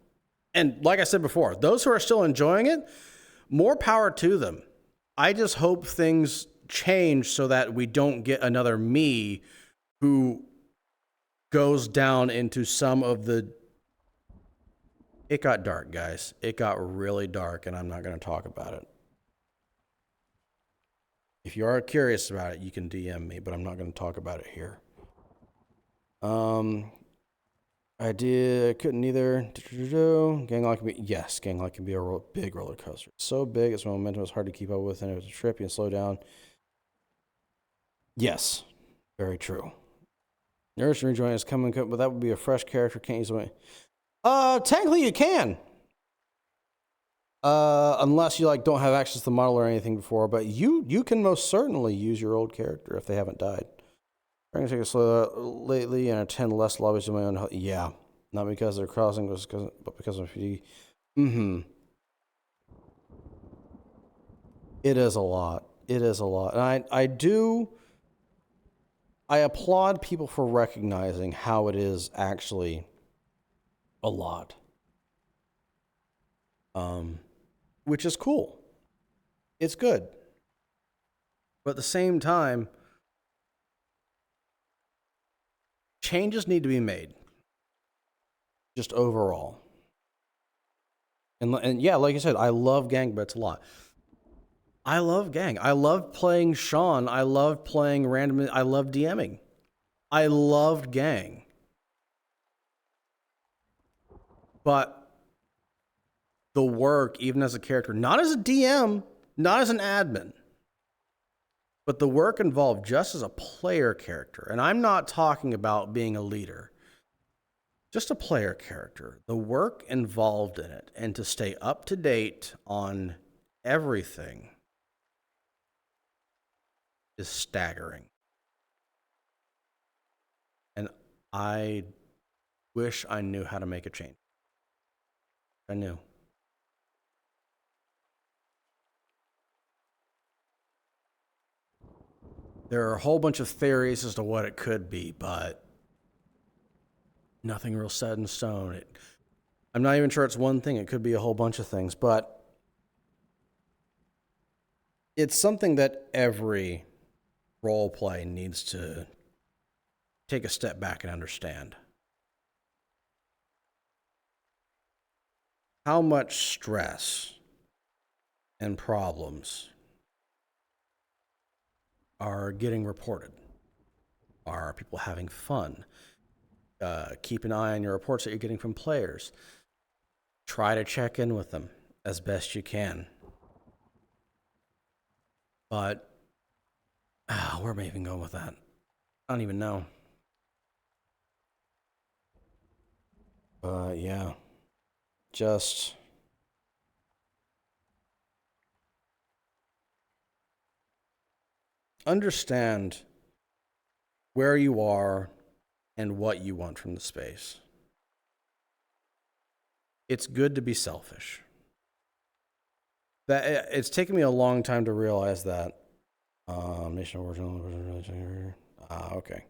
And like I said before, those who are still enjoying it, more power to them. I just hope things change so that we don't get another me who goes down into some of the... It got dark, guys. It got really dark, and I'm not going to talk about it. If you are curious about it, you can DM me, but I'm not going to talk about it here. I couldn't either. Gang life can be, yes, gang life can be a big roller coaster. It's so big, its momentum is hard to keep up with, and it was a trip, you can slow down. Yes, very true. Nurse rejoin is coming, but that would be a fresh character, can't use it. Technically you can. Unless you don't have access to the model or anything before, but you can most certainly use your old character if they haven't died. Trying to take it slow lately and attend less lobbies of my own. Yeah, not because they're crossing, but because of PD. It is a lot. It is a lot. And I applaud people for recognizing how it is actually a lot. Which is cool. It's good. But at the same time, changes need to be made. Just overall. And yeah, like I said, I love gang bets a lot. I love gang. I love playing Sean. I love playing random. I love DMing. I loved gang. But the work, even as a character, not as a DM, not as an admin, but the work involved just as a player character. And I'm not talking about being a leader, just a player character. The work involved in it and to stay up to date on everything is staggering. And I wish I knew how to make a change. I knew. There are a whole bunch of theories as to what it could be, but nothing real set in stone. I'm not even sure it's one thing. It could be a whole bunch of things, but it's something that every role play needs to take a step back and understand. How much stress and problems are getting reported? Are people having fun? Keep an eye on your reports that you're getting from players. Try to check in with them as best you can. But where am I even going with that? I don't even know. Yeah. Just understand where you are and what you want from the space. It's good to be selfish. That it's taken me a long time to realize that. Nation of origin. Okay.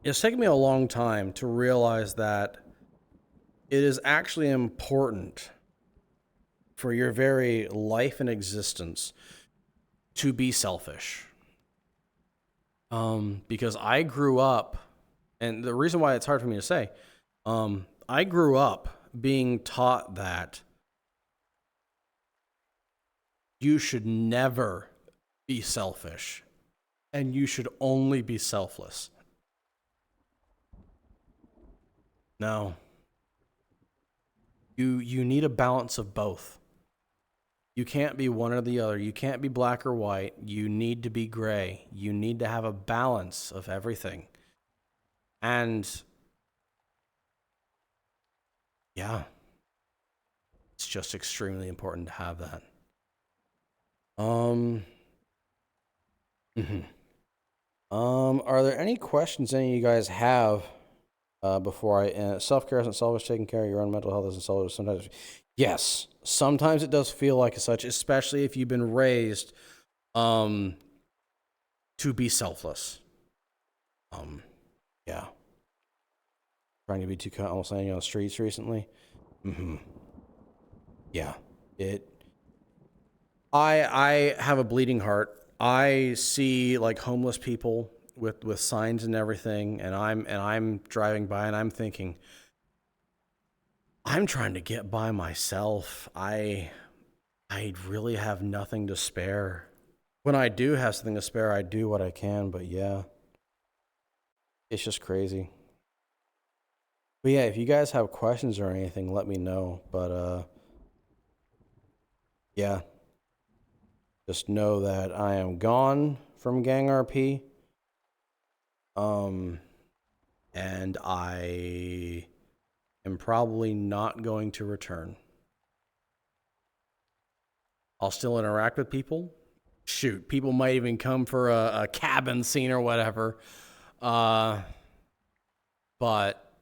It's taken me a long time to realize that it is actually important for your very life and existence to be selfish. Because I grew up, and the reason why it's hard for me to say, I grew up being taught that you should never be selfish and you should only be selfless. No. You need a balance of both. You can't be one or the other. You can't be black or white. You need to be gray. You need to have a balance of everything. And yeah, it's just extremely important to have that. Are there any questions any of you guys have before I end? Self-care isn't selfish. Taking care of your own mental health isn't selfish. Sometimes, yes, sometimes it does feel like such, especially if you've been raised to be selfless. Yeah. Trying to be too almost landing on the streets recently. Yeah. I have a bleeding heart. I see like homeless people with signs and everything, and I'm driving by and I'm thinking, I'm trying to get by myself. I really have nothing to spare. When I do have something to spare, I do what I can, but yeah. It's just crazy. But yeah, if you guys have questions or anything, let me know. But yeah. Just know that I am gone from GangRP. And I am probably not going to return. I'll still interact with people. shoot, people might even come for a cabin scene or whatever. But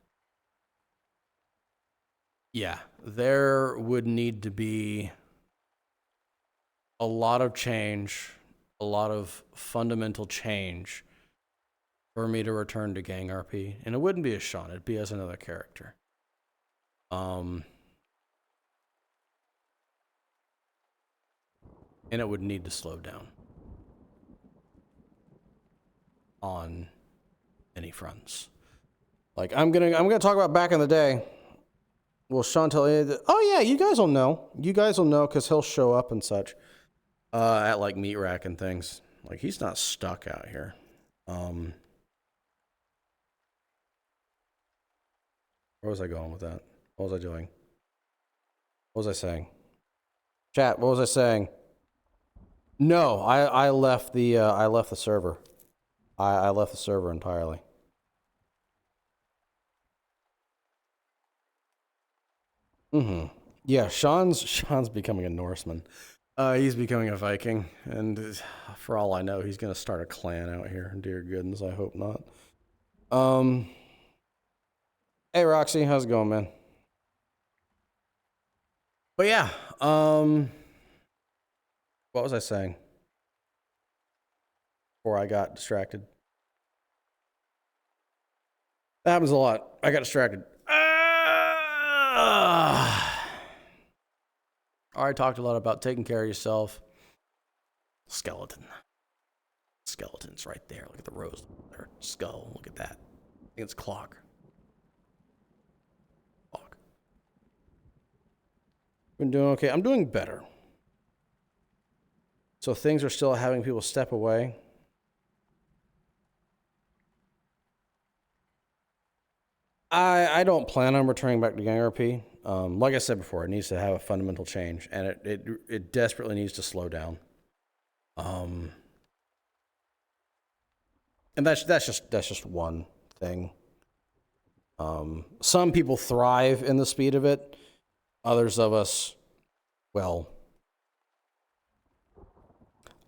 yeah, there would need to be a lot of change, a lot of fundamental change for me to return to GangRP. And it wouldn't be as Sean, it'd be as another character. And it would need to slow down on many fronts. Like I'm gonna talk about back in the day. Will Sean tell you that, oh yeah, you guys will know. You guys will know because he'll show up and such at like meat rack and things. Like he's not stuck out here. Where was I going with that? What was I doing? What was I saying? Chat, what was I saying? No, I left the server. I left the server entirely. Yeah, Sean's becoming a Norseman. He's becoming a Viking, and for all I know, he's gonna start a clan out here. Dear goodness, I hope not. Hey Roxy, how's it going, man? But yeah, what was I saying before I got distracted? That happens a lot. I got distracted. I already talked a lot about taking care of yourself. Skeleton. Skeleton's right there. Look at the rose. Their skull. Look at that. I think it's clock. Clock. Been doing okay. I'm doing better. So things are still having people step away. I don't plan on returning back to GangRP. Like I said before, it needs to have a fundamental change, and it desperately needs to slow down. And that's just one thing. Some people thrive in the speed of it. Others of us, well,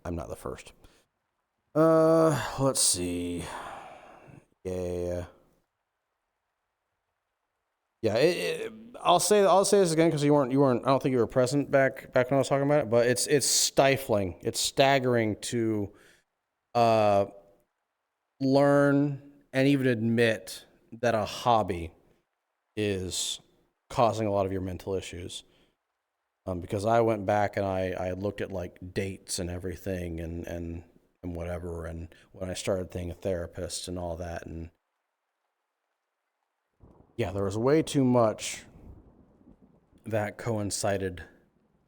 I'm not the first. Let's see. Yeah, I'll say this again because you weren't. I don't think you were present back when I was talking about it. But it's stifling. It's staggering to learn and even admit that a hobby is causing a lot of your mental issues. Because I went back and I looked at like dates and everything and whatever, and when I started seeing a therapist and all that, and yeah, there was way too much that coincided,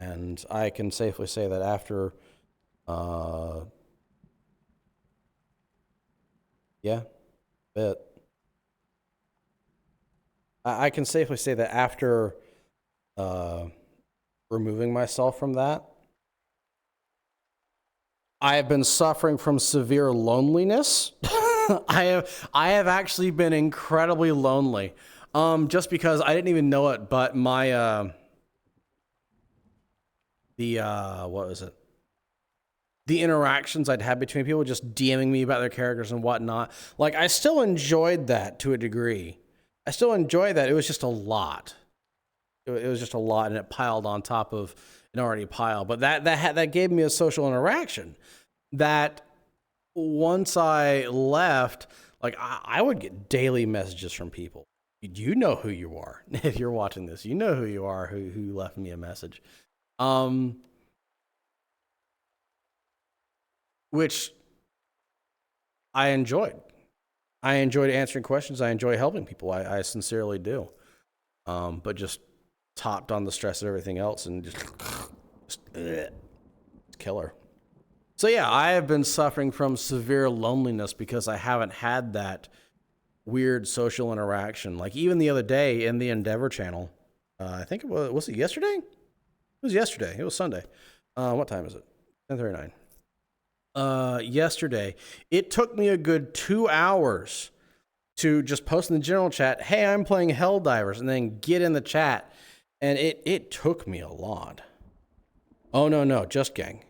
and I can safely say that after, I can safely say that after removing myself from that, I have been suffering from severe loneliness. I have actually been incredibly lonely. Just because I didn't even know it, but my what was it? The interactions I'd had between people just DMing me about their characters and whatnot. Like, I still enjoyed that to a degree. I still enjoyed that. It was just a lot. It was just a lot, and it piled on top of an already pile. But that gave me a social interaction that once I left, like I would get daily messages from people. You know who you are. If you're watching this, you know who you are, who left me a message. Which I enjoyed. I enjoyed answering questions. I enjoy helping people. I sincerely do. But just topped on the stress of everything else and just killer. So yeah, I have been suffering from severe loneliness because I haven't had that weird social interaction. Like even the other day in the Endeavor channel, I think it was it yesterday? It was yesterday. It was Sunday. What time is it? 10:39. Yesterday, it took me a good 2 hours to just post in the general chat, hey, I'm playing Helldivers, and then get in the chat. And it took me a lot. Oh, no, just gang.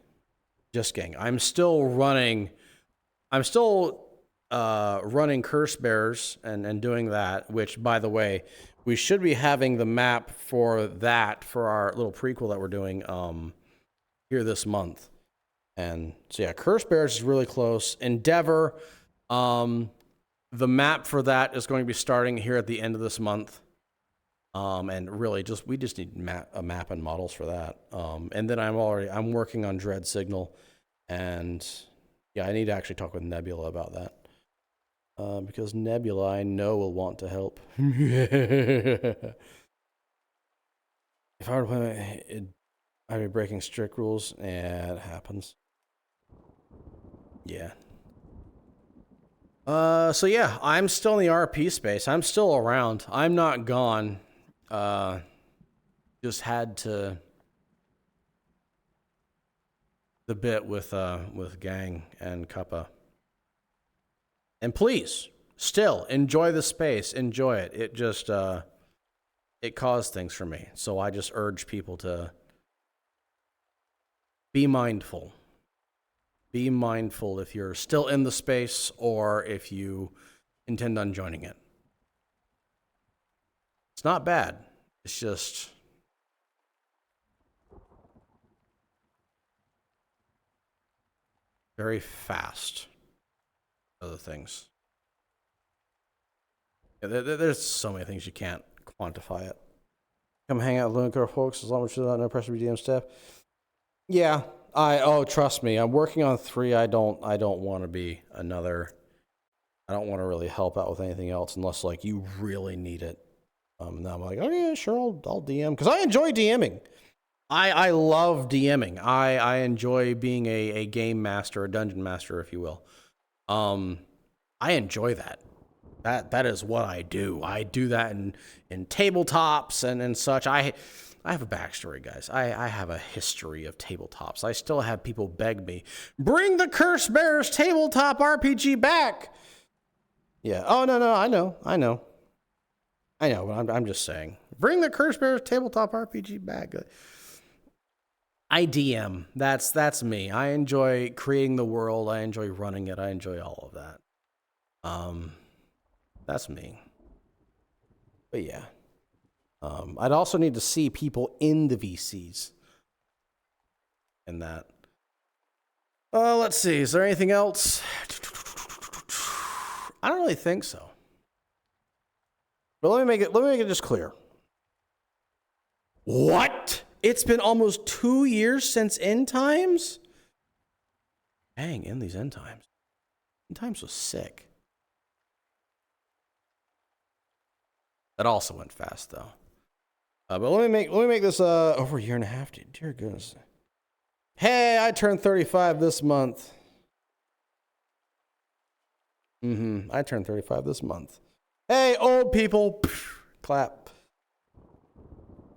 Just gang. I'm still running Curse Bears and doing that, which, by the way, we should be having the map for that for our little prequel that we're doing here this month. And so yeah, Curse Bears is really close. Endeavor, the map for that is going to be starting here at the end of this month. And really we just need a map and models for that. And then I'm working on Dread Signal, and yeah, I need to actually talk with Nebula about that. Because Nebula, I know, will want to help. If I were to play it, I'd be breaking strict rules. Yeah, it happens. Yeah. So yeah, I'm still in the RP space. I'm still around. I'm not gone. Just had to the bit with Gang and Kappa. And please, still enjoy the space. Enjoy it. It just it caused things for me. So I just urge people to be mindful. Be mindful if you're still in the space or if you intend on joining it. It's not bad. It's just very fast. Other things. Yeah, there's so many things you can't quantify it. Come hang out with Lunacar folks as long as you're no pressure to DM staff. Yeah, trust me, I'm working on 3. I don't want to be another. I don't want to really help out with anything else unless like you really need it. And I'm like, oh yeah, sure, I'll DM because I enjoy DMing. I love DMing. I enjoy being a game master, a dungeon master, if you will. I enjoy that. That is what I do. I do that in tabletops and such. I have a backstory, guys. I have a history of tabletops. I still have people beg me, bring the Curse Bears tabletop RPG back. Yeah. Oh no, I know. But I'm just saying, bring the Curse Bears tabletop RPG back. I DM. That's me. I enjoy creating the world. I enjoy running it. I enjoy all of that. That's me. But yeah. I'd also need to see people in the VCs. And that. Let's see. Is there anything else? I don't really think so. But let me make it just clear. What? It's been almost 2 years since End Times? Dang, in these End Times. End Times was sick. That also went fast though. But let me make this over a year and a half, dude. Dear goodness. Hey, I turned 35 this month. I turned 35 this month. Hey, old people. Clap.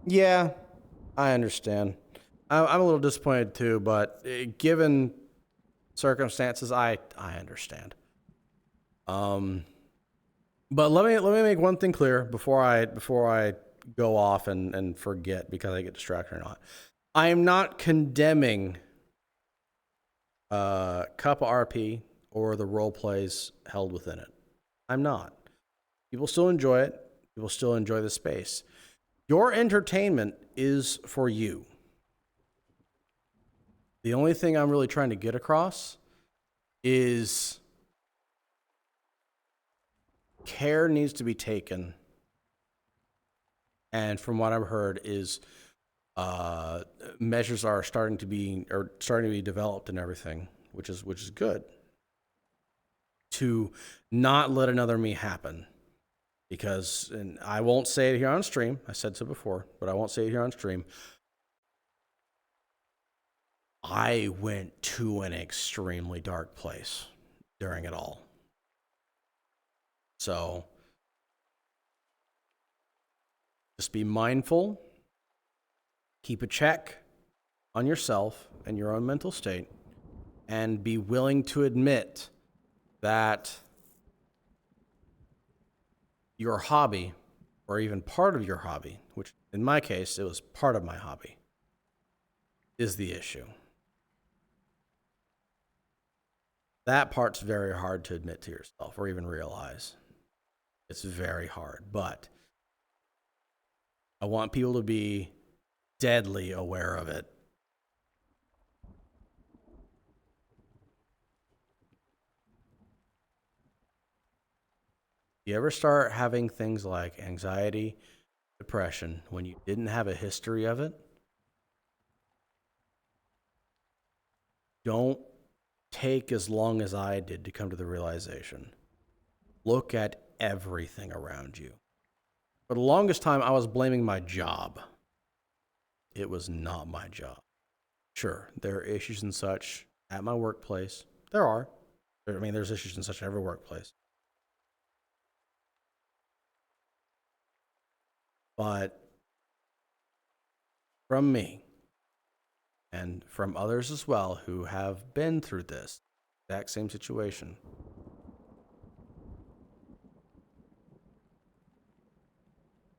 Yeah, I understand. I'm a little disappointed too, but given circumstances, I understand. But let me make one thing clear before I go off and forget because I get distracted or not. I am not condemning Kappa RP or the role plays held within it. I'm not. People still enjoy it. People still enjoy the space. Your entertainment is for you. The only thing I'm really trying to get across is care needs to be taken. And from what I've heard is measures are starting to be developed and everything, which is good. To not let another me happen. Because, and I won't say it here on stream, I said so before, but I won't say it here on stream. I went to an extremely dark place during it all. So, just be mindful, keep a check on yourself and your own mental state, and be willing to admit that your hobby, or even part of your hobby, which in my case, it was part of my hobby, is the issue. That part's very hard to admit to yourself or even realize. It's very hard, but I want people to be deadly aware of it. You ever start having things like anxiety, depression, when you didn't have a history of it? Don't take as long as I did to come to the realization. Look at everything around you. For the longest time, I was blaming my job. It was not my job. Sure, there are issues and such at my workplace. There are. I mean, there's issues and such at every workplace. But from me, and from others as well who have been through this exact same situation,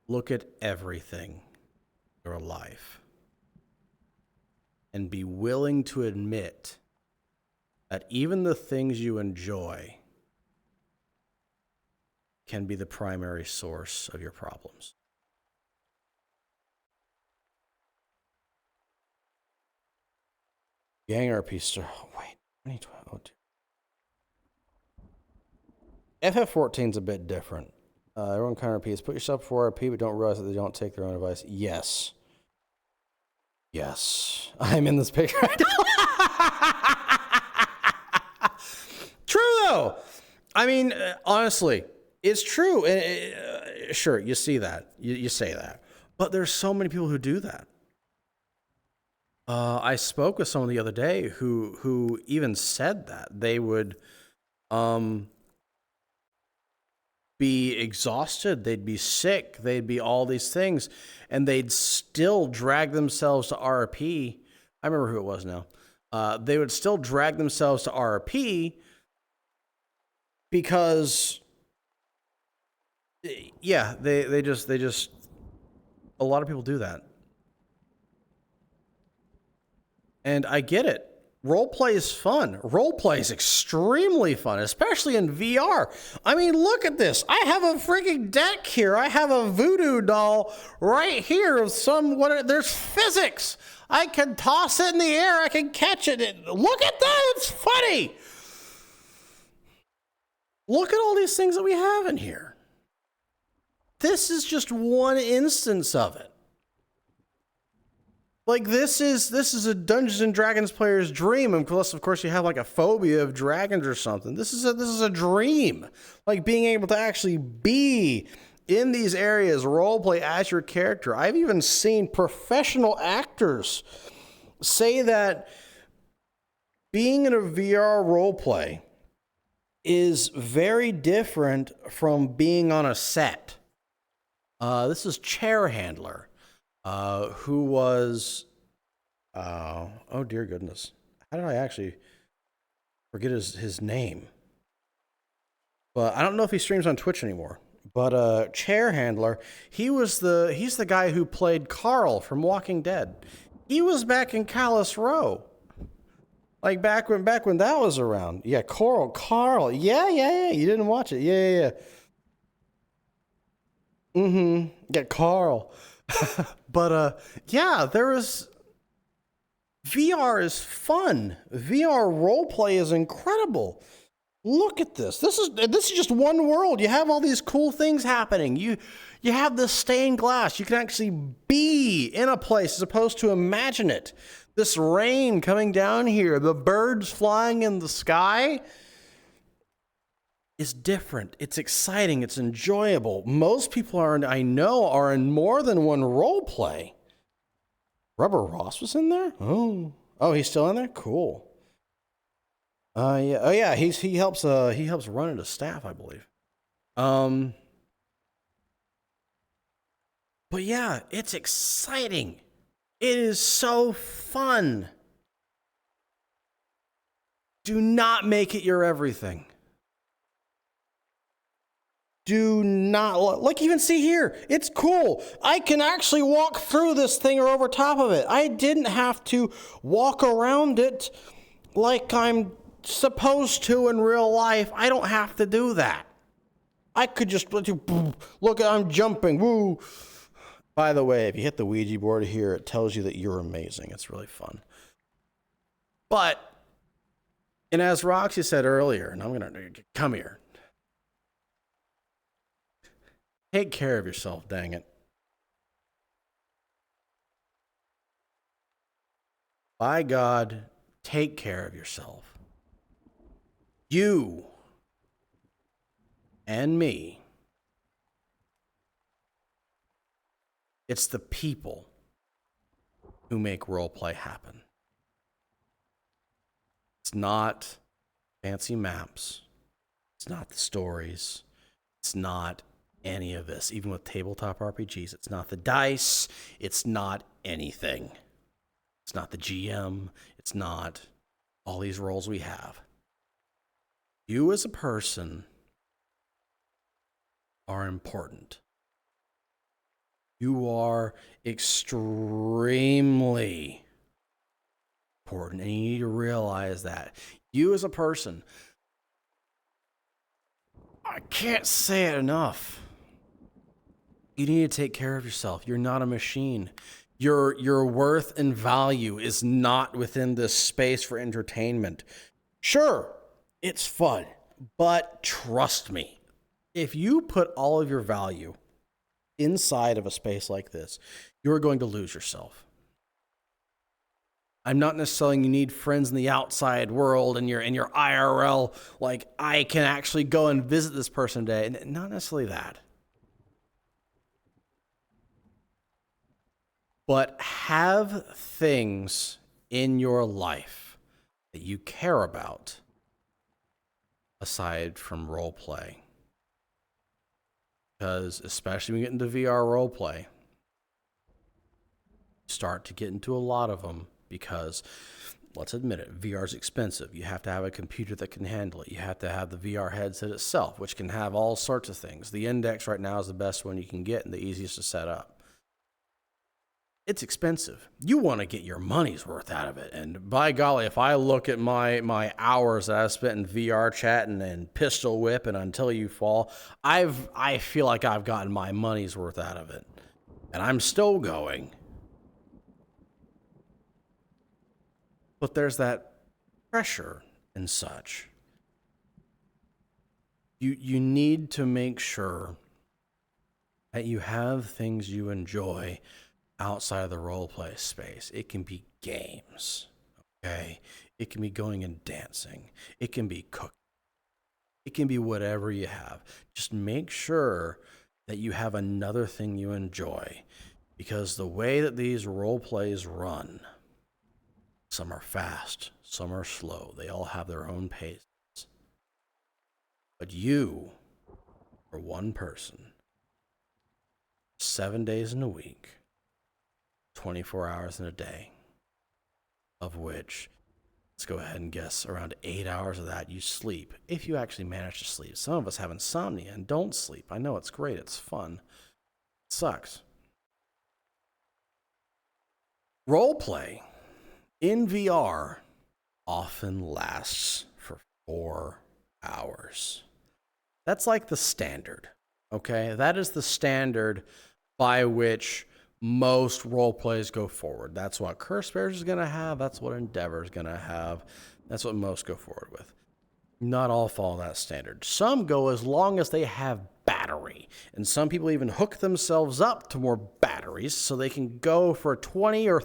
look at everything in your life and be willing to admit that even the things you enjoy can be the primary source of your problems. GangRP star. Oh, wait. 2012. FF14's a bit different. Everyone kind of repeats. Put yourself before RP, but don't realize that they don't take their own advice. Yes. Yes. I'm in this picture. True, though. I mean, honestly, it's true. Sure, you see that. You say that. But there's so many people who do that. I spoke with someone the other day who even said that they would be exhausted, they'd be sick, they'd be all these things, and they'd still drag themselves to RP. I remember who it was now. They would still drag themselves to RP because, yeah, they just a lot of people do that. And I get it. Roleplay is fun. Roleplay is extremely fun, especially in VR. I mean, look at this. I have a freaking deck here. I have a voodoo doll right here of there's physics. I can toss it in the air. I can catch it. Look at that. It's funny. Look at all these things that we have in here. This is just one instance of it. Like, this is a Dungeons and Dragons player's dream, unless of course you have like a phobia of dragons or something. This is a dream. Like, being able to actually be in these areas, roleplay as your character. I've even seen professional actors say that being in a VR roleplay is very different from being on a set. This is Chair Handler. Who was, oh dear goodness. How did I actually forget his name? But I don't know if he streams on Twitch anymore. But Chair Handler, he's the guy who played Carl from Walking Dead. He was back in Callus Row. Like back when that was around. Yeah, Carl. Yeah. You didn't watch it. Yeah. Yeah, Carl. But yeah, VR is fun. VR roleplay is incredible. Look at this. This is just one world. You have all these cool things happening. You have this stained glass. You can actually be in a place as opposed to imagine it. This rain coming down here, the birds flying in the sky is different. It's exciting. It's enjoyable. Most people I know are in more than one role play. Rubber Ross was in there? Oh, he's still in there? Cool. Yeah. Oh yeah, he helps run it as staff, I believe. But yeah, it's exciting. It is so fun. Do not make it your everything. Do not, like, even see here, it's cool. I can actually walk through this thing or over top of it. I didn't have to walk around it like I'm supposed to in real life. I don't have to do that. I could just let you look, I'm jumping. Woo. By the way, if you hit the Ouija board here, it tells you that you're amazing. It's really fun. But, and as Roxy said earlier, and I'm going to come here. Take care of yourself, dang it. By God, take care of yourself. You and me. It's the people who make roleplay happen. It's not fancy maps. It's not the stories. It's not any of this. Even with tabletop RPGs, it's not the dice. It's not anything. It's not the GM. It's not all these roles we have. You as a person are important. You are extremely important, and you need to realize that. You as a person, I can't say it enough. You need to take care of yourself. You're not a machine. Your worth and value is not within this space for entertainment. Sure, it's fun, but trust me, if you put all of your value inside of a space like this, you're going to lose yourself. I'm not necessarily you need friends in the outside world and your IRL, like I can actually go and visit this person today. And not necessarily that. But have things in your life that you care about aside from role play. Because especially when you get into VR role play, start to get into a lot of them because, let's admit it, VR is expensive. You have to have a computer that can handle it. You have to have the VR headset itself, which can have all sorts of things. The Index right now is the best one you can get and the easiest to set up. It's expensive. You want to get your money's worth out of it. And by golly, if I look at my hours that I've spent in VRChat and pistol whip and Until You Fall, I feel like I've gotten my money's worth out of it. And I'm still going. But there's that pressure and such. You need to make sure that you have things you enjoy outside of the roleplay space. It can be games, okay? It can be going and dancing. It can be cooking. It can be whatever you have. Just make sure that you have another thing you enjoy, because the way that these roleplays run, some are fast, some are slow. They all have their own pace. But you are one person, 7 days in a week, 24 hours in a day, of which, let's go ahead and guess, around 8 hours of that you sleep, if you actually manage to sleep. Some of us have insomnia and don't sleep. I know it's great, it's fun. It sucks. Roleplay in VR often lasts for 4 hours. That's like the standard, okay? That is the standard by which most role plays go forward. That's what Curse Bears is going to have. That's what Endeavor is going to have. That's what most go forward with. Not all follow that standard. Some go as long as they have battery. And some people even hook themselves up to more batteries so they can go for 24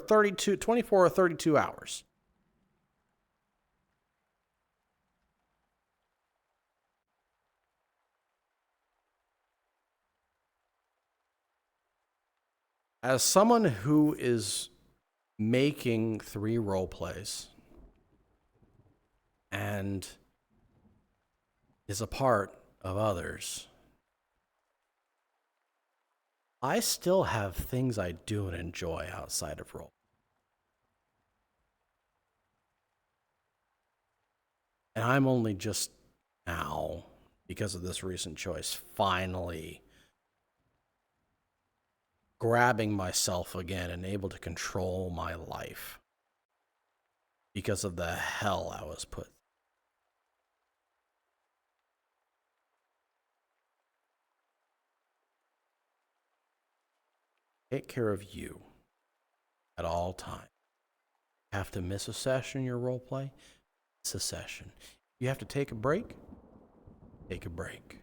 or 32 hours. As someone who is making 3 role plays and is a part of others, I still have things I do and enjoy outside of role. And I'm only just now, because of this recent choice, finally grabbing myself again and able to control my life because of the hell I was put. Take care of you at all times. You have to miss a session in your role play, miss a session. You have to take a break, take a break.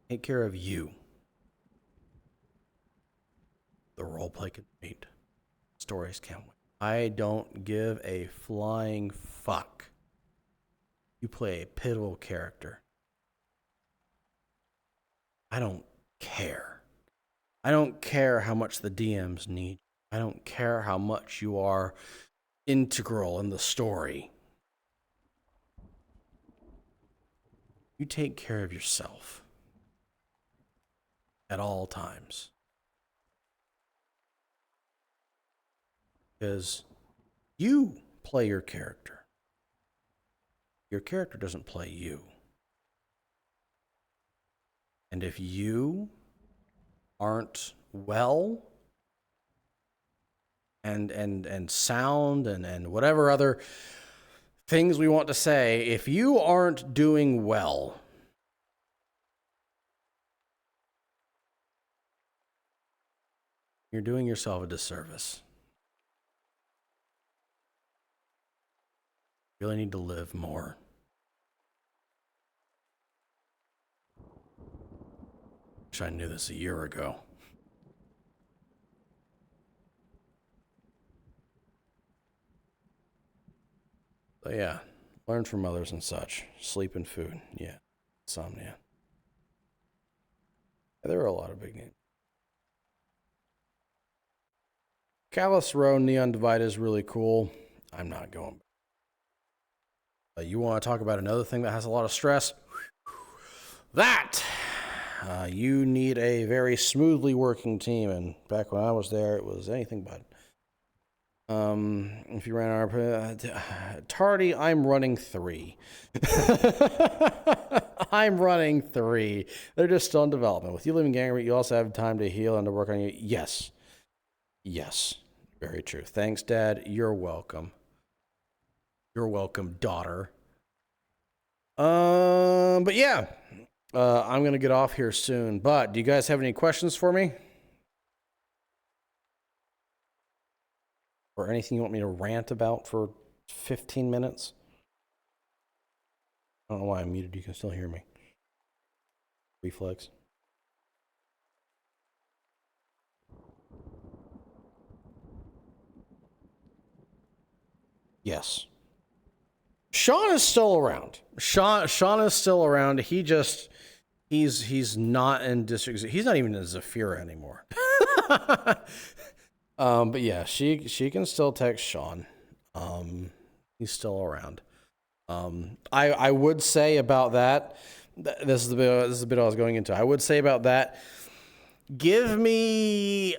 Take care of you. The role play can wait. Stories can't wait. I don't give a flying fuck. You play a pitiful character. I don't care. I don't care how much the DMs need. I don't care how much you are integral in the story. You take care of yourself at all times. Because you play your character. Your character doesn't play you. And if you aren't well and sound and whatever other things we want to say, if you aren't doing well, you're doing yourself a disservice. You really need to live more. Wish I knew this a year ago. But yeah, learn from others and such. Sleep and food. Yeah. Insomnia. There are a lot of big names. Callus Row Neon Divide is really cool. I'm not going. You want to talk about another thing that has a lot of stress? That! You need a very smoothly working team, and back when I was there, it was anything but. If you ran our Tardy, I'm running 3. I'm running 3. They're just still in development. With you living GangRP, you also have time to heal and to work on you. Yes. Yes. Very true. Thanks, Dad. You're welcome. You're welcome, daughter. But yeah. I'm going to get off here soon, but do you guys have any questions for me? Or anything you want me to rant about for 15 minutes? I don't know why I'm muted. You can still hear me. Reflex. Yes. Sean is still around. Sean is still around. He just... He's not in district. He's not even in Zafira anymore. But yeah, she can still text Sean. He's still around. I would say about that. This is the bit I was going into. I would say about that. Give me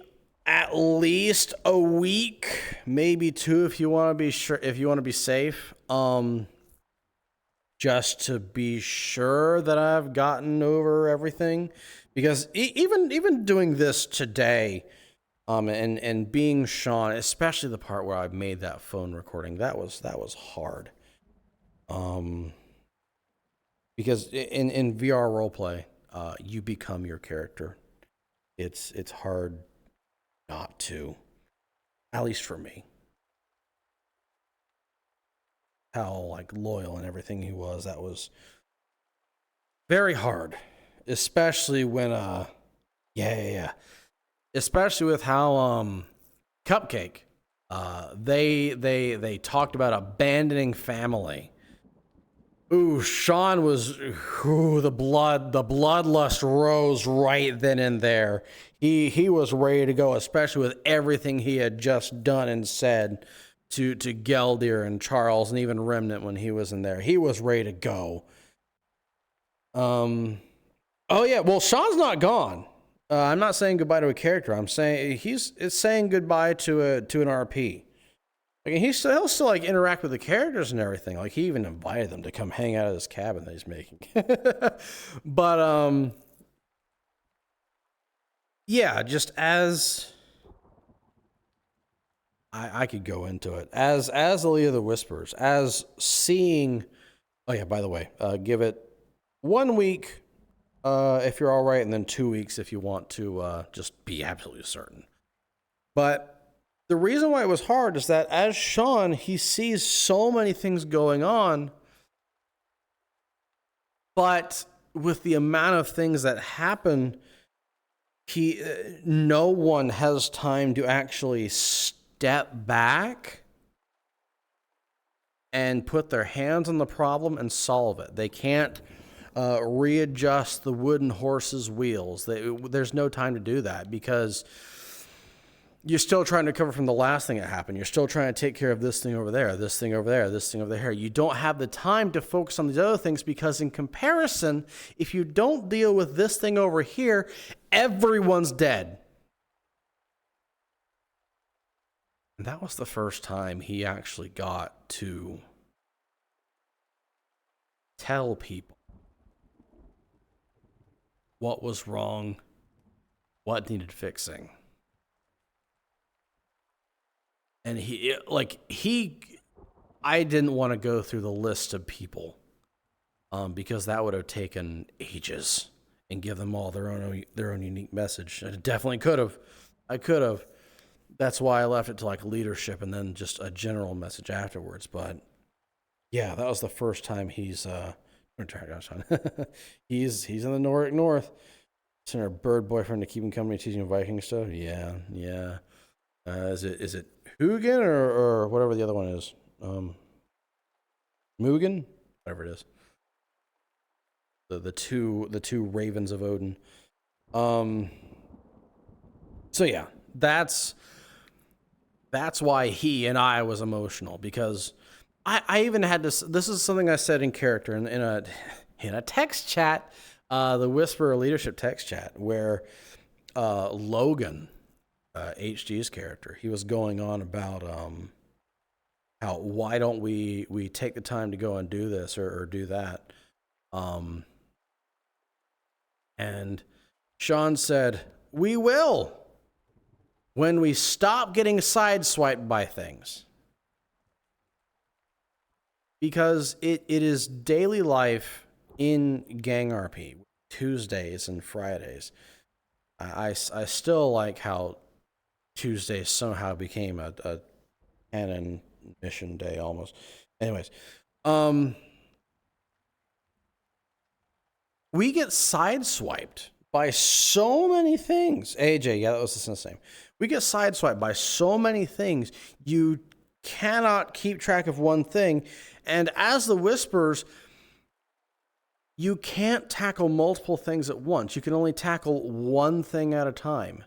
at least a week, maybe 2, if you want to be sure. If you want to be safe. Just to be sure that I've gotten over everything, because even doing this today, and being Sean, especially the part where I made that phone recording, that was hard. Because in VR roleplay, you become your character. It's hard not to, at least for me. How like loyal and everything he was, that was very hard, especially when especially with how Cupcake they talked about abandoning family. Ooh, Sean was the bloodlust rose right then and there. He was ready to go, especially with everything he had just done and said to Geldir and Charles and even Remnant when he was in there. He was ready to go. Oh yeah, well, Sean's not gone. I'm not saying goodbye to a character. I'm saying it's saying goodbye to an RP. Like he'll still like interact with the characters and everything. Like he even invited them to come hang out at his cabin that he's making. But yeah, just as I could go into it as Aaliyah the Whispers, as seeing. Oh yeah, by the way, give it 1 week, if you're all right, and then 2 weeks if you want to just be absolutely certain. But the reason why it was hard is that as Sean, he sees so many things going on, but with the amount of things that happen, no one has time to actually step back and put their hands on the problem and solve it. They can't readjust the wooden horse's wheels. There's no time to do that because you're still trying to recover from the last thing that happened. You're still trying to take care of this thing over there, this thing over there, this thing over there. You don't have the time to focus on these other things because in comparison, if you don't deal with this thing over here, everyone's dead. And that was the first time he actually got to tell people what was wrong, what needed fixing. And I didn't want to go through the list of people because that would have taken ages and give them all their own unique message. And it definitely could have. I could have. That's why I left it to like leadership and then just a general message afterwards. But yeah, that was the first time he's he's in the Nordic North. Sent her bird boyfriend to keep him company, teaching Viking stuff. Yeah. Is it Hugin or whatever the other one is? Mugen, whatever it is. The two ravens of Odin. So yeah, that's why he and I was emotional, because I even had this is something I said in character in a text chat, the Whisperer Leadership text chat, where Logan, HG's character, he was going on about how why don't we take the time to go and do this or do that, and Sean said, we will, when we stop getting sideswiped by things. Because it is daily life in GangRP, Tuesdays and Fridays. I still like how Tuesdays somehow became a canon mission day almost. Anyways, we get sideswiped by so many things. AJ, yeah, that was the same. We get sideswiped by so many things. You cannot keep track of one thing. And as the Whisperers, you can't tackle multiple things at once. You can only tackle one thing at a time.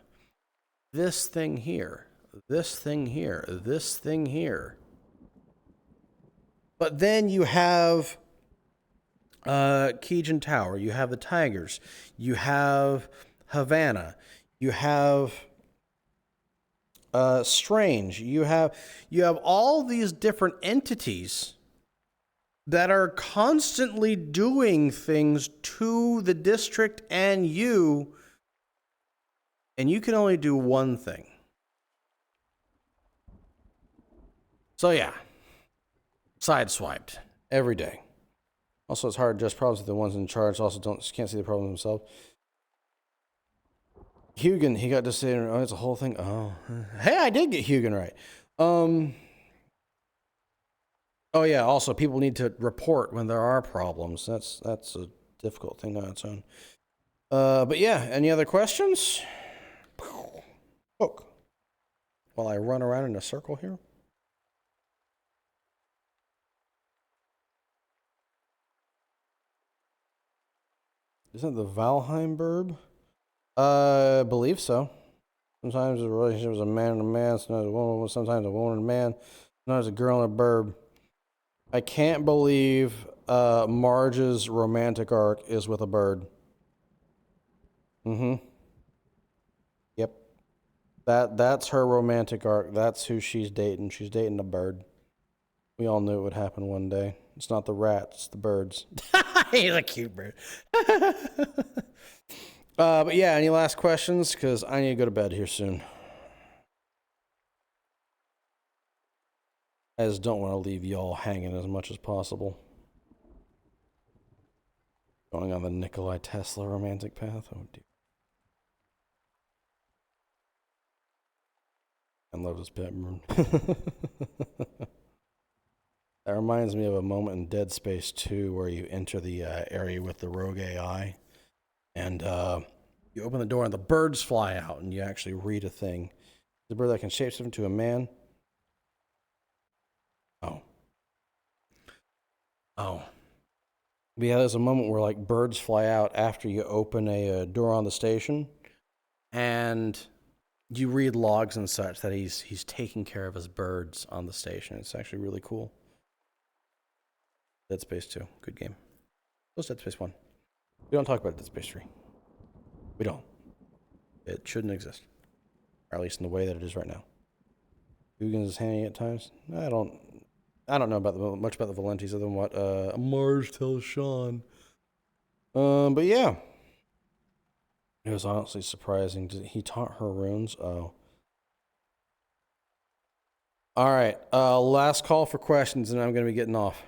This thing here, this thing here, this thing here. But then you have Keegan Tower, you have the Tigers, you have Havana, you have Strange, you have all these different entities that are constantly doing things to the district and you can only do one thing. So yeah, sideswiped every day. Also, it's hard to address problems with the ones in charge. Also, can't see the problem themselves. Hugin, he got to say, oh, it's a whole thing. Oh, hey, I did get Hugin right. Oh yeah, also people need to report when there are problems. That's a difficult thing on its own. But yeah, any other questions? Poke. While I run around in a circle here. Isn't it the Valheim burb? I believe so. Sometimes a relationship is a man and a man, sometimes a woman and a man, sometimes a girl and a burb. I can't believe Marge's romantic arc is with a bird. Mm-hmm. Yep. That's her romantic arc. That's who she's dating. She's dating a bird. We all knew it would happen one day. It's not the rats, it's the birds. He's a cute bird. But yeah, any last questions? Because I need to go to bed here soon. I just don't want to leave y'all hanging as much as possible. Going on the Nikolai Tesla romantic path. Oh dear. I love this bedroom. That reminds me of a moment in Dead Space 2 where you enter the area with the rogue AI, and you open the door and the birds fly out, and you actually read a thing. The bird that can shapeshift into a man. Oh. Oh. But yeah, there's a moment where like birds fly out after you open a door on the station, and you read logs and such that he's taking care of his birds on the station. It's actually really cool. Dead Space 2, good game. What's Dead Space 1? We don't talk about Dead Space 3. We don't. It shouldn't exist. Or at least in the way that it is right now. Dugan's is handy at times. I don't know about much about the Valentis other than what Marge tells Sean. But yeah. It was honestly surprising. He taught her runes. Oh. Alright, last call for questions and I'm gonna be getting off.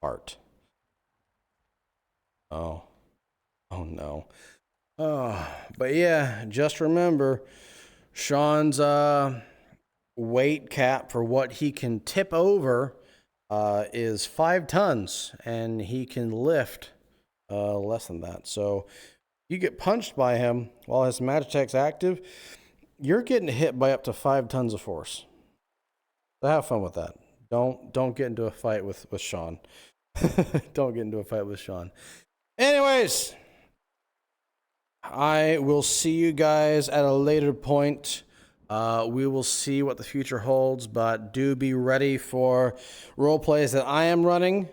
Art. Oh. Oh no. Oh, but yeah, just remember Sean's weight cap for what he can tip over is 5 tons, and he can lift less than that. So you get punched by him while his magic attack's active, you're getting hit by up to 5 tons of force. So have fun with that. Don't get into a fight with Sean. Don't get into a fight with Sean. Anyways, I will see you guys at a later point. We will see what the future holds, but do be ready for role plays that I am running,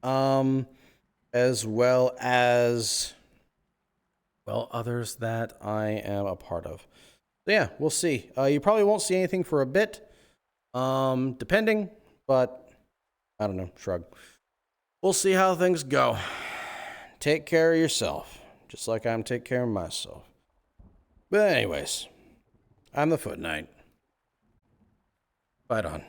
as well as, well, others that I am a part of. So yeah, we'll see. You probably won't see anything for a bit, depending, but I don't know, shrug. We'll see how things go. Take care of yourself, just like I'm taking care of myself. But anyways, I'm the FootKnight. Fight on.